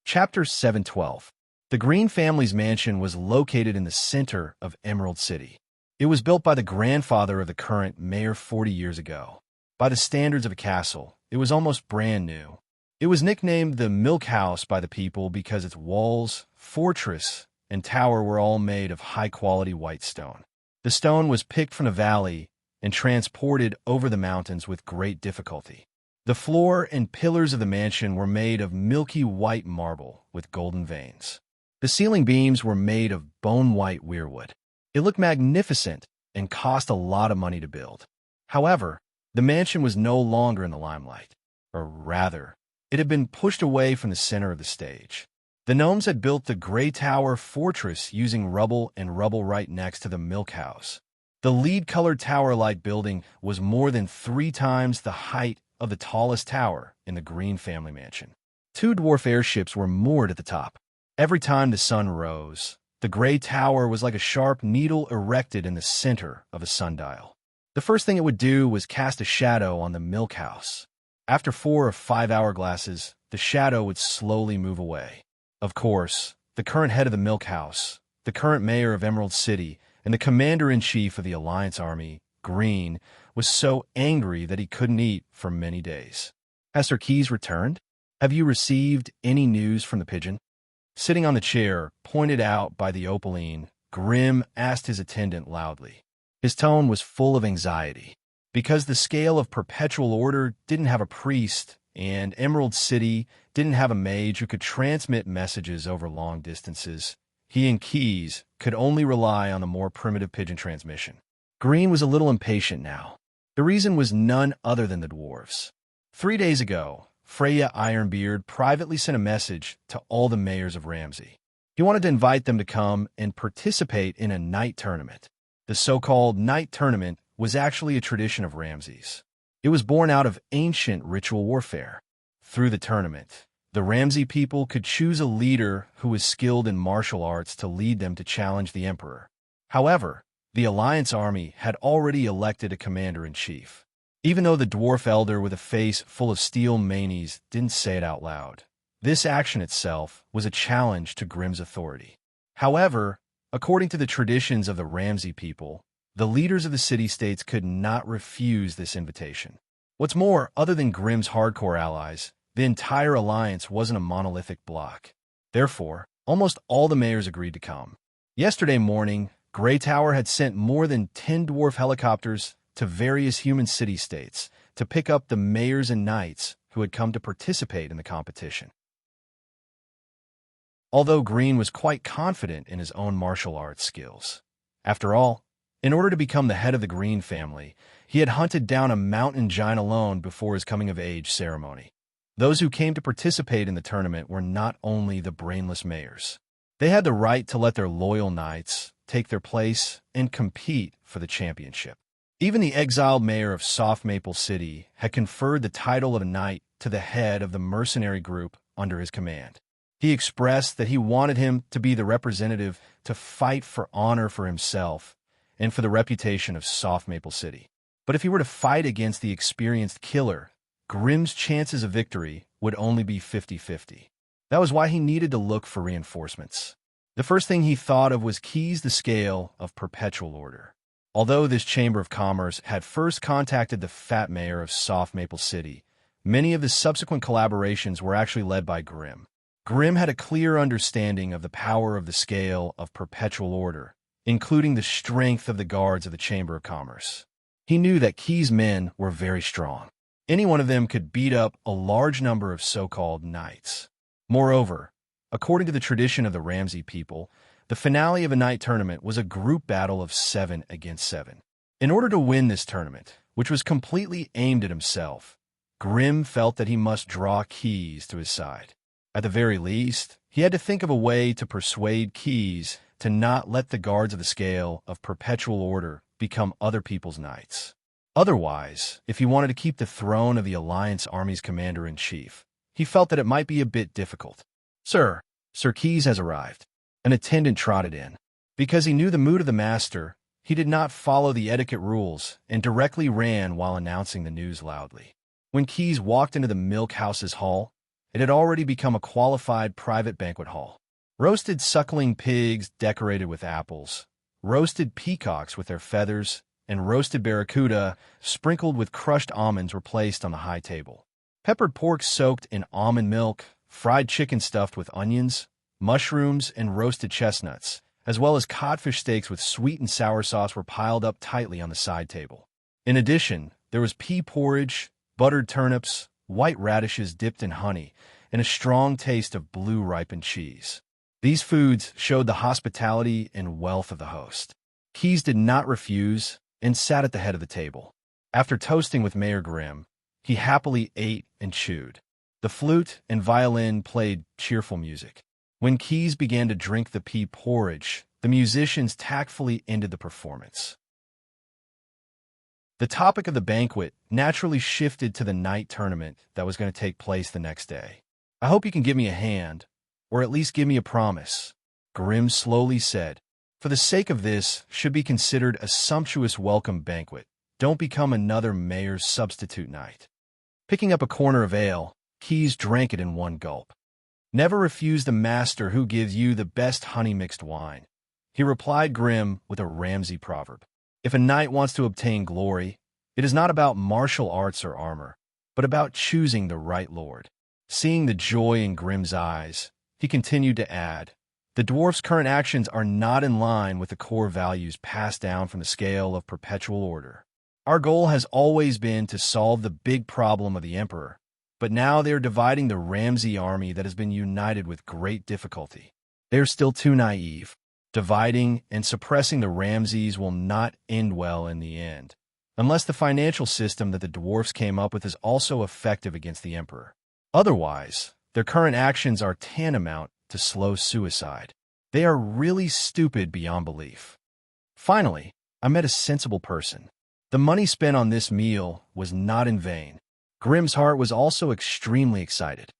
A: Chapter 712. The Green family's mansion was located in the center of Emerald City. It was built by the grandfather of the current mayor 40 years ago. By the standards of a castle, it was almost brand new. It was nicknamed the Milk House by the people because its walls, fortress, and tower were all made of high-quality white stone. The stone was picked from the valley and transported over the mountains with great difficulty. The floor and pillars of the mansion were made of milky white marble with golden veins. The ceiling beams were made of bone-white weirwood. It looked magnificent and cost a lot of money to build. However, the mansion was no longer in the limelight. Or rather, it had been pushed away from the center of the stage. The gnomes had built the Gray Tower fortress using rubble and rubble right next to the milk house. The lead-colored tower-like building was more than 3 times the height of the tallest tower in the Green family mansion. 2 dwarf airships were moored at the top. Every time the sun rose, the Gray Tower was like a sharp needle erected in the center of a sundial. The first thing it would do was cast a shadow on the milk house. After 4 or 5 hourglasses, the shadow would slowly move away. Of course, the current head of the milk house, the current mayor of Emerald City, and the commander-in-chief of the Alliance Army, Green, was so angry that he couldn't eat for many days. Has Keys returned? Have you received any news from the pigeon? Sitting on the chair, pointed out by the opaline, Grim asked his attendant loudly. His tone was full of anxiety. Because the scale of Perpetual Order didn't have a priest, and Emerald City didn't have a mage who could transmit messages over long distances, he and Keys could only rely on the more primitive pigeon transmission. Green was a little impatient now. The reason was none other than the dwarves. 3 days ago, Freya Ironbeard privately sent a message to all the mayors of Ramsey. He wanted to invite them to come and participate in a night tournament. The so-called night tournament was actually a tradition of Ramsey's. It was born out of ancient ritual warfare. Through the tournament, the Ramsey people could choose a leader who was skilled in martial arts to lead them to challenge the emperor. However, the Alliance Army had already elected a commander-in-chief. Even though the dwarf elder with a face full of steel manies didn't say it out loud, this action itself was a challenge to Grimm's authority. However, according to the traditions of the Ramsey people, the leaders of the city-states could not refuse this invitation. What's more, other than Grimm's hardcore allies, the entire alliance wasn't a monolithic bloc. Therefore, almost all the mayors agreed to come. Yesterday morning, Gray Tower had sent more than 10 dwarf helicopters to various human city-states to pick up the mayors and knights who had come to participate in the competition. Although Green was quite confident in his own martial arts skills. After all, in order to become the head of the Green family, he had hunted down a mountain giant alone before his coming-of-age ceremony. Those who came to participate in the tournament were not only the brainless mayors. They had the right to let their loyal knights take their place and compete for the championship. Even the exiled mayor of Soft Maple City had conferred the title of a knight to the head of the mercenary group under his command. He expressed that he wanted him to be the representative to fight for honor for himself and for the reputation of Soft Maple City. But if he were to fight against the experienced killer Grimm's chances of victory would only be 50-50. That was why he needed to look for reinforcements. The first thing he thought of was Keys the Scale of Perpetual Order. Although this Chamber of Commerce had first contacted the fat mayor of Soft Maple City, many of the subsequent collaborations were actually led by Grimm. Grimm had a clear understanding of the power of the Scale of Perpetual Order, including the strength of the guards of the Chamber of Commerce. He knew that Key's men were very strong. Any one of them could beat up a large number of so-called knights. Moreover, according to the tradition of the Ramsey people, the finale of a knight tournament was a group battle of 7 against 7. In order to win this tournament, which was completely aimed at himself, Grimm felt that he must draw Keys to his side. At the very least, he had to think of a way to persuade Keys to not let the guards of the Scale of Perpetual Order become other people's knights. Otherwise, if he wanted to keep the throne of the Alliance Army's commander-in-chief, he felt that it might be a bit difficult. Sir Keys has arrived. An attendant trotted in. Because he knew the mood of the master, he did not follow the etiquette rules and directly ran while announcing the news loudly. When Keys walked into the milk house's hall, it had already become a qualified private banquet hall. Roasted suckling pigs decorated with apples, roasted peacocks with their feathers, and roasted barracuda sprinkled with crushed almonds were placed on the high table. Peppered pork soaked in almond milk, fried chicken stuffed with onions, mushrooms, and roasted chestnuts, as well as codfish steaks with sweet and sour sauce were piled up tightly on the side table. In addition, there was pea porridge, buttered turnips, white radishes dipped in honey, and a strong taste of blue ripened cheese. These foods showed the hospitality and wealth of the host. Keys did not refuse and sat at the head of the table. After toasting with Mayor Grimm, he happily ate and chewed. The flute and violin played cheerful music. When Keys began to drink the pea porridge, the musicians tactfully ended the performance. The topic of the banquet naturally shifted to the night tournament that was going to take place the next day. I hope you can give me a hand, or at least give me a promise, Grimm slowly said. For the sake of this should be considered a sumptuous welcome banquet. Don't become another mayor's substitute knight. Picking up a corner of ale, Keys drank it in one gulp. Never refuse the master who gives you the best honey-mixed wine, he replied Grimm with a Ramsey proverb. If a knight wants to obtain glory, it is not about martial arts or armor, but about choosing the right lord. Seeing the joy in Grimm's eyes, he continued to add, the dwarf's current actions are not in line with the core values passed down from the Scale of Perpetual Order. Our goal has always been to solve the big problem of the Emperor, but now they are dividing the Ramsey army that has been united with great difficulty. They are still too naive. Dividing and suppressing the Ramseys will not end well in the end, unless the financial system that the dwarfs came up with is also effective against the Emperor. Otherwise, their current actions are tantamount to slow suicide. They are really stupid beyond belief. Finally, I met a sensible person. The money spent on this meal was not in vain. Grimm's heart was also extremely excited.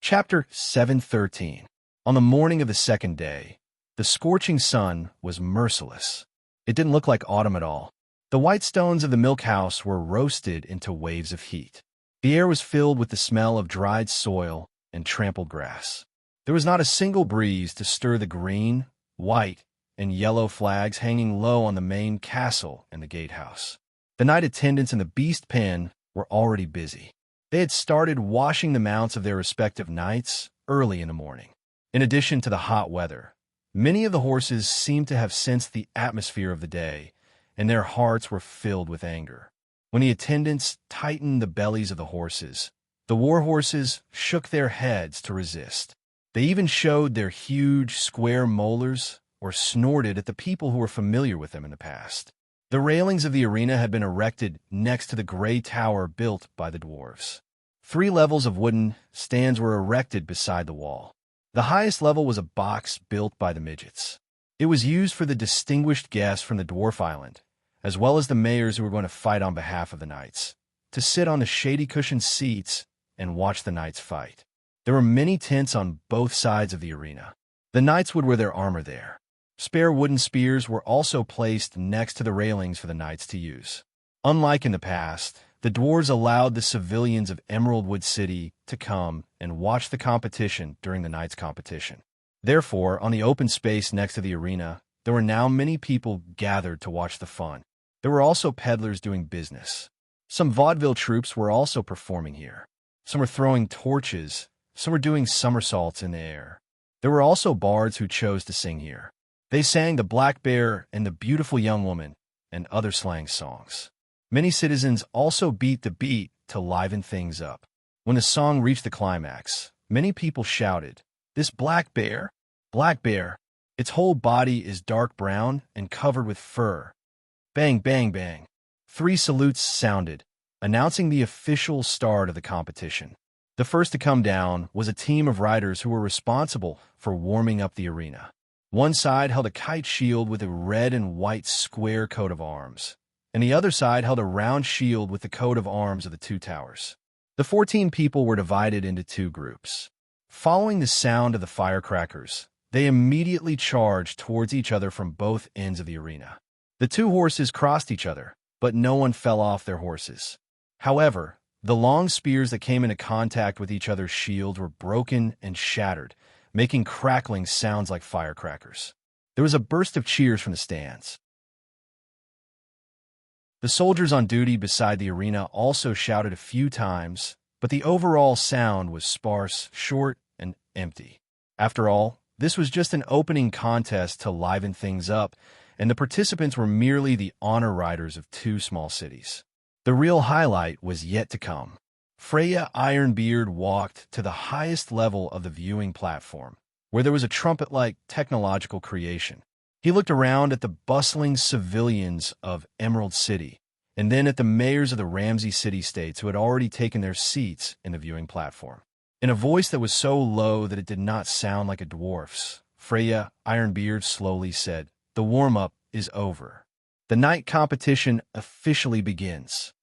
A: Chapter 7:13. On the morning of the second day, the scorching sun was merciless. It didn't look like autumn at all. The white stones of the milk house were roasted into waves of heat. The air was filled with the smell of dried soil and trampled grass. There was not a single breeze to stir the green, white, and yellow flags hanging low on the main castle and the gatehouse. The night attendants in the beast pen were already busy. They had started washing the mounts of their respective knights early in the morning. In addition to the hot weather, many of the horses seemed to have sensed the atmosphere of the day, and their hearts were filled with anger. When the attendants tightened the bellies of the horses, the war horses shook their heads to resist. They even showed their huge, square molars or snorted at the people who were familiar with them in the past. The railings of the arena had been erected next to the gray tower built by the dwarves. 3 levels of wooden stands were erected beside the wall. The highest level was a box built by the midgets. It was used for the distinguished guests from the dwarf island, as well as the mayors who were going to fight on behalf of the knights, to sit on the shady cushioned seats and watch the knights fight. There were many tents on both sides of the arena. The knights would wear their armor there. Spare wooden spears were also placed next to the railings for the knights to use. Unlike in the past, the dwarves allowed the civilians of Emeraldwood City to come and watch the competition during the knights' competition. Therefore, on the open space next to the arena, there were now many people gathered to watch the fun. There were also peddlers doing business. Some vaudeville troupes were also performing here. Some were throwing torches, some were doing somersaults in the air. There were also bards who chose to sing here. They sang The Black Bear and The Beautiful Young Woman and other slang songs. Many citizens also beat the beat to liven things up. When the song reached the climax, many people shouted, "This black bear, its whole body is dark brown and covered with fur." Bang, bang, bang. 3 salutes sounded, announcing the official start of the competition. The first to come down was a team of riders who were responsible for warming up the arena. One side held a kite shield with a red and white square coat of arms, and the other side held a round shield with the coat of arms of the 2 towers. The 14 people were divided into 2 groups. Following the sound of the firecrackers, they immediately charged towards each other from both ends of the arena. The 2 horses crossed each other, but no one fell off their horses. However, the long spears that came into contact with each other's shields were broken and shattered, making crackling sounds like firecrackers. There was a burst of cheers from the stands. The soldiers on duty beside the arena also shouted a few times, but the overall sound was sparse, short, and empty. After all, this was just an opening contest to liven things up, and the participants were merely the honor riders of 2 small cities. The real highlight was yet to come. Freya Ironbeard walked to the highest level of the viewing platform, where there was a trumpet-like technological creation. He looked around at the bustling civilians of Emerald City, and then at the mayors of the Ramsey city-states who had already taken their seats in the viewing platform. In a voice that was so low that it did not sound like a dwarf's, Freya Ironbeard slowly said, "The warm-up is over. The night competition officially begins."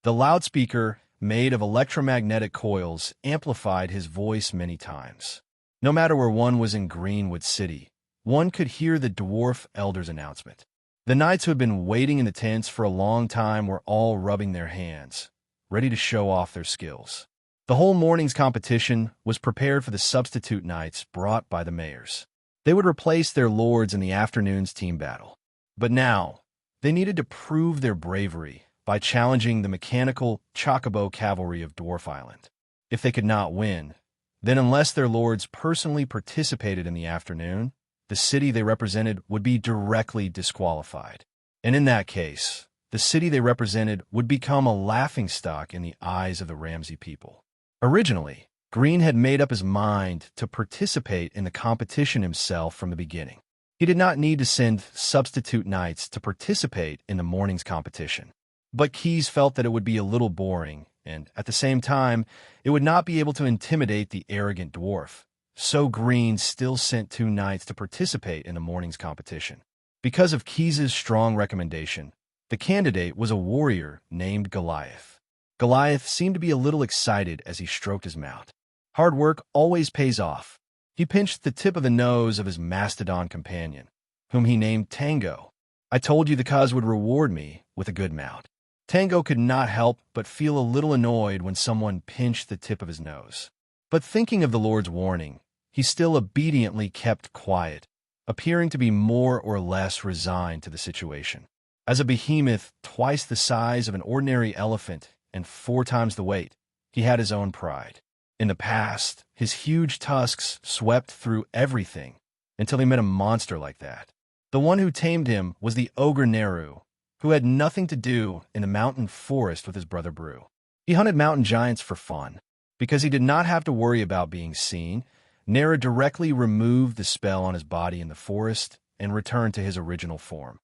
A: The loudspeaker, made of electromagnetic coils, amplified his voice many times. No matter where one was in Greenwood City, one could hear the dwarf elder's announcement. The knights who had been waiting in the tents for a long time were all rubbing their hands, ready to show off their skills. The whole morning's competition was prepared for the substitute knights brought by the mayors. They would replace their lords in the afternoon's team battle. But now, they needed to prove their bravery by challenging the mechanical Chocobo cavalry of Dwarf Island. If they could not win, then unless their lords personally participated in the afternoon, the city they represented would be directly disqualified. And in that case, the city they represented would become a laughingstock in the eyes of the Ramsey people. Originally, Green had made up his mind to participate in the competition himself from the beginning. He did not need to send substitute knights to participate in the morning's competition. But Keyes felt that it would be a little boring, and at the same time, it would not be able to intimidate the arrogant dwarf. So Green still sent 2 knights to participate in the morning's competition. Because of Keyes' strong recommendation, the candidate was a warrior named Goliath. Goliath seemed to be a little excited as he stroked his mount. Hard work always pays off. He pinched the tip of the nose of his mastodon companion, whom he named Tango. "I told you the cause would reward me with a good mount." Tango could not help but feel a little annoyed when someone pinched the tip of his nose. But thinking of the Lord's warning, he still obediently kept quiet, appearing to be more or less resigned to the situation. As a behemoth twice the size of an ordinary elephant and 4 times the weight, he had his own pride. In the past, his huge tusks swept through everything until he met a monster like that. The one who tamed him was the ogre Neru, who had nothing to do in the mountain forest with his brother Brew. He hunted mountain giants for fun. Because he did not have to worry about being seen, Neru directly removed the spell on his body in the forest and returned to his original form.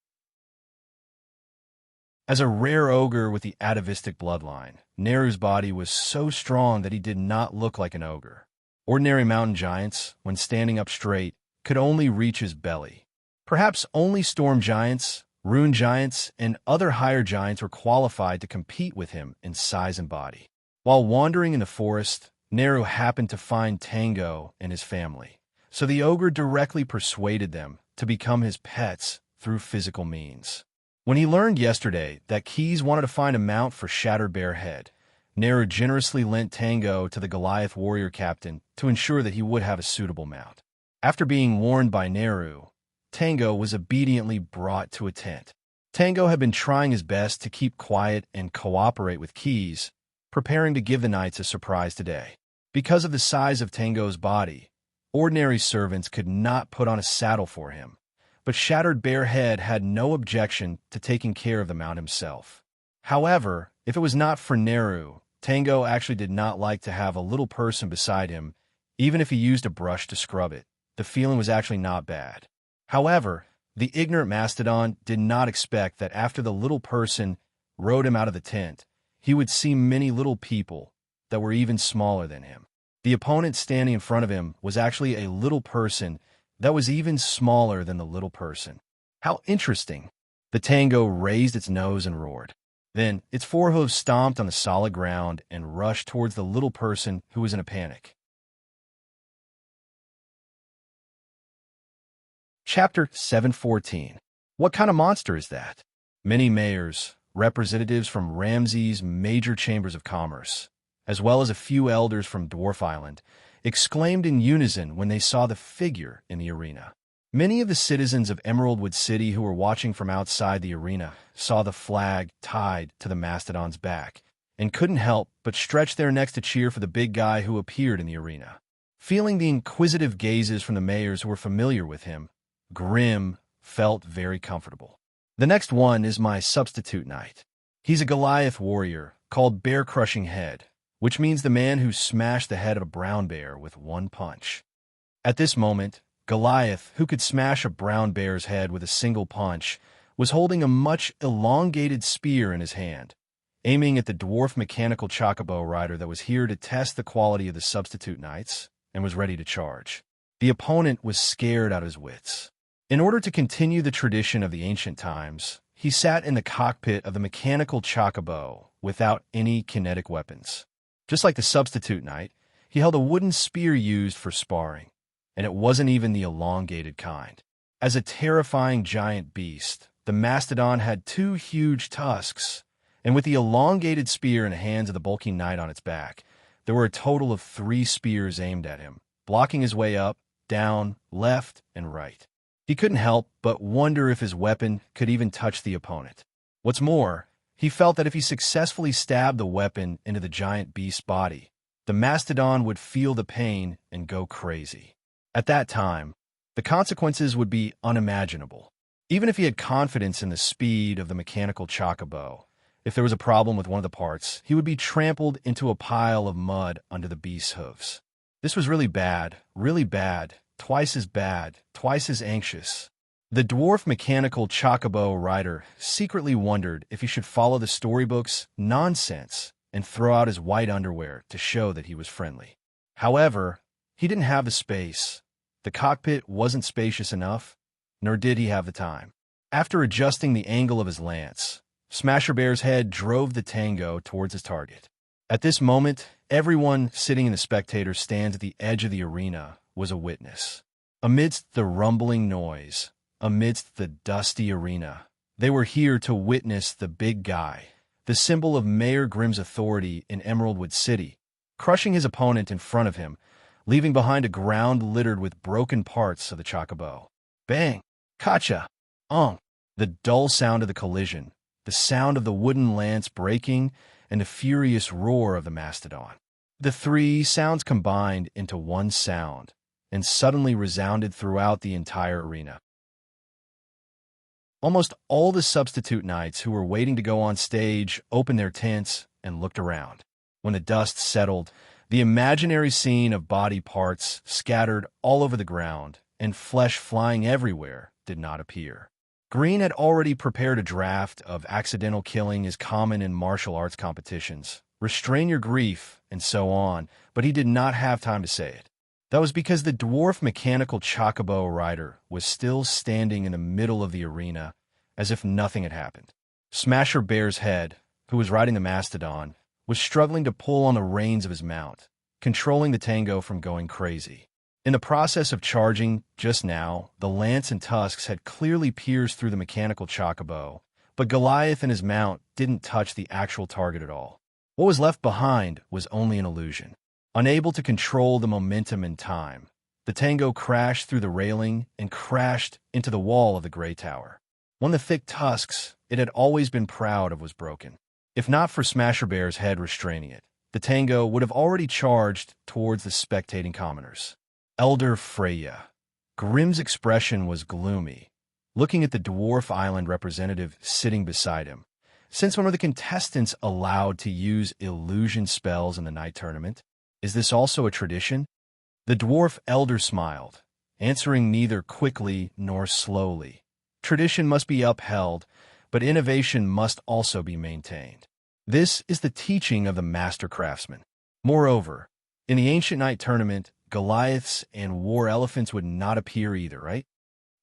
A: As a rare ogre with the atavistic bloodline, Neru's body was so strong that he did not look like an ogre. Ordinary mountain giants, when standing up straight, could only reach his belly. Perhaps only storm giants, rune giants, and other higher giants were qualified to compete with him in size and body. While wandering in the forest, Neru happened to find Tango and his family, so the ogre directly persuaded them to become his pets through physical means. When he learned yesterday that Keys wanted to find a mount for Shattered Bear Head, Neru generously lent Tango to the Goliath warrior captain to ensure that he would have a suitable mount. After being warned by Neru, Tango was obediently brought to a tent. Tango had been trying his best to keep quiet and cooperate with Keys, preparing to give the knights a surprise today. Because of the size of Tango's body, ordinary servants could not put on a saddle for him, but Shattered Bear Head had no objection to taking care of the mount himself. However, if it was not for Neru, Tango actually did not like to have a little person beside him, even if he used a brush to scrub it. The feeling was actually not bad. However, the ignorant mastodon did not expect that after the little person rode him out of the tent, he would see many little people that were even smaller than him. The opponent standing in front of him was actually a little person that was even smaller than the little person. How interesting! The Tango raised its nose and roared. Then, its forehooves stomped on the solid ground and rushed towards the little person who was in a panic. Chapter 714. What kind of monster is that? Many mayors, representatives from Ramses' major chambers of commerce, as well as a few elders from Dwarf Island, exclaimed in unison when they saw the figure in the arena. Many of the citizens of Emeraldwood City who were watching from outside the arena saw the flag tied to the mastodon's back and couldn't help but stretch their necks to cheer for the big guy who appeared in the arena. Feeling the inquisitive gazes from the mayors who were familiar with him, Grim felt very comfortable. The next one is my substitute knight. He's a Goliath warrior called Bear Crushing Head, which means the man who smashed the head of a brown bear with one punch. At this moment, Goliath, who could smash a brown bear's head with a single punch, was holding a much elongated spear in his hand, aiming at the dwarf mechanical chocobo rider that was here to test the quality of the substitute knights and was ready to charge. The opponent was scared out of his wits. In order to continue the tradition of the ancient times, he sat in the cockpit of the mechanical chocobo without any kinetic weapons. Just like the substitute knight, he held a wooden spear used for sparring, and it wasn't even the elongated kind. As a terrifying giant beast, the mastodon had two huge tusks, and with the elongated spear in the hands of the bulky knight on its back, there were a total of 3 spears aimed at him, blocking his way up, down, left, and right. He couldn't help but wonder if his weapon could even touch the opponent. What's more, he felt that if he successfully stabbed the weapon into the giant beast's body, the mastodon would feel the pain and go crazy. At that time, the consequences would be unimaginable. Even if he had confidence in the speed of the mechanical chocobo, if there was a problem with one of the parts, he would be trampled into a pile of mud under the beast's hooves. This was really bad, twice as anxious. The dwarf mechanical chocobo rider secretly wondered if he should follow the storybook's nonsense and throw out his white underwear to show that he was friendly. However, he didn't have the space. The cockpit wasn't spacious enough, nor did he have the time. After adjusting the angle of his lance, Smasher Bear's head drove the Tango towards his target. At this moment, everyone sitting in the spectator stands at the edge of the arena was a witness. Amidst the rumbling noise, amidst the dusty arena, they were here to witness the big guy, the symbol of Mayor Grimm's authority in Emeraldwood City, crushing his opponent in front of him, leaving behind a ground littered with broken parts of the chocobo. Bang! Kacha! The dull sound of the collision, the sound of the wooden lance breaking, and the furious roar of the mastodon. The 3 sounds combined into one sound, and suddenly resounded throughout the entire arena. Almost all the substitute knights who were waiting to go on stage opened their tents and looked around. When the dust settled, the imaginary scene of body parts scattered all over the ground and flesh flying everywhere did not appear. Green had already prepared a draft of accidental killing is common in martial arts competitions, restrain your grief, and so on, but he did not have time to say it. That was because the dwarf mechanical chocobo rider was still standing in the middle of the arena as if nothing had happened. Smasher Bear's Head, who was riding the mastodon, was struggling to pull on the reins of his mount, controlling the Tango from going crazy. In the process of charging just now, the lance and tusks had clearly pierced through the mechanical chocobo, but Goliath and his mount didn't touch the actual target at all. What was left behind was only an illusion. Unable to control the momentum and time, the tango crashed through the railing and crashed into the wall of the gray tower. One of the thick tusks it had always been proud of was broken. If not for Smasher Bear's head restraining it, the tango would have already charged towards the spectating commoners. Elder Freya. Grimm's expression was gloomy, looking at the Dwarf Island representative sitting beside him. Since when were the contestants allowed to use illusion spells in the night tournament? Is this also a tradition? The dwarf elder smiled, answering neither quickly nor slowly. Tradition must be upheld, but innovation must also be maintained. This is the teaching of the master craftsman. Moreover, in the ancient night tournament, Goliaths and war elephants would not appear either, right?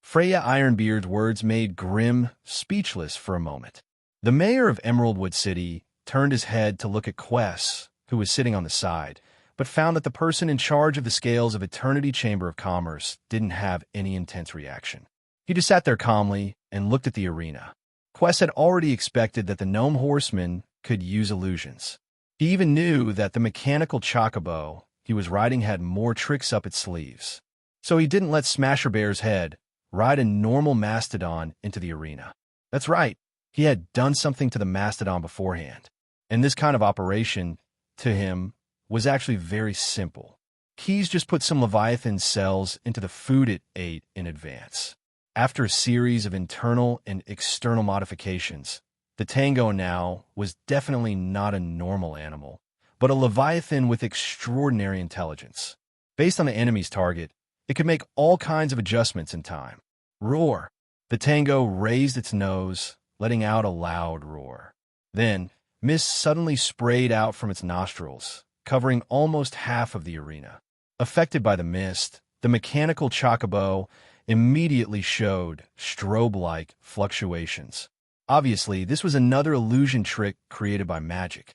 A: Freya Ironbeard's words made Grimm speechless for a moment. The mayor of Emeraldwood City turned his head to look at Quess, who was sitting on the side, but found that the person in charge of the scales of Eternity Chamber of Commerce didn't have any intense reaction. He just sat there calmly and looked at the arena. Quess had already expected that the gnome horseman could use illusions. He even knew that the mechanical chocobo he was riding had more tricks up its sleeves. So he didn't let Smasher Bear's head ride a normal mastodon into the arena. That's right, he had done something to the mastodon beforehand. And this kind of operation, to him, was actually very simple. Keys just put some Leviathan cells into the food it ate in advance. After a series of internal and external modifications, the tango now was definitely not a normal animal, but a Leviathan with extraordinary intelligence. Based on the enemy's target, it could make all kinds of adjustments in time. Roar! The tango raised its nose, letting out a loud roar. Then, mist suddenly sprayed out from its nostrils, covering almost half of the arena. Affected by the mist, the mechanical chocobo immediately showed strobe-like fluctuations. Obviously, this was another illusion trick created by magic.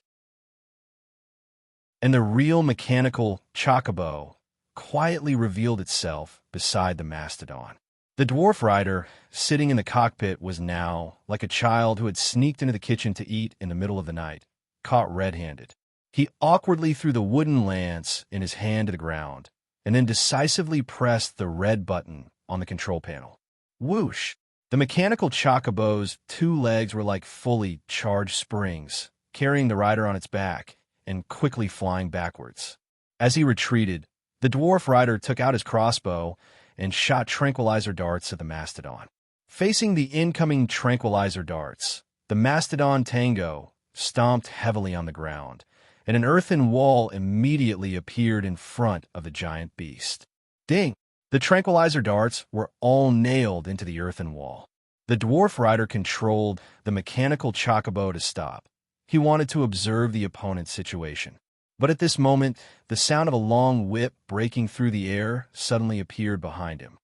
A: And the real mechanical chocobo quietly revealed itself beside the mastodon. The dwarf rider, sitting in the cockpit, was now like a child who had sneaked into the kitchen to eat in the middle of the night, caught red-handed. He awkwardly threw the wooden lance in his hand to the ground, and then decisively pressed the red button on the control panel. Whoosh! The mechanical chocobo's two legs were like fully charged springs, carrying the rider on its back and quickly flying backwards. As he retreated, the dwarf rider took out his crossbow and shot tranquilizer darts at the mastodon. Facing the incoming tranquilizer darts, the mastodon tango stomped heavily on the ground, and an earthen wall immediately appeared in front of the giant beast. Ding! The tranquilizer darts were all nailed into the earthen wall. The dwarf rider controlled the mechanical chocobo to stop. He wanted to observe the opponent's situation. But at this moment, the sound of a long whip breaking through the air suddenly appeared behind him.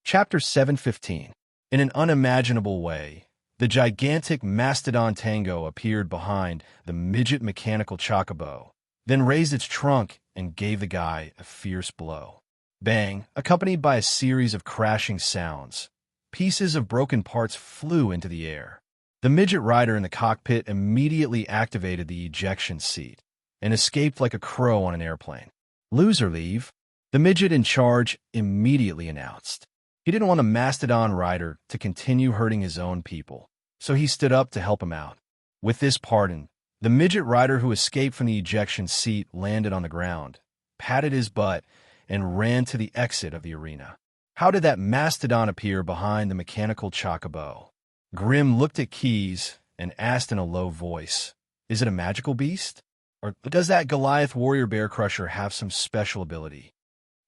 A: Chapter 7:15. In an unimaginable way, the gigantic mastodon tango appeared behind the midget mechanical chocobo, then raised its trunk and gave the guy a fierce blow. Bang, accompanied by a series of crashing sounds. Pieces of broken parts flew into the air. The midget rider in the cockpit immediately activated the ejection seat and escaped like a crow on an airplane. Loser leave, the midget in charge immediately announced. He didn't want a mastodon rider to continue hurting his own people, so he stood up to help him out. With this pardon, the midget rider who escaped from the ejection seat landed on the ground, patted his butt, and ran to the exit of the arena. How did that mastodon appear behind the mechanical chocobo? Grimm looked at Keys and asked in a low voice, "Is it a magical beast? Or does that Goliath warrior bear crusher have some special ability?"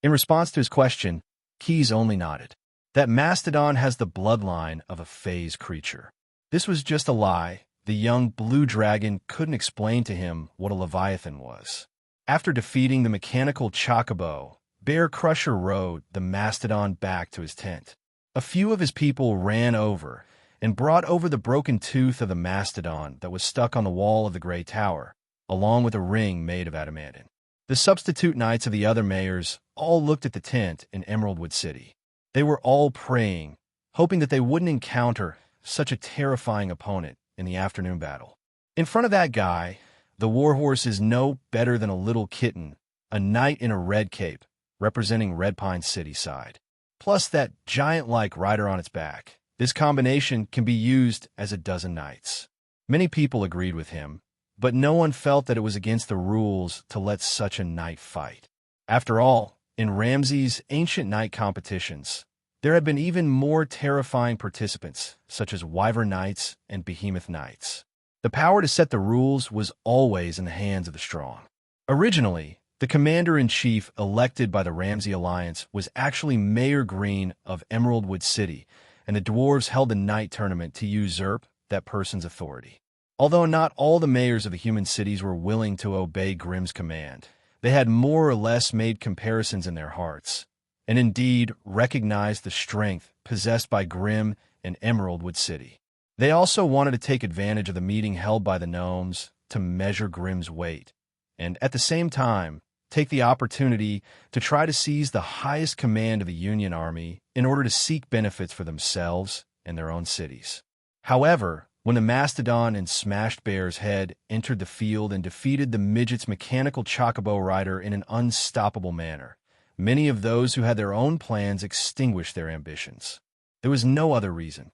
A: In response to his question, Keys only nodded. That mastodon has the bloodline of a phase creature. This was just a lie. The young blue dragon couldn't explain to him what a Leviathan was. After defeating the mechanical chocobo, Bear Crusher rode the mastodon back to his tent. A few of his people ran over and brought over the broken tooth of the mastodon that was stuck on the wall of the gray tower, along with a ring made of adamantine. The substitute knights of the other mayors all looked at the tent in Emeraldwood City. They were all praying, hoping that they wouldn't encounter such a terrifying opponent in the afternoon battle. In front of that guy, the warhorse is no better than a little kitten, a knight in a red cape, representing Red Pine City side. Plus that giant-like rider on its back. This combination can be used as a dozen knights. Many people agreed with him, but no one felt that it was against the rules to let such a knight fight. After all, in Ramsey's ancient knight competitions, there had been even more terrifying participants, such as Wyvern Knights and Behemoth Knights. The power to set the rules was always in the hands of the strong. Originally, the commander-in-chief elected by the Ramsey Alliance was actually Mayor Green of Emeraldwood City, and the dwarves held a knight tournament to usurp that person's authority. Although not all the mayors of the human cities were willing to obey Grimm's command, they had more or less made comparisons in their hearts, and indeed recognized the strength possessed by Grimm and Emeraldwood City. They also wanted to take advantage of the meeting held by the gnomes to measure Grimm's weight, and at the same time, take the opportunity to try to seize the highest command of the Union Army in order to seek benefits for themselves and their own cities. However, when the Mastodon and Smashed Bear's head entered the field and defeated the midget's mechanical chocobo rider in an unstoppable manner, many of those who had their own plans extinguished their ambitions. There was no other reason.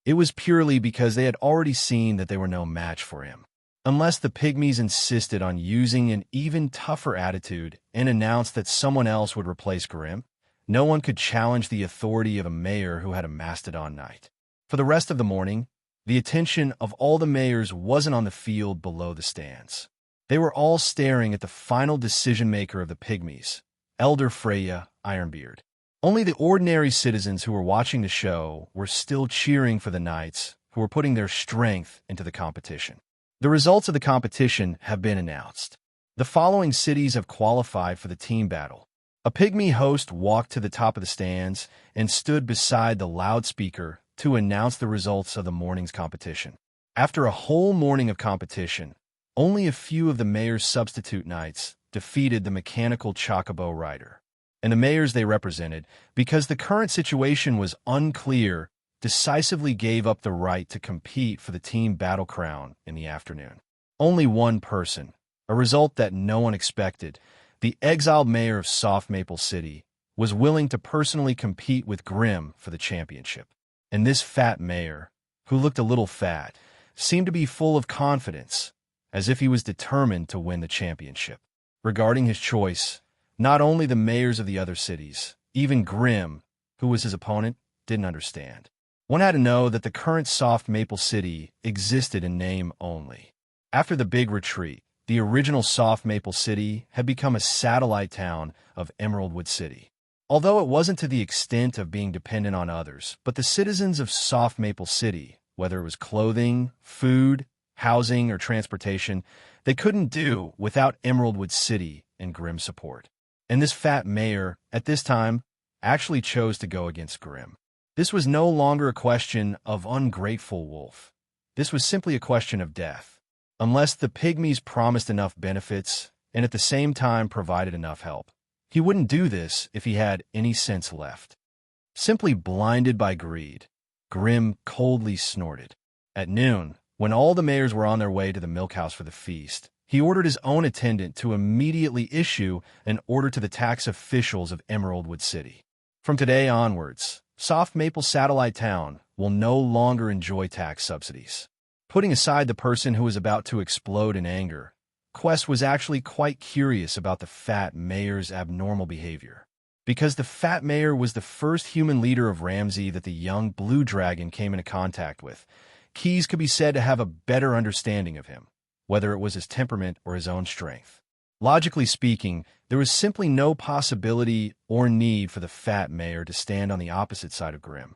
A: It was purely because they had already seen that they were no match for him. Unless the Pygmies insisted on using an even tougher attitude and announced that someone else would replace Grimm, no one could challenge the authority of a mayor who had a Mastodon Knight. For the rest of the morning, the attention of all the mayors wasn't on the field below the stands. They were all staring at the final decision-maker of the Pygmies, Elder Freya Ironbeard. Only the ordinary citizens who were watching the show were still cheering for the knights who were putting their strength into the competition. The results of the competition have been announced. The following cities have qualified for the team battle. A Pygmy host walked to the top of the stands and stood beside the loudspeaker to announce the results of the morning's competition. After a whole morning of competition, only a few of the mayor's substitute knights defeated the mechanical chocobo rider. And the mayors they represented, because the current situation was unclear, decisively gave up the right to compete for the team battle crown in the afternoon. Only one person, a result that no one expected, the exiled mayor of Soft Maple City, was willing to personally compete with Grimm for the championship. And this fat mayor, who looked a little fat, seemed to be full of confidence, as if he was determined to win the championship. Regarding his choice, not only the mayors of the other cities, even Grimm, who was his opponent, didn't understand. One had to know that the current Soft Maple City existed in name only. After the big retreat, the original Soft Maple City had become a satellite town of Emeraldwood City. Although it wasn't to the extent of being dependent on others, but the citizens of Soft Maple City, whether it was clothing, food, housing, or transportation, they couldn't do without Emeraldwood City and Grimm's support. And this fat mayor, at this time, actually chose to go against Grimm. This was no longer a question of ungrateful wolf. This was simply a question of death. Unless the Pygmies promised enough benefits and at the same time provided enough help. He wouldn't do this if he had any sense left. Simply blinded by greed, Grimm coldly snorted. At noon, when all the mayors were on their way to the milkhouse for the feast, he ordered his own attendant to immediately issue an order to the tax officials of Emeraldwood City. From today onwards, Soft Maple Satellite Town will no longer enjoy tax subsidies. Putting aside the person who was about to explode in anger, Quest was actually quite curious about the fat mayor's abnormal behavior. Because the fat mayor was the first human leader of Ramsey that the young blue dragon came into contact with, Keyes could be said to have a better understanding of him, whether it was his temperament or his own strength. Logically speaking, there was simply no possibility or need for the fat mayor to stand on the opposite side of Grimm.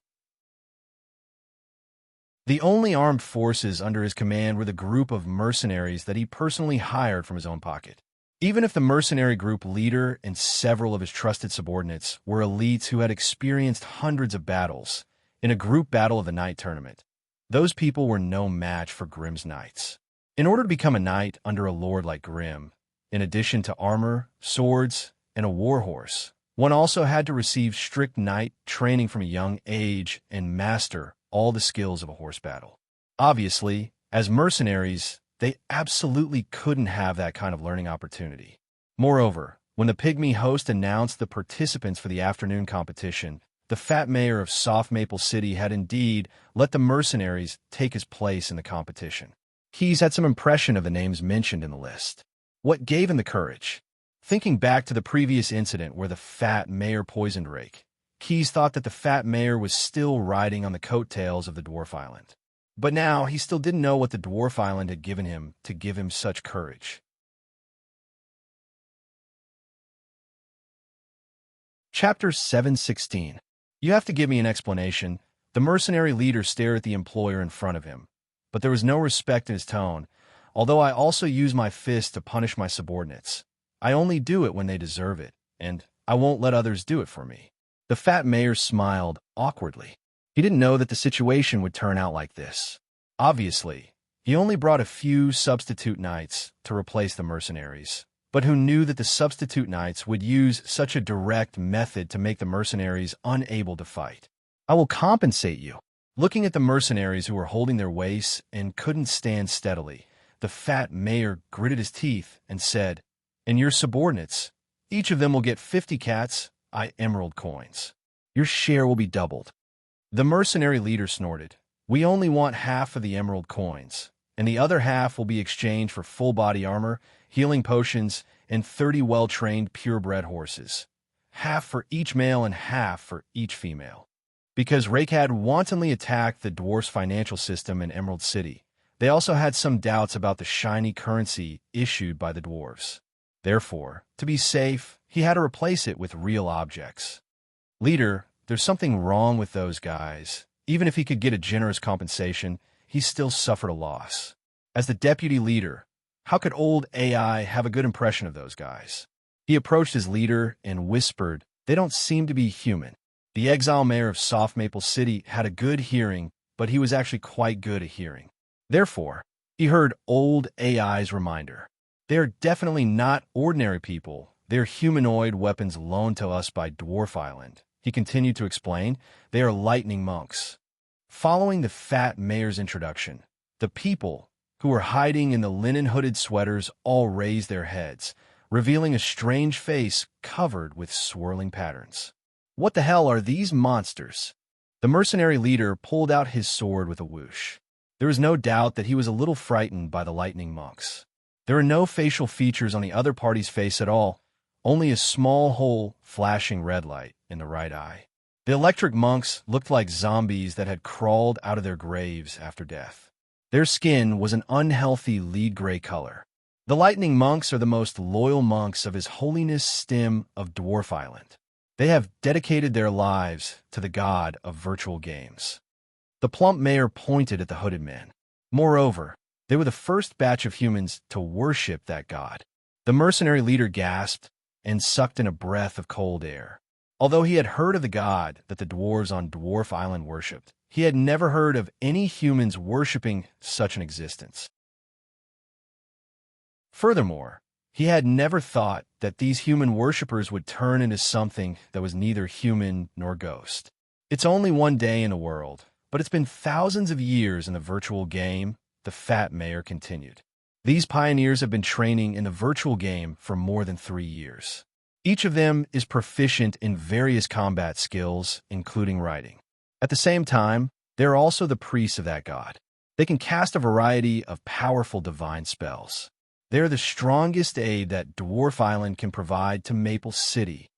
A: The only armed forces under his command were the group of mercenaries that he personally hired from his own pocket. Even if the mercenary group leader and several of his trusted subordinates were elites who had experienced hundreds of battles in a group battle of the night tournament, Those people were no match for Grimm's knights. In order to become a knight under a lord like Grimm, in addition to armor, swords, and a warhorse, one also had to receive strict knight training from a young age and master all the skills of a horse battle. Obviously, as mercenaries, they absolutely couldn't have that kind of learning opportunity. Moreover, when the pygmy host announced the participants for the afternoon competition, the fat mayor of Soft Maple City had indeed let the mercenaries take his place in the competition. Keyes had some impression of the names mentioned in the list. What gave him the courage? Thinking back to the previous incident where the fat mayor poisoned Rake, Keyes thought that the fat mayor was still riding on the coattails of the Dwarf Island. But now he still didn't know what the Dwarf Island had given him to give him such courage. Chapter 716. You have to give me an explanation. The mercenary leader stared at the employer in front of him, but there was no respect in his tone. Although I also use my fist to punish my subordinates, I only do it when they deserve it, and I won't let others do it for me. The fat mayor smiled awkwardly. He didn't know that the situation would turn out like this. Obviously, he only brought a few substitute knights to replace the mercenaries, but who knew that the substitute knights would use such a direct method to make the mercenaries unable to fight. I will compensate you. Looking at the mercenaries who were holding their waists and couldn't stand steadily, the fat mayor gritted his teeth and said, "And your subordinates, each of them will get 50 emerald coins. Your share will be doubled." The mercenary leader snorted, "We only want half of the emerald coins, and the other half will be exchanged for full-body armor, healing potions, and 30 well-trained purebred horses. Half for each male and half for each female." Because Rake had wantonly attacked the dwarfs' financial system in Emerald City, they also had some doubts about the shiny currency issued by the dwarves. Therefore, to be safe, he had to replace it with real objects. "Leader, there's something wrong with those guys. Even if he could get a generous compensation, he still suffered a loss. As the deputy leader, how could old AI have a good impression of those guys?" He approached his leader and whispered, "They don't seem to be human." The exile mayor of Soft Maple City had a good hearing, but he was actually quite good at hearing. Therefore, he heard old AI's reminder. "They are definitely not ordinary people. They're humanoid weapons loaned to us by Dwarf Island." He continued to explain, "They are lightning monks." Following the fat mayor's introduction, the people, who were hiding in the linen-hooded sweaters, all raised their heads, revealing a strange face covered with swirling patterns. "What the hell are these monsters?" The mercenary leader pulled out his sword with a whoosh. There was no doubt that he was a little frightened by the lightning monks. There were no facial features on the other party's face at all, only a small hole flashing red light in the right eye. The electric monks looked like zombies that had crawled out of their graves after death. Their skin was an unhealthy lead gray color. The lightning monks are the most loyal monks of His Holiness Stem of Dwarf Island. They have dedicated their lives to the god of virtual games. The plump mayor pointed at the hooded man. Moreover, they were the first batch of humans to worship that god. The mercenary leader gasped and sucked in a breath of cold air. Although he had heard of the god that the dwarves on Dwarf Island worshipped, he had never heard of any humans worshipping such an existence. Furthermore, he had never thought that these human worshippers would turn into something that was neither human nor ghost. It's only one day in the world, but it's been thousands of years in the virtual game, the fat mayor continued. These pioneers have been training in the virtual game for more than 3 years. Each of them is proficient in various combat skills, including riding. At the same time, they're also the priests of that god. They can cast a variety of powerful divine spells. They are the strongest aid that Dwarf Island can provide to Maple City.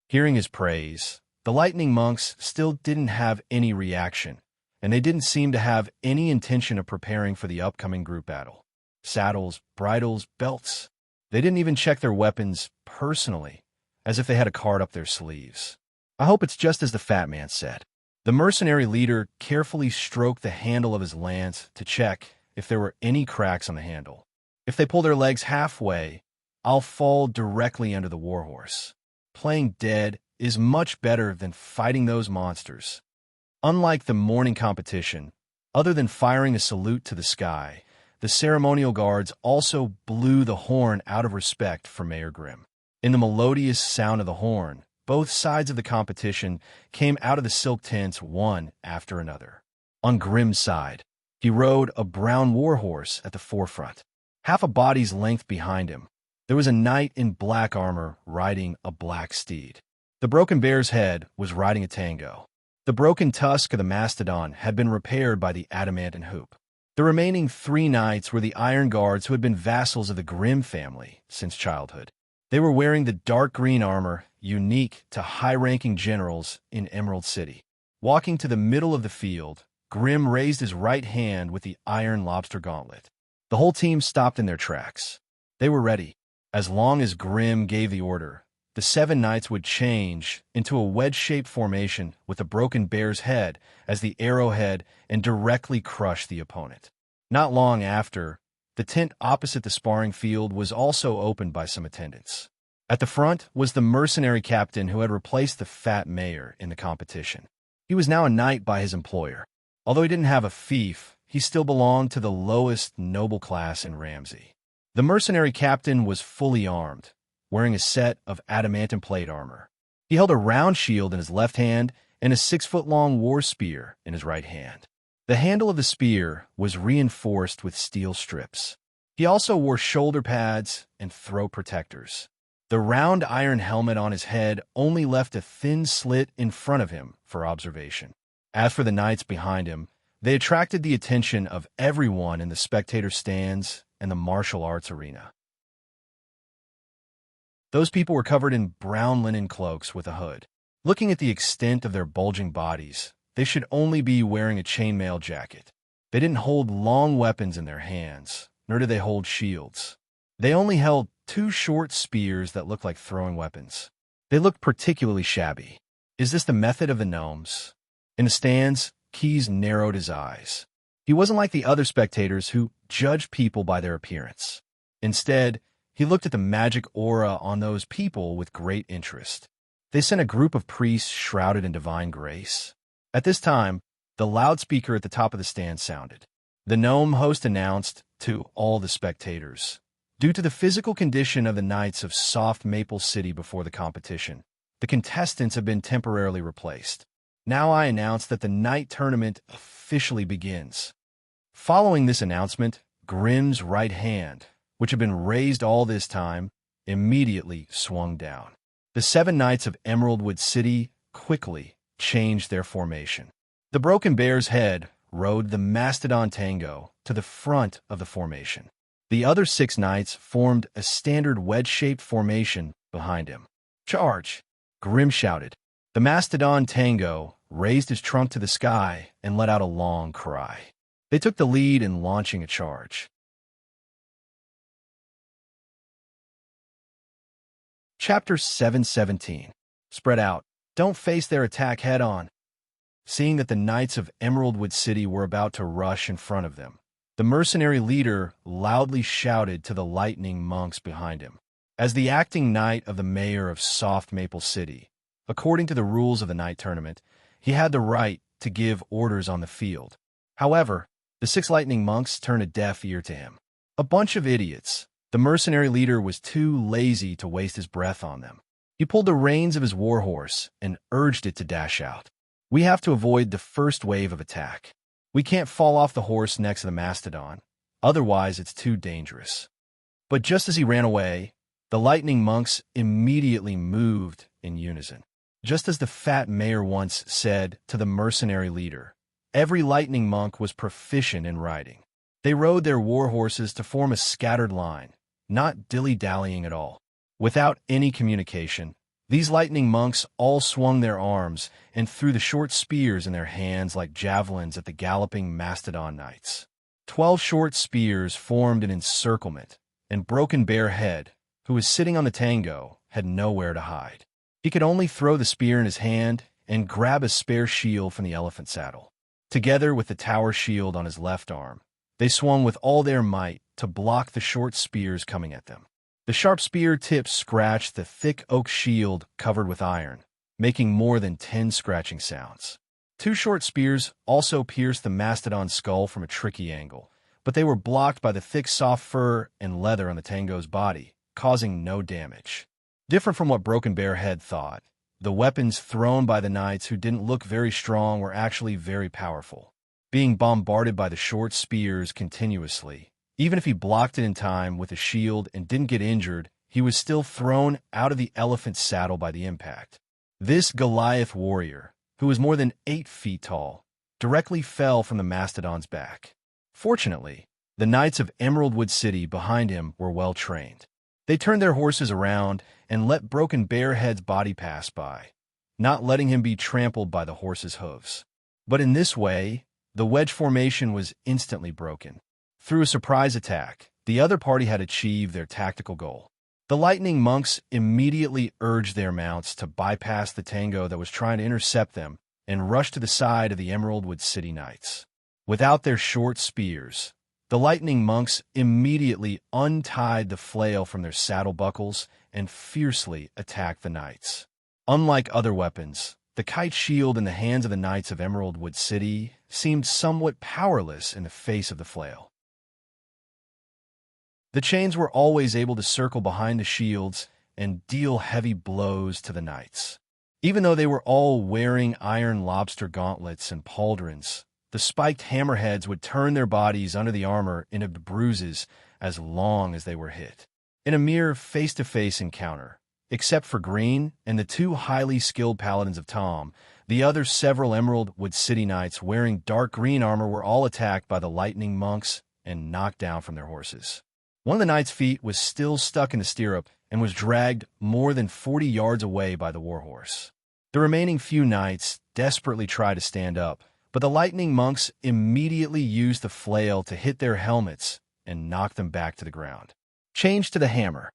A: Hearing his praise, the lightning monks still didn't have any reaction, and they didn't seem to have any intention of preparing for the upcoming group battle. Saddles, bridles, belts. They didn't even check their weapons personally, as if they had a card up their sleeves. "I hope it's just as the fat man said." The mercenary leader carefully stroked the handle of his lance to check if there were any cracks on the handle. "If they pull their legs halfway, I'll fall directly under the warhorse. Playing dead is much better than fighting those monsters." Unlike the morning competition, Other than firing a salute to the sky, the ceremonial guards also blew the horn out of respect for Mayor Grimm. In the melodious sound of the horn, both sides of the competition came out of the silk tents one after another. On Grimm's side, he rode a brown warhorse at the forefront, half a body's length behind him. There was a knight in black armor riding a black steed. The broken bear's head was riding a tango. The broken tusk of the mastodon had been repaired by the adamant hoop. The remaining 3 knights were the Iron Guards who had been vassals of the Grimm family since childhood. They were wearing the dark green armor unique to high-ranking generals in Emerald City. Walking to the middle of the field, Grimm raised his right hand with the iron lobster gauntlet. The whole team stopped in their tracks. They were ready. As long as Grimm gave the order, the 7 knights would change into a wedge-shaped formation with a broken bear's head as the arrowhead and directly crush the opponent. Not long after, the tent opposite the sparring field was also opened by some attendants. At the front was the mercenary captain who had replaced the fat mayor in the competition. He was now a knight by his employer. Although he didn't have a fief, he still belonged to the lowest noble class in Ramsey. The mercenary captain was fully armed, wearing a set of adamantine plate armor. He held a round shield in his left hand and a 6-foot-long war spear in his right hand. The handle of the spear was reinforced with steel strips. He also wore shoulder pads and throat protectors. The round iron helmet on his head only left a thin slit in front of him for observation. As for the knights behind him, they attracted the attention of everyone in the spectator stands and the martial arts arena. Those people were covered in brown linen cloaks with a hood. Looking at the extent of their bulging bodies, they should only be wearing a chainmail jacket. They didn't hold long weapons in their hands, nor did they hold shields. They only held 2 short spears that looked like throwing weapons. They looked particularly shabby. Is this the method of the gnomes? In the stands, Keyes narrowed his eyes. He wasn't like the other spectators who judged people by their appearance. Instead, he looked at the magic aura on those people with great interest. They sent a group of priests shrouded in divine grace. At this time, the loudspeaker at the top of the stand sounded. The gnome host announced to all the spectators, due to the physical condition of the knights of Soft Maple City before the competition, the contestants have been temporarily replaced. Now I announce that the night tournament officially begins. Following this announcement, Grimm's right hand, which had been raised all this time, immediately swung down. The 7 knights of Emeraldwood City quickly changed their formation. The broken bear's head rode the mastodon tango to the front of the formation. The other 6 knights formed a standard wedge-shaped formation behind him. "Charge!" Grimm shouted. The mastodon tango raised his trunk to the sky and let out a long cry. They took the lead in launching a charge. Chapter 717. Spread out. Don't face their attack head-on. Seeing that the knights of Emeraldwood City were about to rush in front of them, the mercenary leader loudly shouted to the lightning monks behind him. As the acting knight of the mayor of Soft Maple City, according to the rules of the night tournament, he had the right to give orders on the field. However, the 6 lightning monks turned a deaf ear to him. A bunch of idiots. The mercenary leader was too lazy to waste his breath on them. He pulled the reins of his warhorse and urged it to dash out. We have to avoid the first wave of attack. We can't fall off the horse next to the mastodon, otherwise it's too dangerous. But just as he ran away, the lightning monks immediately moved in unison. Just as the fat mayor once said to the mercenary leader, every lightning monk was proficient in riding. They rode their warhorses to form a scattered line, not dilly-dallying at all. Without any communication, these lightning monks all swung their arms and threw the short spears in their hands like javelins at the galloping mastodon knights. 12 short spears formed an encirclement, and Broken Bear Head, who was sitting on the tango, had nowhere to hide. He could only throw the spear in his hand and grab a spare shield from the elephant saddle. Together with the tower shield on his left arm, they swung with all their might to block the short spears coming at them. The sharp spear tips scratched the thick oak shield covered with iron, making more than 10 scratching sounds. Two short spears also pierced the mastodon's skull from a tricky angle, but they were blocked by the thick soft fur and leather on the tango's body, causing no damage. Different from what Broken Bear had thought, the weapons thrown by the knights who didn't look very strong were actually very powerful. Being bombarded by the short spears continuously, even if he blocked it in time with a shield and didn't get injured, he was still thrown out of the elephant's saddle by the impact. This Goliath warrior, who was more than 8 feet tall, directly fell from the mastodon's back. Fortunately, the knights of Emeraldwood City behind him were well trained. They turned their horses around and let Broken Bearhead's body pass by, not letting him be trampled by the horse's hooves. But in this way, the wedge formation was instantly broken. Through a surprise attack, the other party had achieved their tactical goal. The lightning monks immediately urged their mounts to bypass the tango that was trying to intercept them and rush to the side of the Emeraldwood City knights. Without their short spears, the lightning monks immediately untied the flail from their saddle buckles and fiercely attacked the knights. Unlike other weapons, the kite shield in the hands of the knights of Emeraldwood City seemed somewhat powerless in the face of the flail. The chains were always able to circle behind the shields and deal heavy blows to the knights. Even though they were all wearing iron lobster gauntlets and pauldrons, the spiked hammerheads would turn their bodies under the armor into bruises as long as they were hit. In a mere face-to-face encounter, except for Green and the 2 highly skilled paladins of Tom, the other several Emeraldwood City knights wearing dark green armor were all attacked by the lightning monks and knocked down from their horses. One of the knights' feet was still stuck in the stirrup and was dragged more than 40 yards away by the warhorse. The remaining few knights desperately tried to stand up, but the lightning monks immediately used the flail to hit their helmets and knock them back to the ground. Change to the hammer.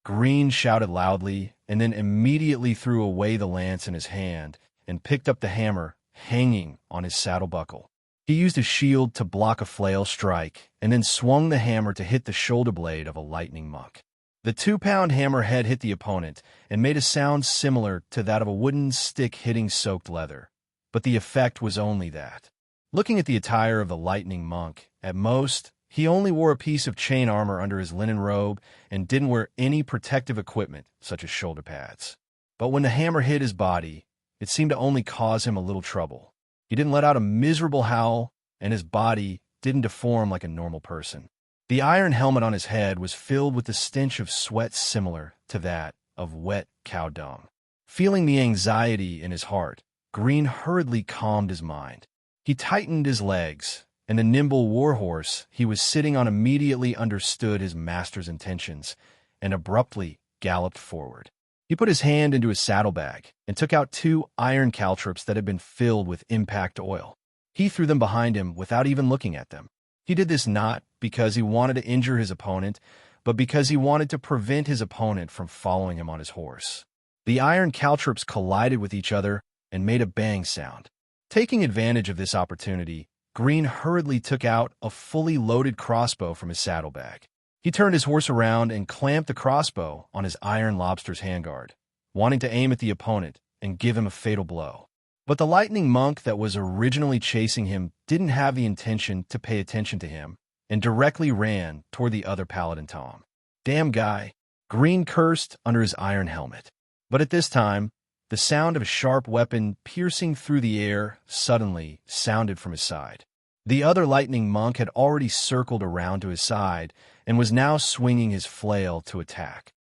A: Green shouted loudly and then immediately threw away the lance in his hand and picked up the hammer hanging on his saddle buckle. He used a shield to block a flail strike and then swung the hammer to hit the shoulder blade of a lightning monk. The 2-pound hammer head hit the opponent and made a sound similar to that of a wooden stick hitting soaked leather, but the effect was only that. Looking at the attire of the lightning monk, at most, he only wore a piece of chain armor under his linen robe and didn't wear any protective equipment, such as shoulder pads. But when the hammer hit his body, it seemed to only cause him a little trouble. He didn't let out a miserable howl, and his body didn't deform like a normal person. The iron helmet on his head was filled with the stench of sweat similar to that of wet cow dung. Feeling the anxiety in his heart, Green hurriedly calmed his mind. He tightened his legs, and the nimble warhorse he was sitting on immediately understood his master's intentions and abruptly galloped forward. He put his hand into his saddlebag and took out 2 iron caltrops that had been filled with impact oil. He threw them behind him without even looking at them. He did this not because he wanted to injure his opponent, but because he wanted to prevent his opponent from following him on his horse. The iron caltrops collided with each other and made a bang sound. Taking advantage of this opportunity, Green hurriedly took out a fully loaded crossbow from his saddlebag. He turned his horse around and clamped the crossbow on his iron lobster's handguard, wanting to aim at the opponent and give him a fatal blow. But the lightning monk that was originally chasing him didn't have the intention to pay attention to him and directly ran toward the other paladin Tom. Damn guy, Green cursed under his iron helmet. But at this time, the sound of a sharp weapon piercing through the air suddenly sounded from his side. The other lightning monk had already circled around to his side and was now swinging his flail to attack.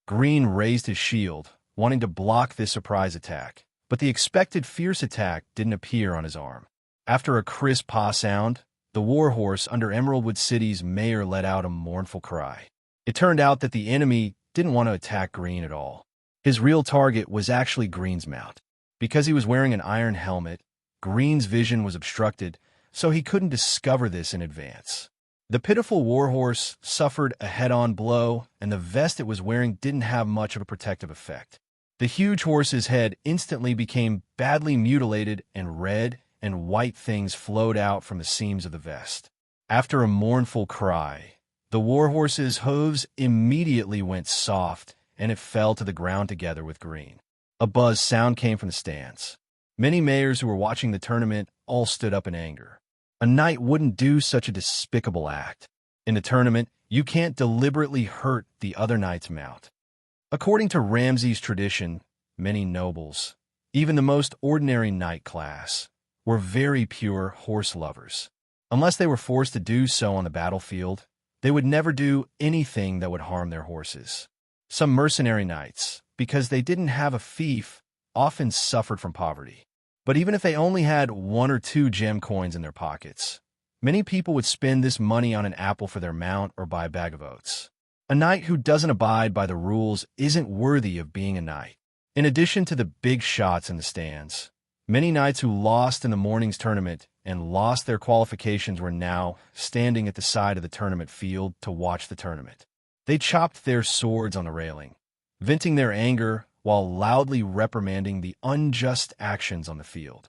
A: Green raised his shield, wanting to block this surprise attack, but the expected fierce attack didn't appear on his arm. After a crisp paw sound, the warhorse under Emeraldwood City's mayor let out a mournful cry. It turned out that the enemy didn't want to attack Green at all. His real target was actually Green's mount. Because he was wearing an iron helmet, Green's vision was obstructed, so he couldn't discover this in advance. The pitiful warhorse suffered a head-on blow, and the vest it was wearing didn't have much of a protective effect. The huge horse's head instantly became badly mutilated, and red and white things flowed out from the seams of the vest. After a mournful cry, the warhorse's hooves immediately went soft, and it fell to the ground together with Green. A buzz sound came from the stands. Many mayors who were watching the tournament all stood up in anger. A knight wouldn't do such a despicable act. In the tournament, you can't deliberately hurt the other knight's mount. According to Ramsay's tradition, many nobles, even the most ordinary knight class, were very pure horse lovers. Unless they were forced to do so on the battlefield, they would never do anything that would harm their horses. Some mercenary knights, because they didn't have a fief, often suffered from poverty. But even if they only had 1 or 2 gem coins in their pockets, many people would spend this money on an apple for their mount or buy a bag of oats. A knight who doesn't abide by the rules isn't worthy of being a knight. In addition to the big shots in the stands, many knights who lost in the morning's tournament and lost their qualifications were now standing at the side of the tournament field to watch the tournament. They chopped their swords on the railing, venting their anger while loudly reprimanding the unjust actions on the field.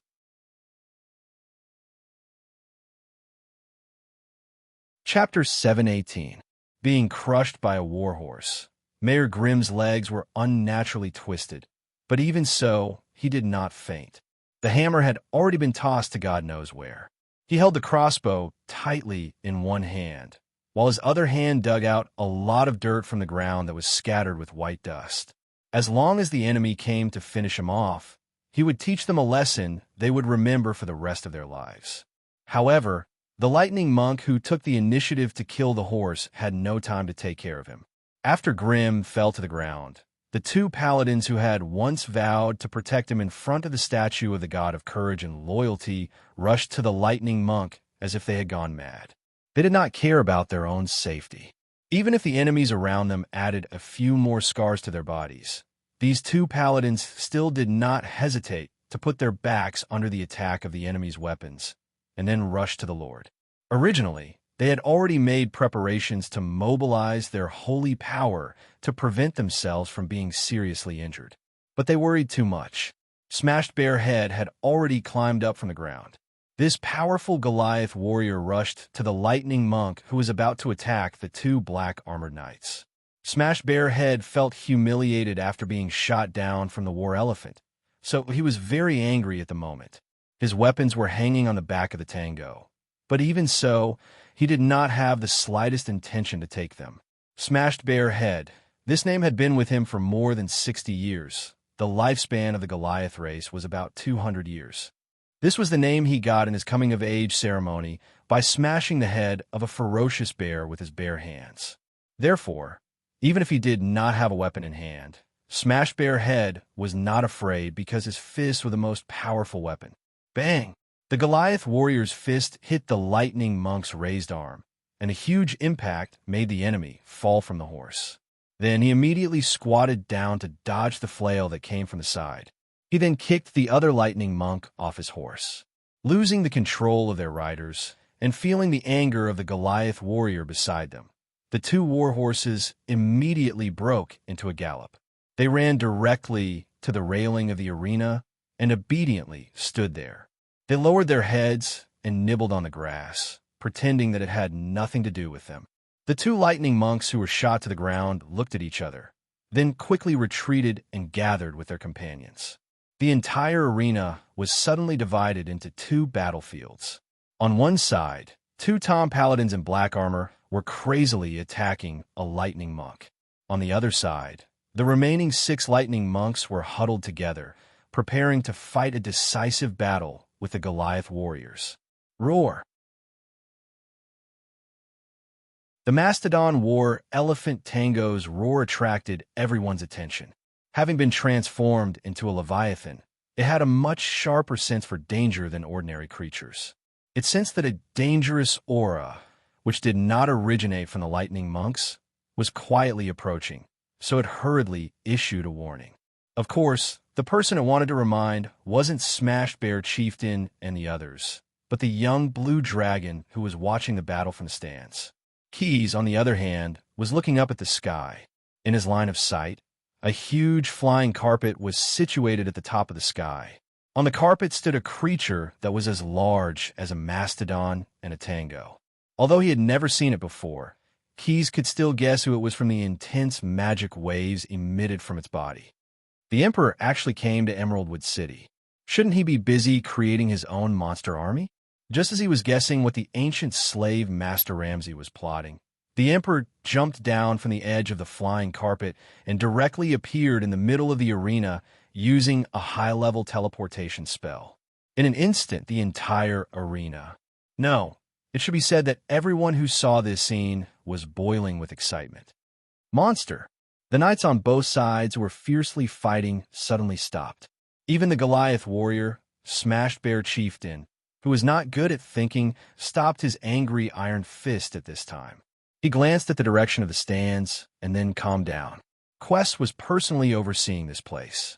A: Chapter 718. Being crushed by a warhorse. Mayor Grimm's legs were unnaturally twisted, but even so, he did not faint. The hammer had already been tossed to God knows where. He held the crossbow tightly in one hand, while his other hand dug out a lot of dirt from the ground that was scattered with white dust. As long as the enemy came to finish him off, he would teach them a lesson they would remember for the rest of their lives. However, the lightning monk who took the initiative to kill the horse had no time to take care of him. After Grimm fell to the ground, the 2 paladins who had once vowed to protect him in front of the statue of the god of courage and loyalty rushed to the lightning monk as if they had gone mad. They did not care about their own safety. Even if the enemies around them added a few more scars to their bodies, these 2 paladins still did not hesitate to put their backs under the attack of the enemy's weapons and then rush to the Lord. Originally, they had already made preparations to mobilize their holy power to prevent themselves from being seriously injured. But they worried too much. Smashed Bare Head had already climbed up from the ground. This powerful Goliath warrior rushed to the lightning monk who was about to attack the 2 black armored knights. Smashed Bare Head felt humiliated after being shot down from the war elephant, so he was very angry at the moment. His weapons were hanging on the back of the tango, but even so, he did not have the slightest intention to take them. Smashed Bare Head, this name had been with him for more than 60 years. The lifespan of the Goliath race was about 200 years. This was the name he got in his coming-of-age ceremony by smashing the head of a ferocious bear with his bare hands. Therefore, even if he did not have a weapon in hand, Smashed Bare Head was not afraid because his fists were the most powerful weapon. Bang! The Goliath warrior's fist hit the lightning monk's raised arm, and a huge impact made the enemy fall from the horse. Then he immediately squatted down to dodge the flail that came from the side. He then kicked the other lightning monk off his horse. Losing the control of their riders and feeling the anger of the Goliath warrior beside them, the 2 war horses immediately broke into a gallop. They ran directly to the railing of the arena and obediently stood there. They lowered their heads and nibbled on the grass, pretending that it had nothing to do with them. The 2 lightning monks who were shot to the ground looked at each other, then quickly retreated and gathered with their companions. The entire arena was suddenly divided into 2 battlefields. On one side, 2 Tom paladins in black armor were crazily attacking a lightning monk. On the other side, the remaining 6 lightning monks were huddled together, preparing to fight a decisive battle with the Goliath warriors. Roar! The Mastodon War Elephant Tango's roar attracted everyone's attention. Having been transformed into a leviathan, it had a much sharper sense for danger than ordinary creatures. It sensed that a dangerous aura, which did not originate from the lightning monks, was quietly approaching, so it hurriedly issued a warning. Of course, the person it wanted to remind wasn't Smashed Bear Chieftain and the others, but the young blue dragon who was watching the battle from the stands. Keys, on the other hand, was looking up at the sky. In his line of sight, a huge flying carpet was situated at the top of the sky. On the carpet stood a creature that was as large as a mastodon and a tango. Although he had never seen it before, Keys could still guess who it was from the intense magic waves emitted from its body. The Emperor actually came to Emeraldwood City. Shouldn't he be busy creating his own monster army? Just as he was guessing what the ancient slave Master Ramsay was plotting, the Emperor jumped down from the edge of the flying carpet and directly appeared in the middle of the arena using a high-level teleportation spell. In an instant, the entire arena. No, it should be said that everyone who saw this scene was boiling with excitement. Monster! The knights on both sides who were fiercely fighting suddenly stopped. Even the Goliath warrior, Smashed Bear Chieftain, who was not good at thinking, stopped his angry iron fist at this time. He glanced at the direction of the stands and then calmed down. Quest was personally overseeing this place.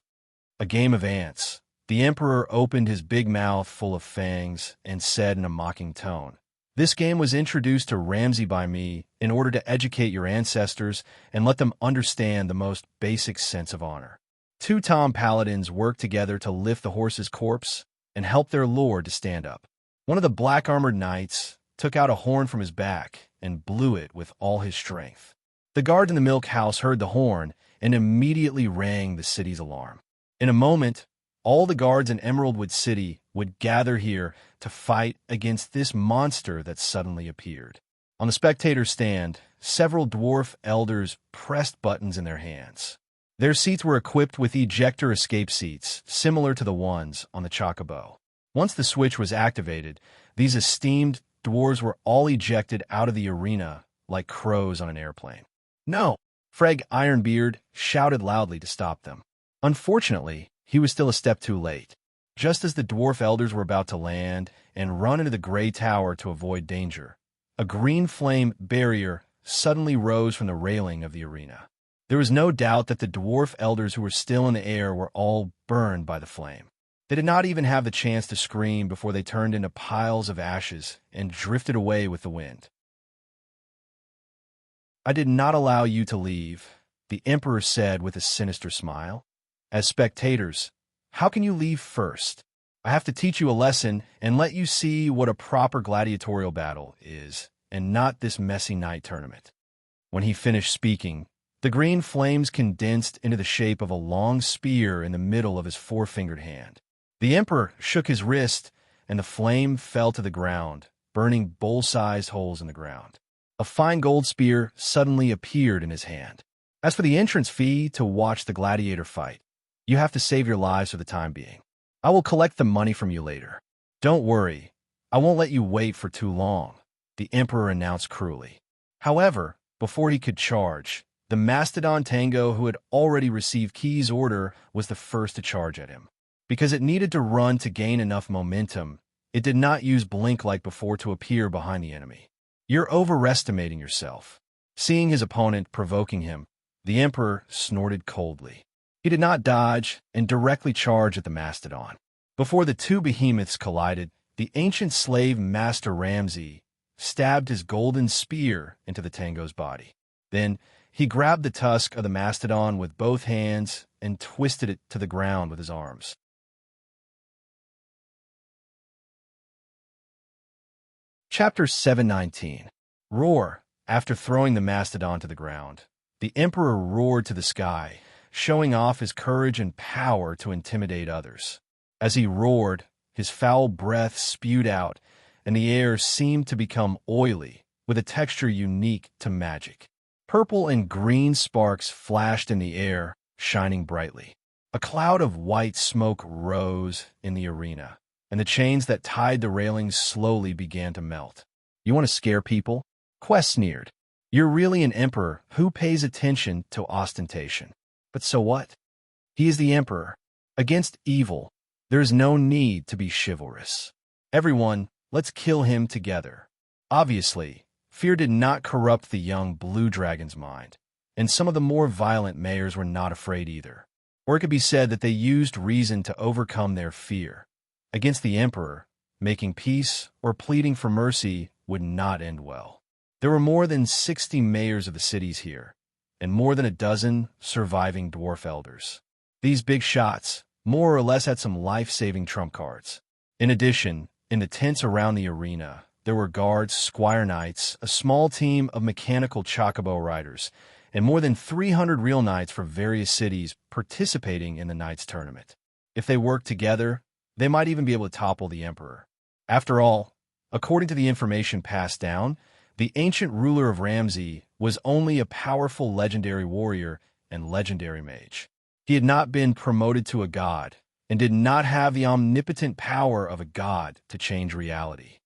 A: A game of ants. The Emperor opened his big mouth full of fangs and said in a mocking tone, "This game was introduced to Ramsay by me in order to educate your ancestors and let them understand the most basic sense of honor." Two Tom paladins worked together to lift the horse's corpse and help their lord to stand up. One of the black-armored knights took out a horn from his back and blew it with all his strength. The guard in the milk house heard the horn and immediately rang the city's alarm. In a moment, all the guards in Emeraldwood City would gather here to fight against this monster that suddenly appeared. On the spectator stand, several dwarf elders pressed buttons in their hands. Their seats were equipped with ejector escape seats, similar to the ones on the Chocobo. Once the switch was activated, these esteemed dwarves were all ejected out of the arena like crows on an airplane. "No!" Freg Ironbeard shouted loudly to stop them. Unfortunately, he was still a step too late. Just as the dwarf elders were about to land and run into the gray tower to avoid danger, a green flame barrier suddenly rose from the railing of the arena. There was no doubt that the dwarf elders who were still in the air were all burned by the flame. They did not even have the chance to scream before they turned into piles of ashes and drifted away with the wind. "I did not allow you to leave," the Emperor said with a sinister smile. "As spectators, how can you leave first? I have to teach you a lesson and let you see what a proper gladiatorial battle is, and not this messy night tournament." When he finished speaking, the green flames condensed into the shape of a long spear in the middle of his four-fingered hand. The Emperor shook his wrist, and the flame fell to the ground, burning bowl-sized holes in the ground. A fine gold spear suddenly appeared in his hand. "As for the entrance fee to watch the gladiator fight, you have to save your lives for the time being. I will collect the money from you later." "Don't worry, I won't let you wait for too long," the Emperor announced cruelly. However, before he could charge, the Mastodon Tango, who had already received Key's order, was the first to charge at him. Because it needed to run to gain enough momentum, it did not use blink like before to appear behind the enemy. "You're overestimating yourself." Seeing his opponent provoking him, the Emperor snorted coldly. He did not dodge and directly charge at the Mastodon. Before the two behemoths collided, the ancient slave Master Ramsay stabbed his golden spear into the Tango's body. Then he grabbed the tusk of the Mastodon with both hands and twisted it to the ground with his arms. Chapter 719. Roar. After throwing the Mastodon to the ground, the Emperor roared to the sky, showing off his courage and power to intimidate others. As he roared, his foul breath spewed out, and the air seemed to become oily, with a texture unique to magic. Purple and green sparks flashed in the air, shining brightly. A cloud of white smoke rose in the arena, and the chains that tied the railings slowly began to melt. "You want to scare people?" Quest sneered. "You're really an emperor who pays attention to ostentation. But so what? He is the emperor. Against evil, there is no need to be chivalrous. Everyone, let's kill him together." Obviously, fear did not corrupt the young blue dragon's mind, and some of the more violent mayors were not afraid either. Or it could be said that they used reason to overcome their fear. Against the emperor, making peace or pleading for mercy would not end well. There were more than 60 mayors of the cities here, and more than a dozen surviving dwarf elders. These big shots more or less had some life-saving trump cards. In addition, in the tents around the arena, there were guards, squire knights, a small team of mechanical chocobo riders, and more than 300 real knights from various cities participating in the knights tournament. If they worked together, They might even be able to topple the emperor. After all, according to the information passed down, the ancient ruler of Ramsey was only a powerful legendary warrior and legendary mage. He had not been promoted to a god, and did not have the omnipotent power of a god to change reality.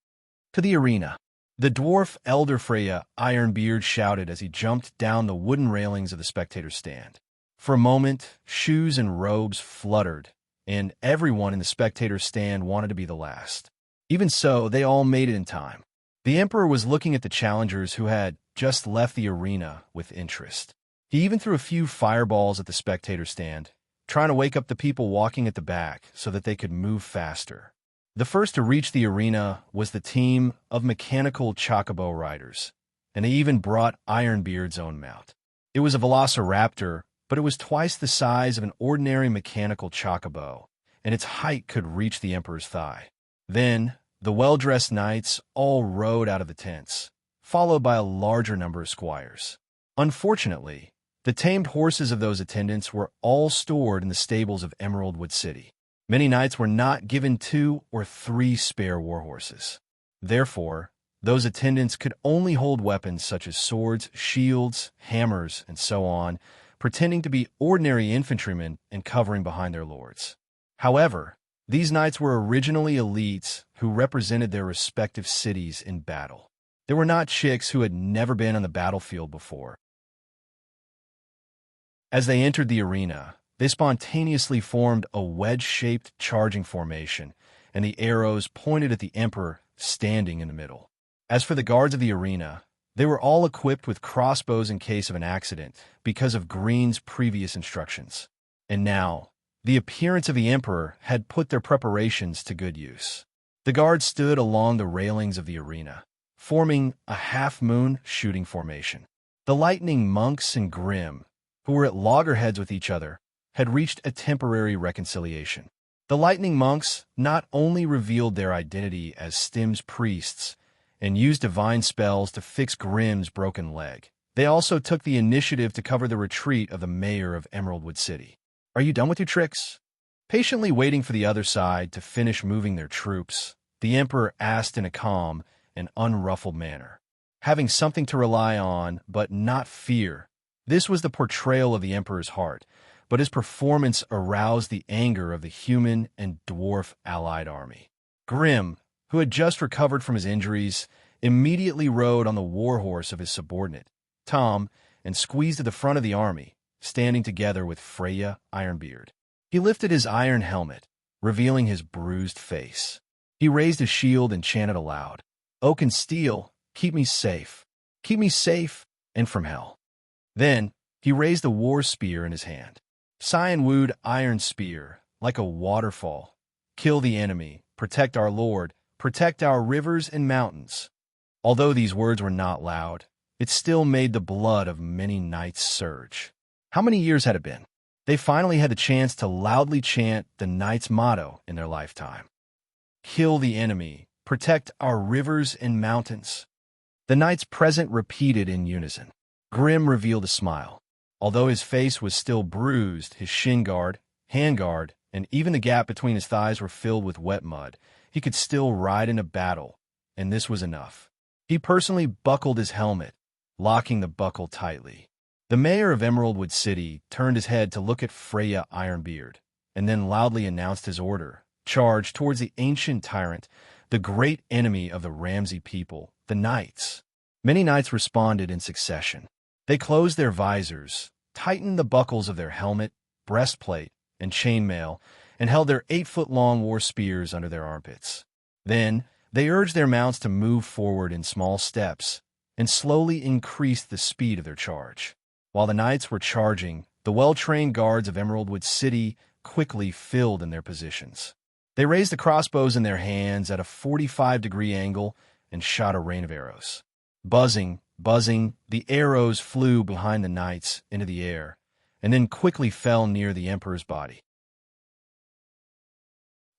A: To the arena. The dwarf elder Freya Ironbeard shouted as he jumped down the wooden railings of the spectator stand. For a moment, shoes and robes fluttered, and everyone in the spectator stand wanted to be the last. Even so, they all made it in time. The emperor was looking at the challengers who had just left the arena with interest. He even threw a few fireballs at the spectator stand, trying to wake up the people walking at the back so that they could move faster. The first to reach the arena was the team of mechanical chocobo riders, and they even brought Ironbeard's own mount. It was a velociraptor, but it was twice the size of an ordinary mechanical chocobo, and its height could reach the emperor's thigh. Then, the well-dressed knights all rode out of the tents, followed by a larger number of squires. Unfortunately, the tamed horses of those attendants were all stored in the stables of Emeraldwood City. Many knights were not given 2 or 3 spare warhorses. Therefore, those attendants could only hold weapons such as swords, shields, hammers, and so on, pretending to be ordinary infantrymen and covering behind their lords. However, these knights were originally elites who represented their respective cities in battle. They were not chicks who had never been on the battlefield before. As they entered the arena, they spontaneously formed a wedge-shaped charging formation, and the arrows pointed at the emperor standing in the middle. As for the guards of the arena, they were all equipped with crossbows in case of an accident because of Green's previous instructions. And now, the appearance of the emperor had put their preparations to good use. The guards stood along the railings of the arena, forming a half-moon shooting formation. The lightning monks and Grimm, who were at loggerheads with each other, had reached a temporary reconciliation. The lightning monks not only revealed their identity as Stim's priests and used divine spells to fix Grimm's broken leg, they also took the initiative to cover the retreat of the mayor of Emeraldwood City. "Are you done with your tricks?" Patiently waiting for the other side to finish moving their troops, the emperor asked in a calm and unruffled manner. Having something to rely on, but not fear, this was the portrayal of the emperor's heart, but his performance aroused the anger of the human and dwarf allied army. Grimm, who had just recovered from his injuries, immediately rode on the warhorse of his subordinate, Tom, and squeezed at the front of the army, standing together with Freya Ironbeard. He lifted his iron helmet, revealing his bruised face. He raised his shield and chanted aloud, "Oak and steel, keep me safe and from hell." Then, he raised a war spear in his hand. Cyanwood iron spear, like a waterfall. "Kill the enemy, protect our lord, protect our rivers and mountains." Although these words were not loud, it still made the blood of many knights surge. How many years had it been? They finally had the chance to loudly chant the knight's motto in their lifetime. "Kill the enemy, protect our rivers and mountains." The knights present repeated in unison. Grimm revealed a smile. Although his face was still bruised, his shin guard, hand guard, and even the gap between his thighs were filled with wet mud, he could still ride in a battle, and this was enough. He personally buckled his helmet, locking the buckle tightly. The mayor of Emeraldwood City turned his head to look at Freya Ironbeard, and then loudly announced his order: "Charge towards the ancient tyrant, the great enemy of the Ramsey people, the knights." Many knights responded in succession. They closed their visors, tightened the buckles of their helmet, breastplate, and chainmail, and held their 8-foot-long war spears under their armpits. Then, they urged their mounts to move forward in small steps and slowly increased the speed of their charge. While the knights were charging, the well-trained guards of Emeraldwood City quickly filled in their positions. They raised the crossbows in their hands at a 45-degree angle and shot a rain of arrows. Buzzing, the arrows flew behind the knights into the air, and then quickly fell near the emperor's body.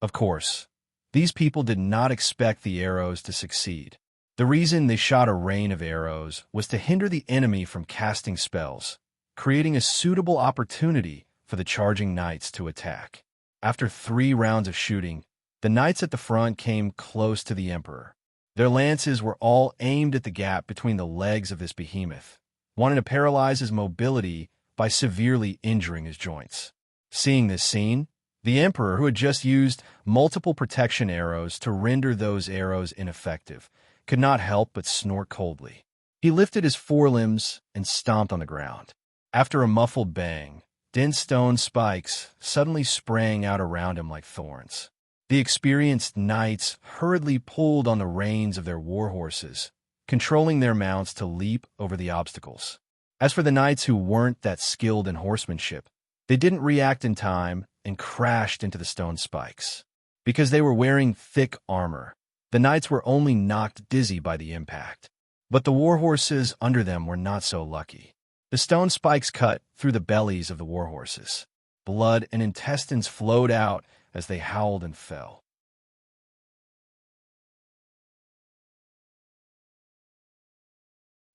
A: Of course, these people did not expect the arrows to succeed. The reason they shot a rain of arrows was to hinder the enemy from casting spells, creating a suitable opportunity for the charging knights to attack. After 3 rounds of shooting, The knights at the front came close to the emperor. Their lances were all aimed at the gap between the legs of this behemoth, wanting to paralyze his mobility by severely injuring his joints. Seeing this scene, the emperor, who had just used multiple protection arrows to render those arrows ineffective, could not help but snort coldly. He lifted his forelimbs and stomped on the ground. After a muffled bang, dense stone spikes suddenly sprang out around him like thorns. The experienced knights hurriedly pulled on the reins of their war horses, controlling their mounts to leap over the obstacles. As for the knights who weren't that skilled in horsemanship, they didn't react in time and crashed into the stone spikes. Because they were wearing thick armor, the knights were only knocked dizzy by the impact. But the war horses under them were not so lucky. The stone spikes cut through the bellies of the war horses. Blood and intestines flowed out as they howled and fell.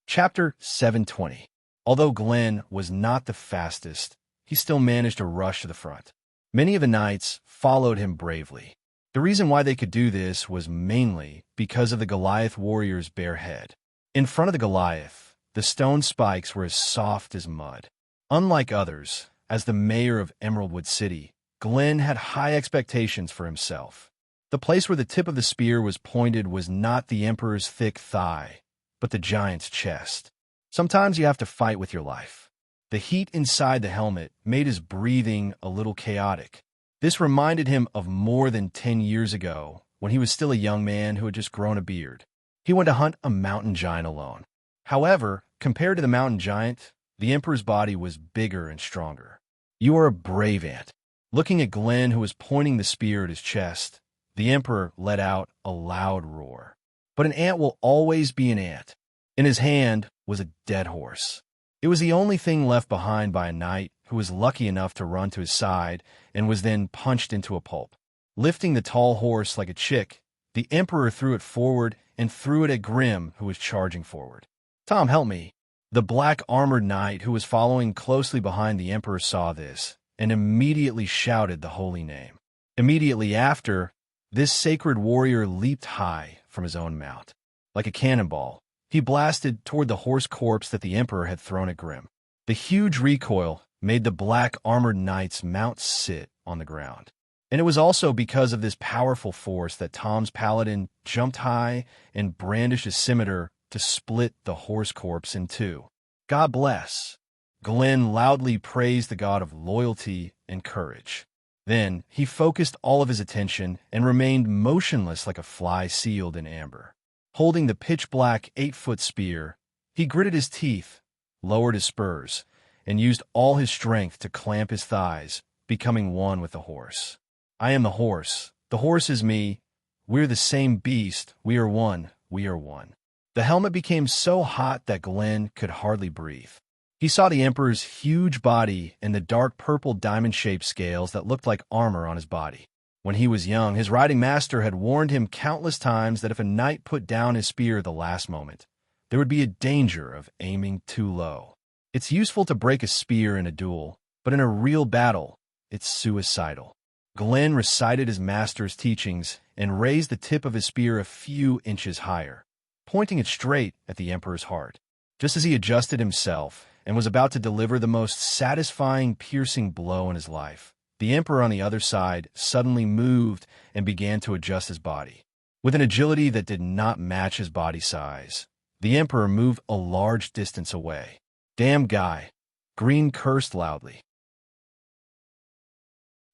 A: Chapter 720. Although Glenn was not the fastest, he still managed to rush to the front. Many of the knights followed him bravely. The reason why they could do this was mainly because of the Goliath warrior's bare head. In front of the Goliath, the stone spikes were as soft as mud. Unlike others, as the mayor of Emeraldwood City, Glenn had high expectations for himself. The place where the tip of the spear was pointed was not the emperor's thick thigh, but the giant's chest. Sometimes you have to fight with your life. The heat inside the helmet made his breathing a little chaotic. This reminded him of more than 10 years ago, when he was still a young man who had just grown a beard. He went to hunt a mountain giant alone. However, compared to the mountain giant, the emperor's body was bigger and stronger. "You are a brave ant." Looking at Glenn, who was pointing the spear at his chest, the emperor let out a loud roar. But an ant will always be an ant. In his hand was a dead horse. It was the only thing left behind by a knight who was lucky enough to run to his side and was then punched into a pulp. Lifting the tall horse like a chick, the emperor threw it forward and threw it at Grim, who was charging forward. "Tom, help me." The black armored knight who was following closely behind the emperor saw this and immediately shouted the holy name. Immediately after, this sacred warrior leaped high from his own mount. Like a cannonball, he blasted toward the horse corpse that the emperor had thrown at Grim. The huge recoil made the black armored knight's mount sit on the ground. And it was also because of this powerful force that Tom's paladin jumped high and brandished his scimitar to split the horse corpse in two. God bless. Glenn loudly praised the god of loyalty and courage. Then he focused all of his attention and remained motionless like a fly sealed in amber. Holding the pitch-black 8-foot spear, he gritted his teeth, lowered his spurs, and used all his strength to clamp his thighs, becoming one with the horse. "I am the horse is me, we're the same beast, we are one, we are one." The helmet became so hot that Glenn could hardly breathe. He saw the emperor's huge body and the dark purple diamond-shaped scales that looked like armor on his body. When he was young, his riding master had warned him countless times that if a knight put down his spear at the last moment, there would be a danger of aiming too low. It's useful to break a spear in a duel, but in a real battle, it's suicidal. Glenn recited his master's teachings and raised the tip of his spear a few inches higher, pointing it straight at the emperor's heart. Just as he adjusted himself and was about to deliver the most satisfying, piercing blow in his life, the emperor on the other side suddenly moved and began to adjust his body. With an agility that did not match his body size, the emperor moved a large distance away. "Damn guy," Green cursed loudly.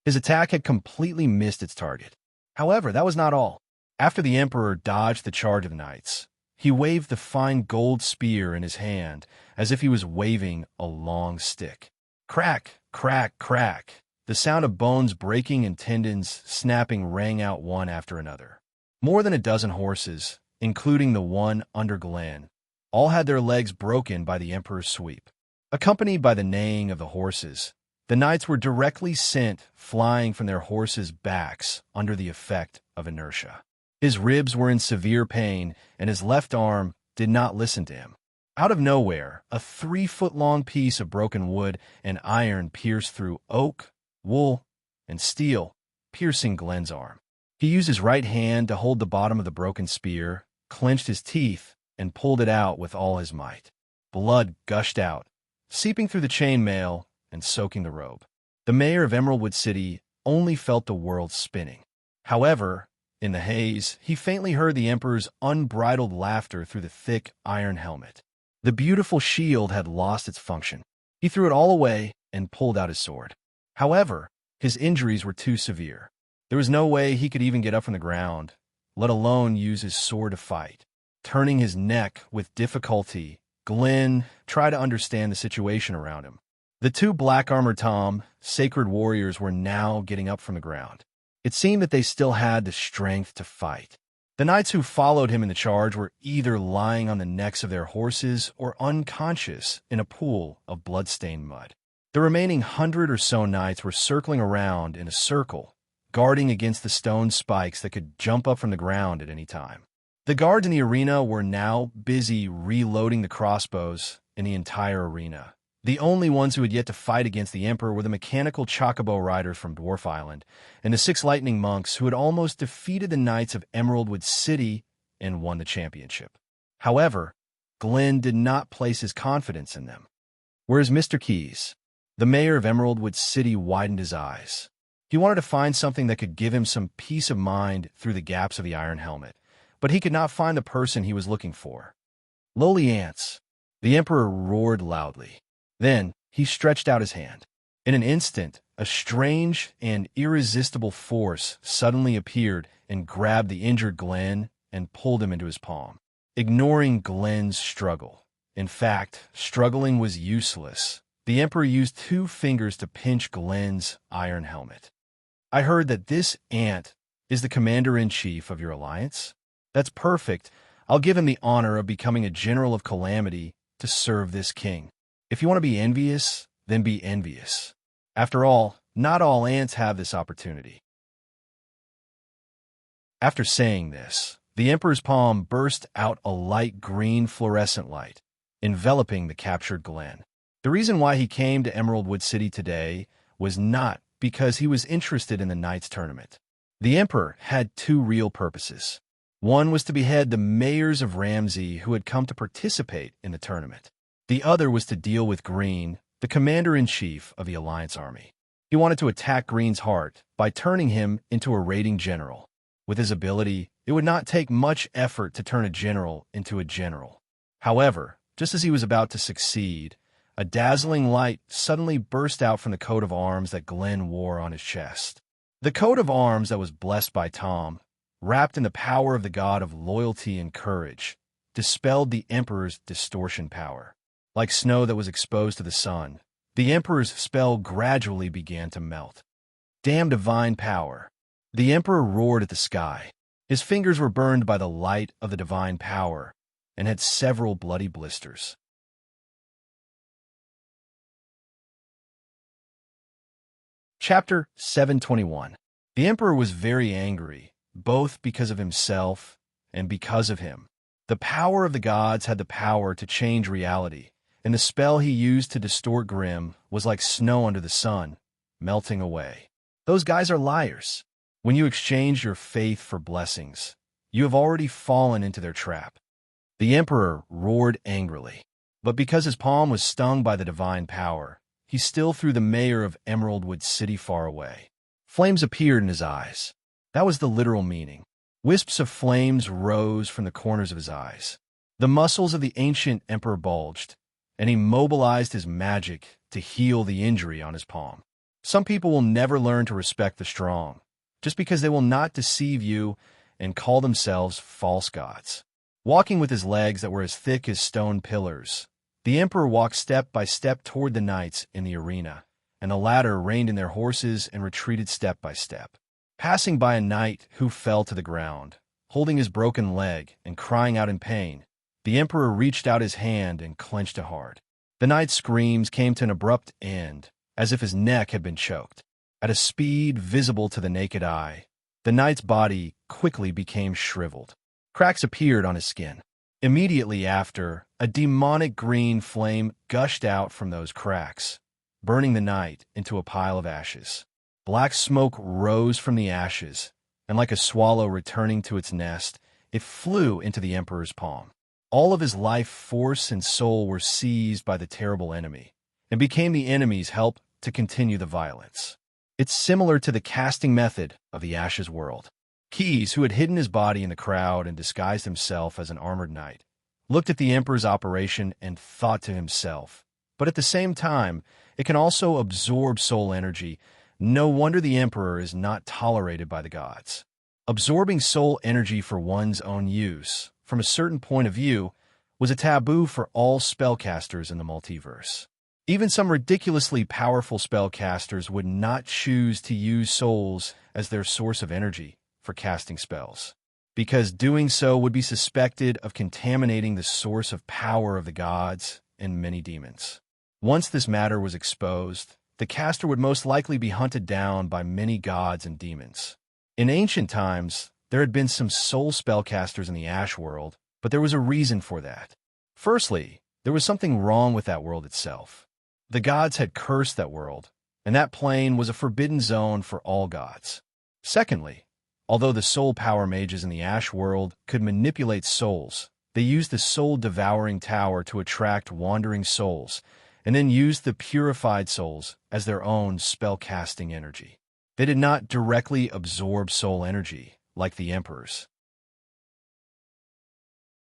A: His attack had completely missed its target. However, that was not all. After the emperor dodged the charge of the knights, he waved the fine gold spear in his hand as if he was waving a long stick. Crack, crack, crack. The sound of bones breaking and tendons snapping rang out one after another. More than a dozen horses, including the one under Glenn, all had their legs broken by the emperor's sweep. Accompanied by the neighing of the horses, the knights were directly sent flying from their horses' backs under the effect of inertia. His ribs were in severe pain, and his left arm did not listen to him. Out of nowhere, a 3-foot-long piece of broken wood and iron pierced through oak, wool, and steel, piercing Glenn's arm. He used his right hand to hold the bottom of the broken spear, clenched his teeth, and pulled it out with all his might. Blood gushed out, seeping through the chainmail and soaking the robe. The mayor of Emeraldwood City only felt the world spinning. However, in the haze, he faintly heard the Emperor's unbridled laughter through the thick iron helmet. The beautiful shield had lost its function. He threw it all away and pulled out his sword. However, his injuries were too severe. There was no way he could even get up from the ground, let alone use his sword to fight. Turning his neck with difficulty, Glenn tried to understand the situation around him. The two black-armored sacred warriors were now getting up from the ground. It seemed that they still had the strength to fight. The knights who followed him in the charge were either lying on the necks of their horses or unconscious in a pool of blood-stained mud. The remaining 100 or so knights were circling around in a circle, guarding against the stone spikes that could jump up from the ground at any time. The guards in the arena were now busy reloading the crossbows in the entire arena. The only ones who had yet to fight against the Emperor were the mechanical chocobo riders from Dwarf Island and the 6 lightning monks who had almost defeated the Knights of Emeraldwood City and won the championship. However, Glenn did not place his confidence in them. Whereas Mr. Keys, the mayor of Emeraldwood City, widened his eyes. He wanted to find something that could give him some peace of mind through the gaps of the iron helmet, but he could not find the person he was looking for. Lowly ants, the Emperor roared loudly. Then he stretched out his hand. In an instant, a strange and irresistible force suddenly appeared and grabbed the injured Glenn and pulled him into his palm. Ignoring Glenn's struggle. In fact, struggling was useless. The Emperor used 2 fingers to pinch Glenn's iron helmet. I heard that this ant is the commander-in-chief of your alliance. That's perfect. I'll give him the honor of becoming a general of calamity to serve this king. If you want to be envious, then be envious. After all, not all ants have this opportunity. After saying this, the Emperor's palm burst out a light green fluorescent light, enveloping the captured Glenn. The reason why he came to Emeraldwood City today was not because he was interested in the Knights tournament. The Emperor had 2 real purposes. One was to behead the mayors of Ramsey who had come to participate in the tournament. The other was to deal with Green, the commander-in-chief of the Alliance Army. He wanted to attack Green's heart by turning him into a raiding general. With his ability, it would not take much effort to turn a general into a general. However, just as he was about to succeed, a dazzling light suddenly burst out from the coat of arms that Glenn wore on his chest. The coat of arms that was blessed by Tom, wrapped in the power of the god of loyalty and courage, dispelled the Emperor's distortion power. Like snow that was exposed to the sun, the Emperor's spell gradually began to melt. Damn divine power! The Emperor roared at the sky. His fingers were burned by the light of the divine power and had several bloody blisters. Chapter 721. The Emperor was very angry, both because of himself and because of him. The power of the gods had the power to change reality, and the spell he used to distort Grimm was like snow under the sun, melting away. Those guys are liars. When you exchange your faith for blessings, you have already fallen into their trap. The Emperor roared angrily, but because his palm was stung by the divine power, he still threw the mayor of Emeraldwood City far away. Flames appeared in his eyes. That was the literal meaning. Wisps of flames rose from the corners of his eyes. The muscles of the ancient Emperor bulged, and he mobilized his magic to heal the injury on his palm. Some people will never learn to respect the strong, just because they will not deceive you and call themselves false gods. Walking with his legs that were as thick as stone pillars, the Emperor walked step by step toward the knights in the arena, and the latter reined in their horses and retreated step by step. Passing by a knight who fell to the ground, holding his broken leg and crying out in pain, the Emperor reached out his hand and clenched it hard. The knight's screams came to an abrupt end, as if his neck had been choked. At a speed visible to the naked eye, the knight's body quickly became shriveled. Cracks appeared on his skin. Immediately after, a demonic green flame gushed out from those cracks, burning the knight into a pile of ashes. Black smoke rose from the ashes, and like a swallow returning to its nest, it flew into the emperor's palm. All of his life force and soul were seized by the terrible enemy, and became the enemy's help to continue the violence. It's similar to the casting method of the Ashes world. Keyes, who had hidden his body in the crowd and disguised himself as an armored knight, looked at the emperor's operation and thought to himself, but at the same time, it can also absorb soul energy. No wonder the emperor is not tolerated by the gods. Absorbing soul energy for one's own use, from a certain point of view, was a taboo for all spellcasters in the multiverse. Even some ridiculously powerful spellcasters would not choose to use souls as their source of energy for casting spells, because doing so would be suspected of contaminating the source of power of the gods and many demons. Once this matter was exposed, the caster would most likely be hunted down by many gods and demons. In ancient times, there had been some soul spellcasters in the Ash world, but there was a reason for that. Firstly, there was something wrong with that world itself. The gods had cursed that world, and that plane was a forbidden zone for all gods. Secondly, although the soul power mages in the Ash world could manipulate souls, they used the soul-devouring tower to attract wandering souls, and then used the purified souls as their own spell-casting energy. They did not directly absorb soul energy, like the emperors.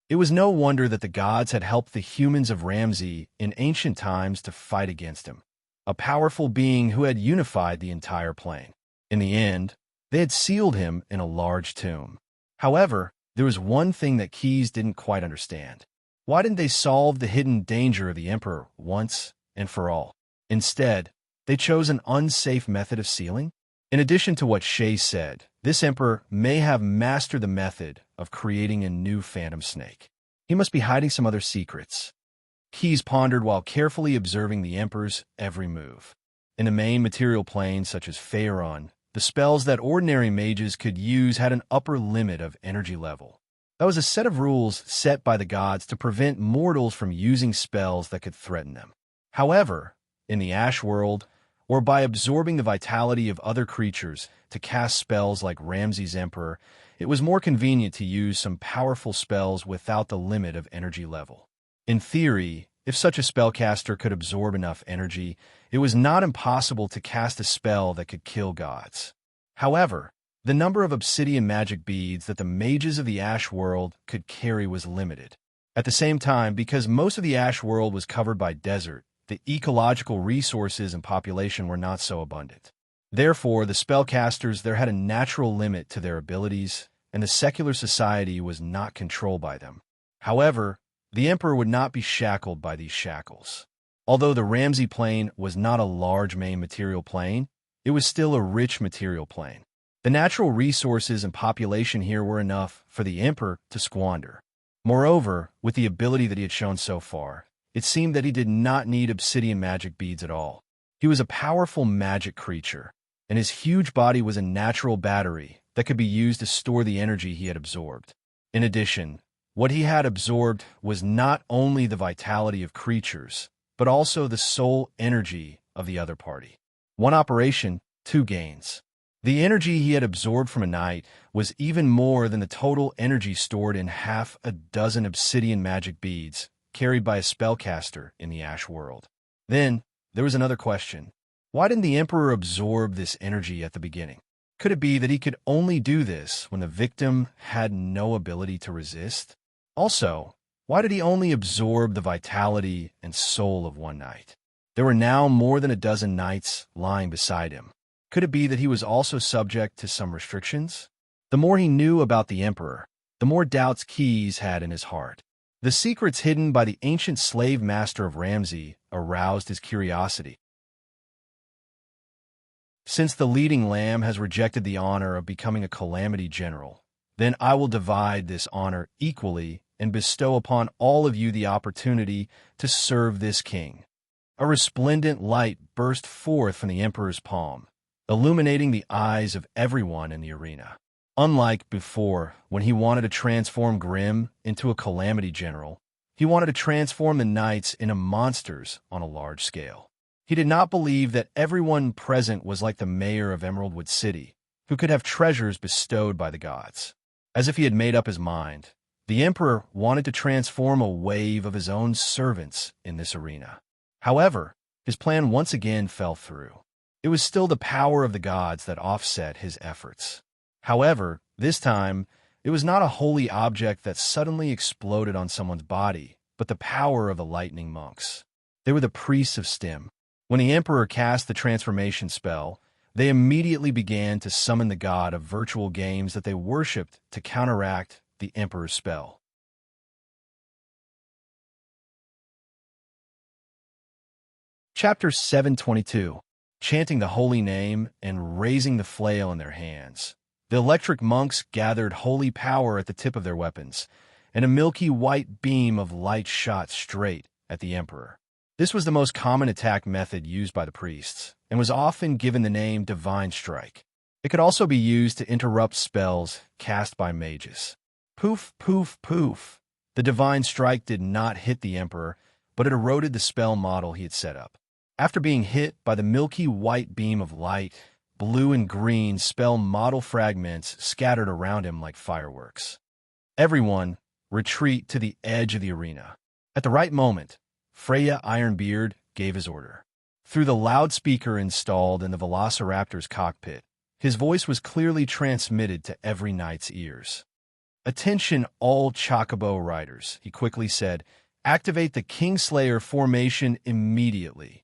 A: It was no wonder that the gods had helped the humans of Ramsey in ancient times to fight against him, a powerful being who had unified the entire plane. In the end, they had sealed him in a large tomb. However, there was one thing that Keyes didn't quite understand. Why didn't they solve the hidden danger of the emperor once and for all? Instead, they chose an unsafe method of sealing? In addition to what Shay said, this emperor may have mastered the method of creating a new phantom snake. He must be hiding some other secrets. Keyes pondered while carefully observing the emperor's every move. In the main material plane, such as Faerun, the spells that ordinary mages could use had an upper limit of energy level. That was a set of rules set by the gods to prevent mortals from using spells that could threaten them. However, in the Ash world, or by absorbing the vitality of other creatures to cast spells like Ramsey's Emperor, it was more convenient to use some powerful spells without the limit of energy level. In theory, if such a spellcaster could absorb enough energy, it was not impossible to cast a spell that could kill gods. However, the number of obsidian magic beads that the mages of the Ash world could carry was limited. At the same time, because most of the Ash world was covered by desert, the ecological resources and population were not so abundant. Therefore, the spellcasters there had a natural limit to their abilities, and the secular society was not controlled by them. However, the emperor would not be shackled by these shackles. Although the Ramsey plane was not a large main material plane, it was still a rich material plane. The natural resources and population here were enough for the emperor to squander. Moreover, with the ability that he had shown so far, it seemed that he did not need obsidian magic beads at all. He was a powerful magic creature, and his huge body was a natural battery that could be used to store the energy he had absorbed. In addition, what he had absorbed was not only the vitality of creatures, but also the soul energy of the other party. One operation, two gains. The energy he had absorbed from a knight was even more than the total energy stored in half a dozen obsidian magic beads carried by a spellcaster in the Ash world. Then, there was another question. Why didn't the emperor absorb this energy at the beginning? Could it be that he could only do this when the victim had no ability to resist? Also, why did he only absorb the vitality and soul of one knight? There were now more than a dozen knights lying beside him. Could it be that he was also subject to some restrictions? The more he knew about the emperor, the more doubts Keyes had in his heart. The secrets hidden by the ancient slave master of Ramsey aroused his curiosity. Since the leading lamb has rejected the honor of becoming a calamity general, then I will divide this honor equally and bestow upon all of you the opportunity to serve this king. A resplendent light burst forth from the emperor's palm, illuminating the eyes of everyone in the arena. Unlike before, when he wanted to transform Grimm into a calamity general, he wanted to transform the knights into monsters on a large scale. He did not believe that everyone present was like the mayor of Emeraldwood City, who could have treasures bestowed by the gods. As if he had made up his mind, the emperor wanted to transform a wave of his own servants in this arena. However, his plan once again fell through. It was still the power of the gods that offset his efforts. However, this time, it was not a holy object that suddenly exploded on someone's body, but the power of the lightning monks. They were the priests of Stim. When the emperor cast the transformation spell, they immediately began to summon the god of virtual games that they worshipped to counteract the emperor's spell. Chapter 722. Chanting the holy name and raising the flail in their hands. The electric monks gathered holy power at the tip of their weapons, and a milky white beam of light shot straight at the emperor. This was the most common attack method used by the priests, and was often given the name Divine Strike. It could also be used to interrupt spells cast by mages. Poof, poof, poof. The Divine Strike did not hit the emperor, but it eroded the spell model he had set up. After being hit by the milky white beam of light, blue and green spell model fragments scattered around him like fireworks. Everyone, retreat to the edge of the arena. At the right moment, Freya Ironbeard gave his order. Through the loudspeaker installed in the Velociraptor's cockpit, his voice was clearly transmitted to every knight's ears. "Attention all Chocobo riders," he quickly said. "Activate the Kingslayer formation immediately."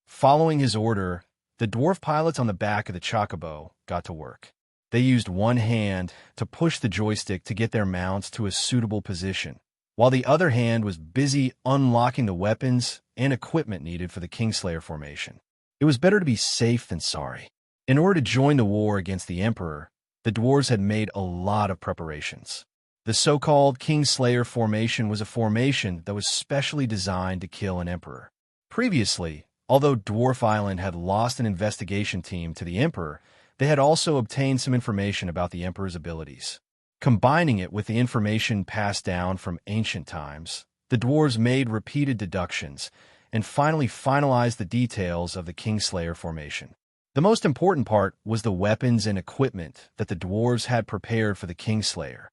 A: Following his order, the dwarf pilots on the back of the Chocobo got to work. They used one hand to push the joystick to get their mounts to a suitable position, while the other hand was busy unlocking the weapons and equipment needed for the Kingslayer formation. It was better to be safe than sorry. In order to join the war against the Emperor, the dwarves had made a lot of preparations. The so-called Kingslayer formation was a formation that was specially designed to kill an Emperor. Previously, although Dwarf Island had lost an investigation team to the Emperor, they had also obtained some information about the Emperor's abilities. Combining it with the information passed down from ancient times, the dwarves made repeated deductions and finally finalized the details of the Kingslayer formation. The most important part was the weapons and equipment that the dwarves had prepared for the Kingslayer.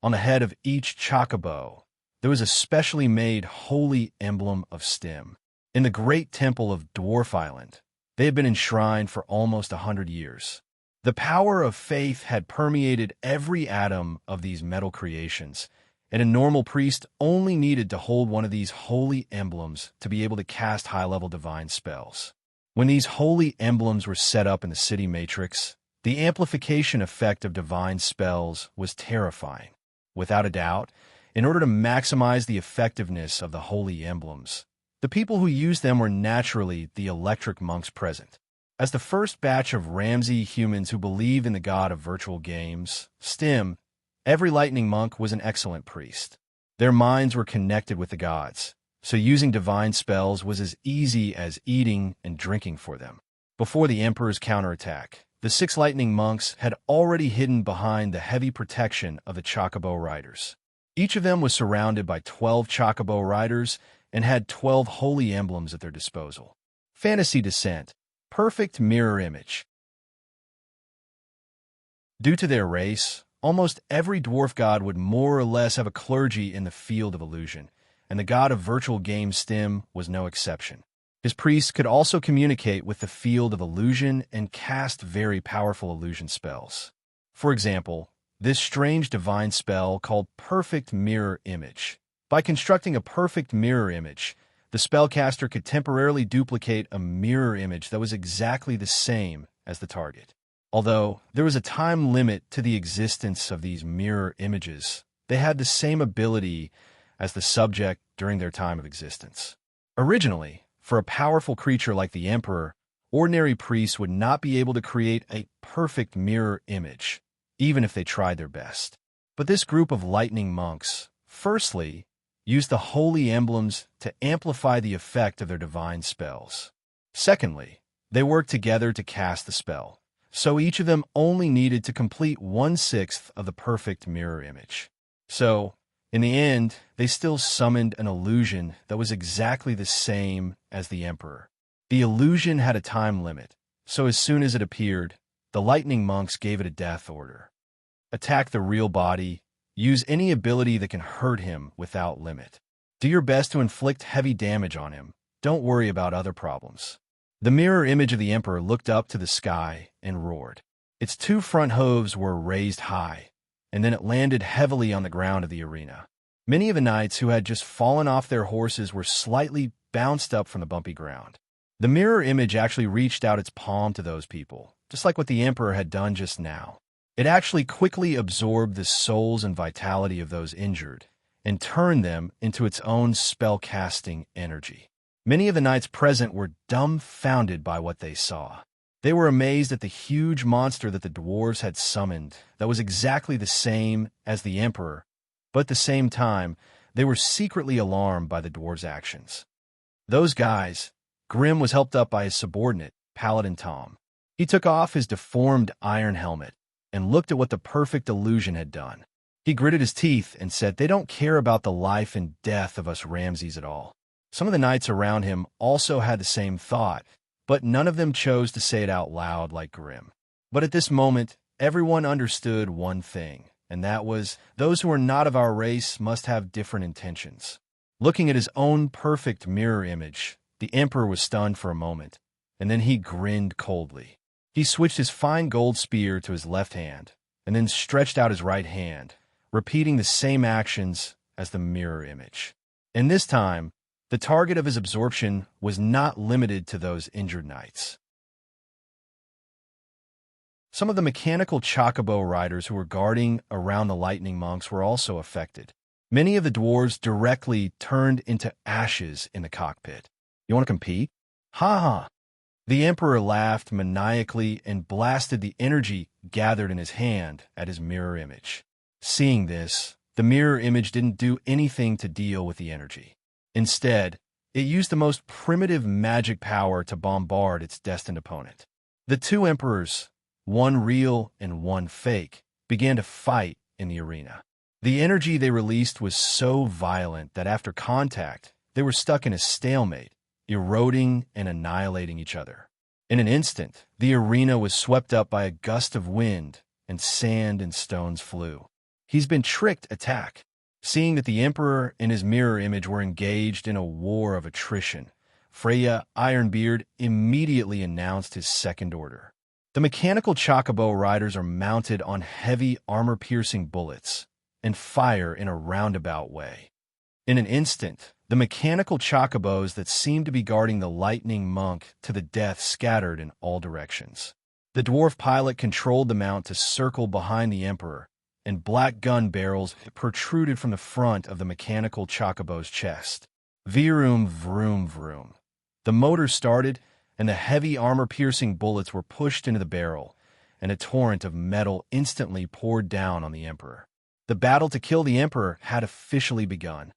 A: On the head of each Chocobo, there was a specially made holy emblem of Stim. In the great temple of Dwarf Island, they had been enshrined for almost 100 years. The power of faith had permeated every atom of these metal creations, and a normal priest only needed to hold one of these holy emblems to be able to cast high-level divine spells. When these holy emblems were set up in the city matrix, the amplification effect of divine spells was terrifying. Without a doubt, in order to maximize the effectiveness of the holy emblems, the people who used them were naturally the electric monks present. As the first batch of Ramsey humans who believed in the god of virtual games, Stim, every lightning monk was an excellent priest. Their minds were connected with the gods, so using divine spells was as easy as eating and drinking for them. Before the Emperor's counterattack, the 6 lightning monks had already hidden behind the heavy protection of the Chocobo riders. Each of them was surrounded by 12 Chocobo riders and had 12 holy emblems at their disposal. Fantasy Descent, perfect mirror image. Due to their race, almost every dwarf god would more or less have a clergy in the field of illusion, and the god of virtual games Stim was no exception. His priests could also communicate with the field of illusion and cast very powerful illusion spells. For example, this strange divine spell called Perfect Mirror Image. By constructing a perfect mirror image, the spellcaster could temporarily duplicate a mirror image that was exactly the same as the target. Although there was a time limit to the existence of these mirror images, they had the same ability as the subject during their time of existence. Originally, for a powerful creature like the Emperor, ordinary priests would not be able to create a perfect mirror image, even if they tried their best. But this group of lightning monks, firstly, used the holy emblems to amplify the effect of their divine spells. Secondly, they worked together to cast the spell, so each of them only needed to complete 1/6 of the perfect mirror image. So, in the end, they still summoned an illusion that was exactly the same as the Emperor. The illusion had a time limit, so as soon as it appeared, the lightning monks gave it a death order. Attack the real body. Use any ability that can hurt him without limit. Do your best to inflict heavy damage on him. Don't worry about other problems. The mirror image of the emperor looked up to the sky and roared. Its two front hooves were raised high, and then it landed heavily on the ground of the arena. Many of the knights who had just fallen off their horses were slightly bounced up from the bumpy ground. The mirror image actually reached out its palm to those people, just like what the emperor had done just now. It actually quickly absorbed the souls and vitality of those injured and turned them into its own spell-casting energy. Many of the knights present were dumbfounded by what they saw. They were amazed at the huge monster that the dwarves had summoned that was exactly the same as the emperor, but at the same time, they were secretly alarmed by the dwarves' actions. Those guys, Grim was helped up by his subordinate, Paladin Tom. He took off his deformed iron helmet and looked at what the perfect illusion had done. He gritted his teeth and said, "They don't care about the life and death of us Ramses at all." Some of the knights around him also had the same thought, but none of them chose to say it out loud like Grim. But at this moment, everyone understood one thing, and that was, those who are not of our race must have different intentions. Looking at his own perfect mirror image, the emperor was stunned for a moment, and then he grinned coldly. He switched his fine gold spear to his left hand, and then stretched out his right hand, repeating the same actions as the mirror image. And this time, the target of his absorption was not limited to those injured knights. Some of the mechanical chocobo riders who were guarding around the lightning monks were also affected. Many of the dwarves directly turned into ashes in the cockpit. "You want to compete?" "Ha ha!" The emperor laughed maniacally and blasted the energy gathered in his hand at his mirror image. Seeing this, the mirror image didn't do anything to deal with the energy. Instead, it used the most primitive magic power to bombard its destined opponent. The two emperors, one real and one fake, began to fight in the arena. The energy they released was so violent that after contact, they were stuck in a stalemate, eroding and annihilating each other. In an instant, the arena was swept up by a gust of wind, and sand and stones flew. "He's been tricked," attack. Seeing that the emperor and his mirror image were engaged in a war of attrition, Freya Ironbeard immediately announced his second order. The mechanical chocobo riders are mounted on heavy armor-piercing bullets and fire in a roundabout way. In an instant, the mechanical chocobos that seemed to be guarding the lightning monk to the death scattered in all directions. The dwarf pilot controlled the mount to circle behind the emperor, and black gun barrels protruded from the front of the mechanical chocobo's chest. Vroom, vroom, vroom. The motor started, and the heavy armor-piercing bullets were pushed into the barrel, and a torrent of metal instantly poured down on the emperor. The battle to kill the emperor had officially begun.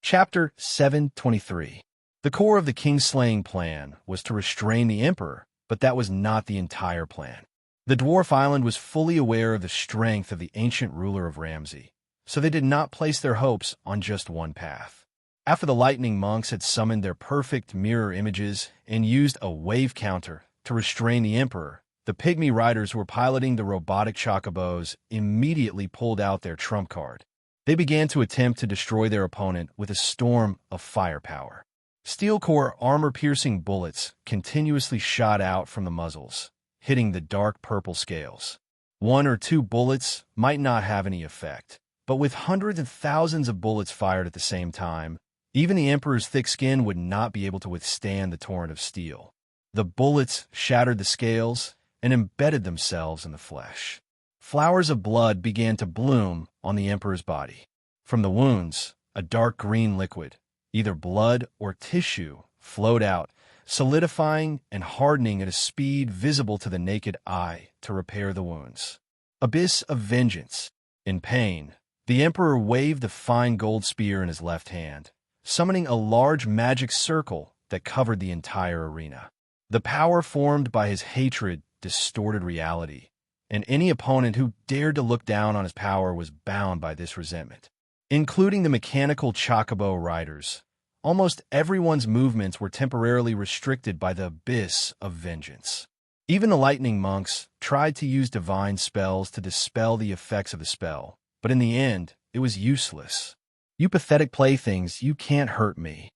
A: Chapter 723. The core of the king-slaying plan was to restrain the emperor, but that was not the entire plan. The dwarf island was fully aware of the strength of the ancient ruler of Ramsey, so they did not place their hopes on just one path. After the lightning monks had summoned their perfect mirror images and used a wave counter to restrain the emperor, the pygmy riders who were piloting the robotic chocobos immediately pulled out their trump card. They began to attempt to destroy their opponent with a storm of firepower. Steel-core armor-piercing bullets continuously shot out from the muzzles, hitting the dark purple scales. One or two bullets might not have any effect, but with hundreds of thousands of bullets fired at the same time, even the emperor's thick skin would not be able to withstand the torrent of steel. The bullets shattered the scales and embedded themselves in the flesh. Flowers of blood began to bloom on the emperor's body. From the wounds, a dark green liquid, either blood or tissue, flowed out, solidifying and hardening at a speed visible to the naked eye to repair the wounds. Abyss of vengeance. In pain, the emperor waved the fine gold spear in his left hand, summoning a large magic circle that covered the entire arena. The power formed by his hatred distorted reality, and any opponent who dared to look down on his power was bound by this resentment. Including the mechanical chocobo riders, almost everyone's movements were temporarily restricted by the abyss of vengeance. Even the lightning monks tried to use divine spells to dispel the effects of the spell, but in the end, it was useless. "You pathetic playthings, you can't hurt me."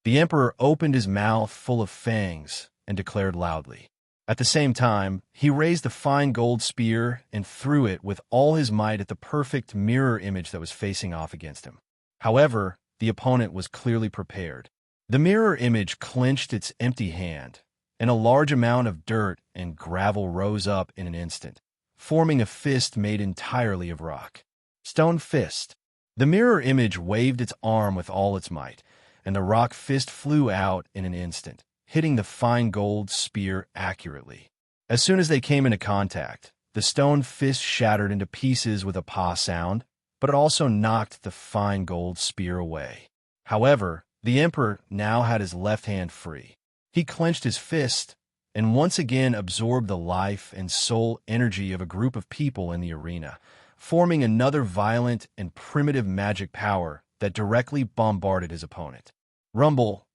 A: The emperor opened his mouth full of fangs and declared loudly. At the same time, he raised the fine gold spear and threw it with all his might at the perfect mirror image that was facing off against him. However, the opponent was clearly prepared. The mirror image clenched its empty hand, and a large amount of dirt and gravel rose up in an instant, forming a fist made entirely of rock. Stone fist. The mirror image waved its arm with all its might, and the rock fist flew out in an instant, hitting the fine gold spear accurately. As soon as they came into contact, the stone fist shattered into pieces with a "pa" sound, but it also knocked the fine gold spear away. However, the emperor now had his left hand free. He clenched his fist and once again absorbed the life and soul energy of a group of people in the arena, forming another violent and primitive magic power that directly bombarded his opponent. Rumble.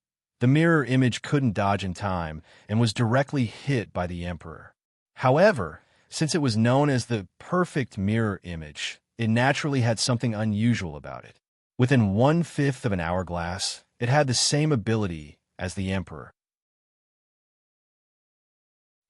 A: The mirror image couldn't dodge in time and was directly hit by the emperor. However, since it was known as the perfect mirror image, it naturally had something unusual about it. Within 1/5 of an hourglass, it had the same ability as the emperor.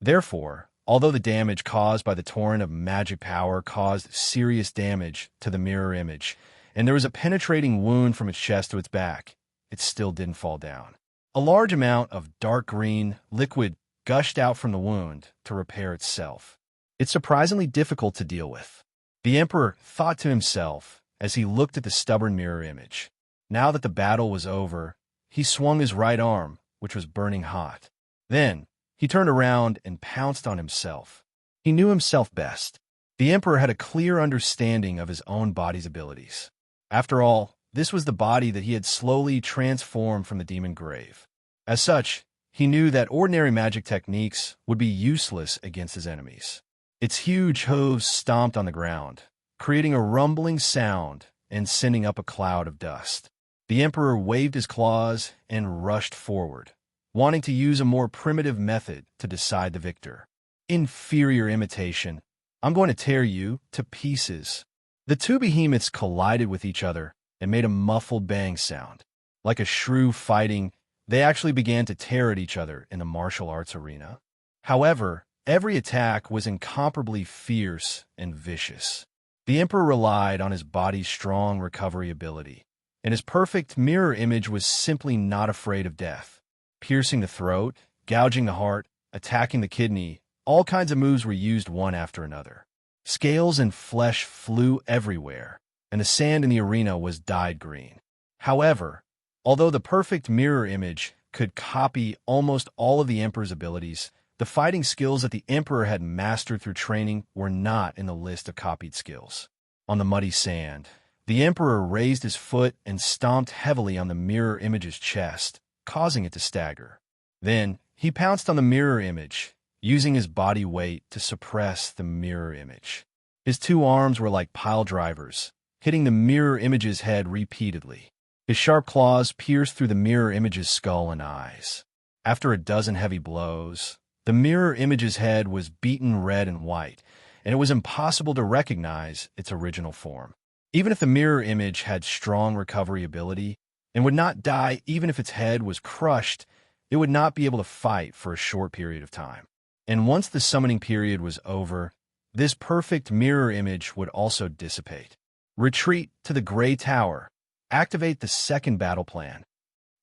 A: Therefore, although the damage caused by the torrent of magic power caused serious damage to the mirror image, and there was a penetrating wound from its chest to its back, it still didn't fall down. A large amount of dark green liquid gushed out from the wound to repair itself. It's surprisingly difficult to deal with, the emperor thought to himself as he looked at the stubborn mirror image. Now that the battle was over, he swung his right arm, which was burning hot. Then, he turned around and pounced on himself. He knew himself best. The emperor had a clear understanding of his own body's abilities. After all, this was the body that he had slowly transformed from the demon grave. As such, he knew that ordinary magic techniques would be useless against his enemies. Its huge hooves stomped on the ground, creating a rumbling sound and sending up a cloud of dust. The emperor waved his claws and rushed forward, wanting to use a more primitive method to decide the victor. "Inferior imitation. I'm going to tear you to pieces." The two behemoths collided with each other and made a muffled bang sound. Like a shrew fighting, they actually began to tear at each other in the martial arts arena. However, every attack was incomparably fierce and vicious. The emperor relied on his body's strong recovery ability, and his perfect mirror image was simply not afraid of death. Piercing the throat, gouging the heart, attacking the kidney, all kinds of moves were used one after another. Scales and flesh flew everywhere, and the sand in the arena was dyed green. However, although the perfect mirror image could copy almost all of the emperor's abilities, the fighting skills that the emperor had mastered through training were not in the list of copied skills. On the muddy sand, the emperor raised his foot and stomped heavily on the mirror image's chest, causing it to stagger. Then, he pounced on the mirror image, using his body weight to suppress the mirror image. His two arms were like pile drivers, hitting the mirror image's head repeatedly. His sharp claws pierced through the mirror image's skull and eyes. After a dozen heavy blows, the mirror image's head was beaten red and white, and it was impossible to recognize its original form. Even if the mirror image had strong recovery ability, and would not die even if its head was crushed, it would not be able to fight for a short period of time. And once the summoning period was over, this perfect mirror image would also dissipate. Retreat to the Gray Tower. Activate the second battle plan.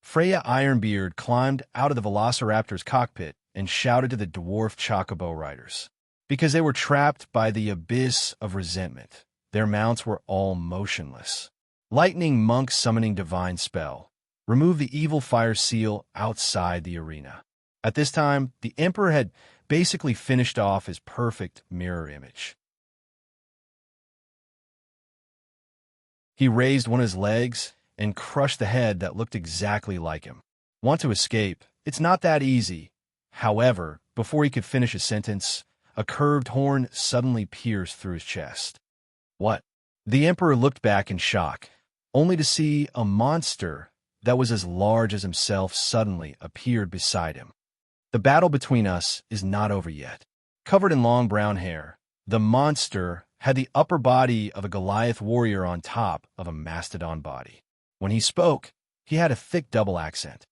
A: Freya Ironbeard climbed out of the Velociraptor's cockpit and shouted to the dwarf chocobo riders. Because they were trapped by the abyss of resentment, their mounts were all motionless. Lightning Monk summoning divine spell. Remove the evil fire seal outside the arena. At this time, the emperor had basically finished off his perfect mirror image. He raised one of his legs and crushed the head that looked exactly like him. Want to escape? It's not that easy. However, before he could finish his sentence, a curved horn suddenly pierced through his chest. What? The emperor looked back in shock, only to see a monster that was as large as himself suddenly appeared beside him. The battle between us is not over yet. Covered in long brown hair, the monster had the upper body of a Goliath warrior on top of a mastodon body. When he spoke, he had a thick double accent.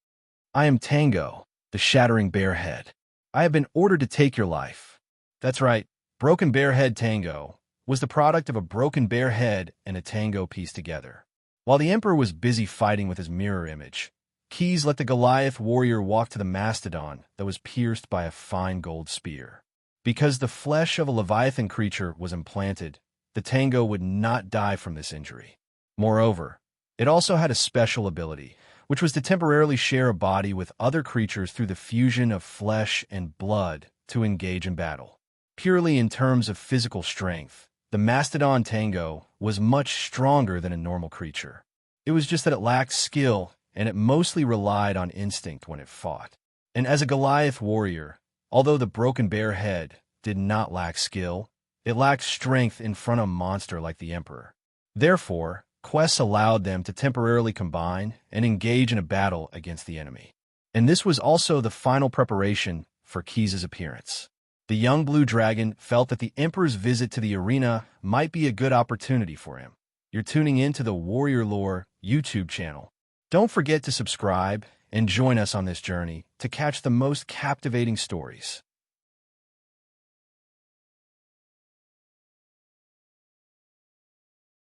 A: "I am Tango, the shattering bear head. I have been ordered to take your life." That's right, Broken Bear Head Tango was the product of a broken bear head and a tango pieced together. While the Emperor was busy fighting with his mirror image, Keys let the Goliath warrior walk to the mastodon that was pierced by a fine gold spear. Because the flesh of a Leviathan creature was implanted, the tango would not die from this injury. Moreover, it also had a special ability, which was to temporarily share a body with other creatures through the fusion of flesh and blood to engage in battle. Purely in terms of physical strength, the Mastodon Tango was much stronger than a normal creature. It was just that it lacked skill, and it mostly relied on instinct when it fought. And as a Goliath warrior, although the Broken Bear Head did not lack skill, it lacked strength in front of a monster like the Emperor. Therefore, quests allowed them to temporarily combine and engage in a battle against the enemy. And this was also the final preparation for Keys' appearance. The young blue dragon felt that the Emperor's visit to the arena might be a good opportunity for him. You're tuning in to the Warrior Lore YouTube channel. Don't forget to subscribe and join us on this journey to catch the most captivating stories.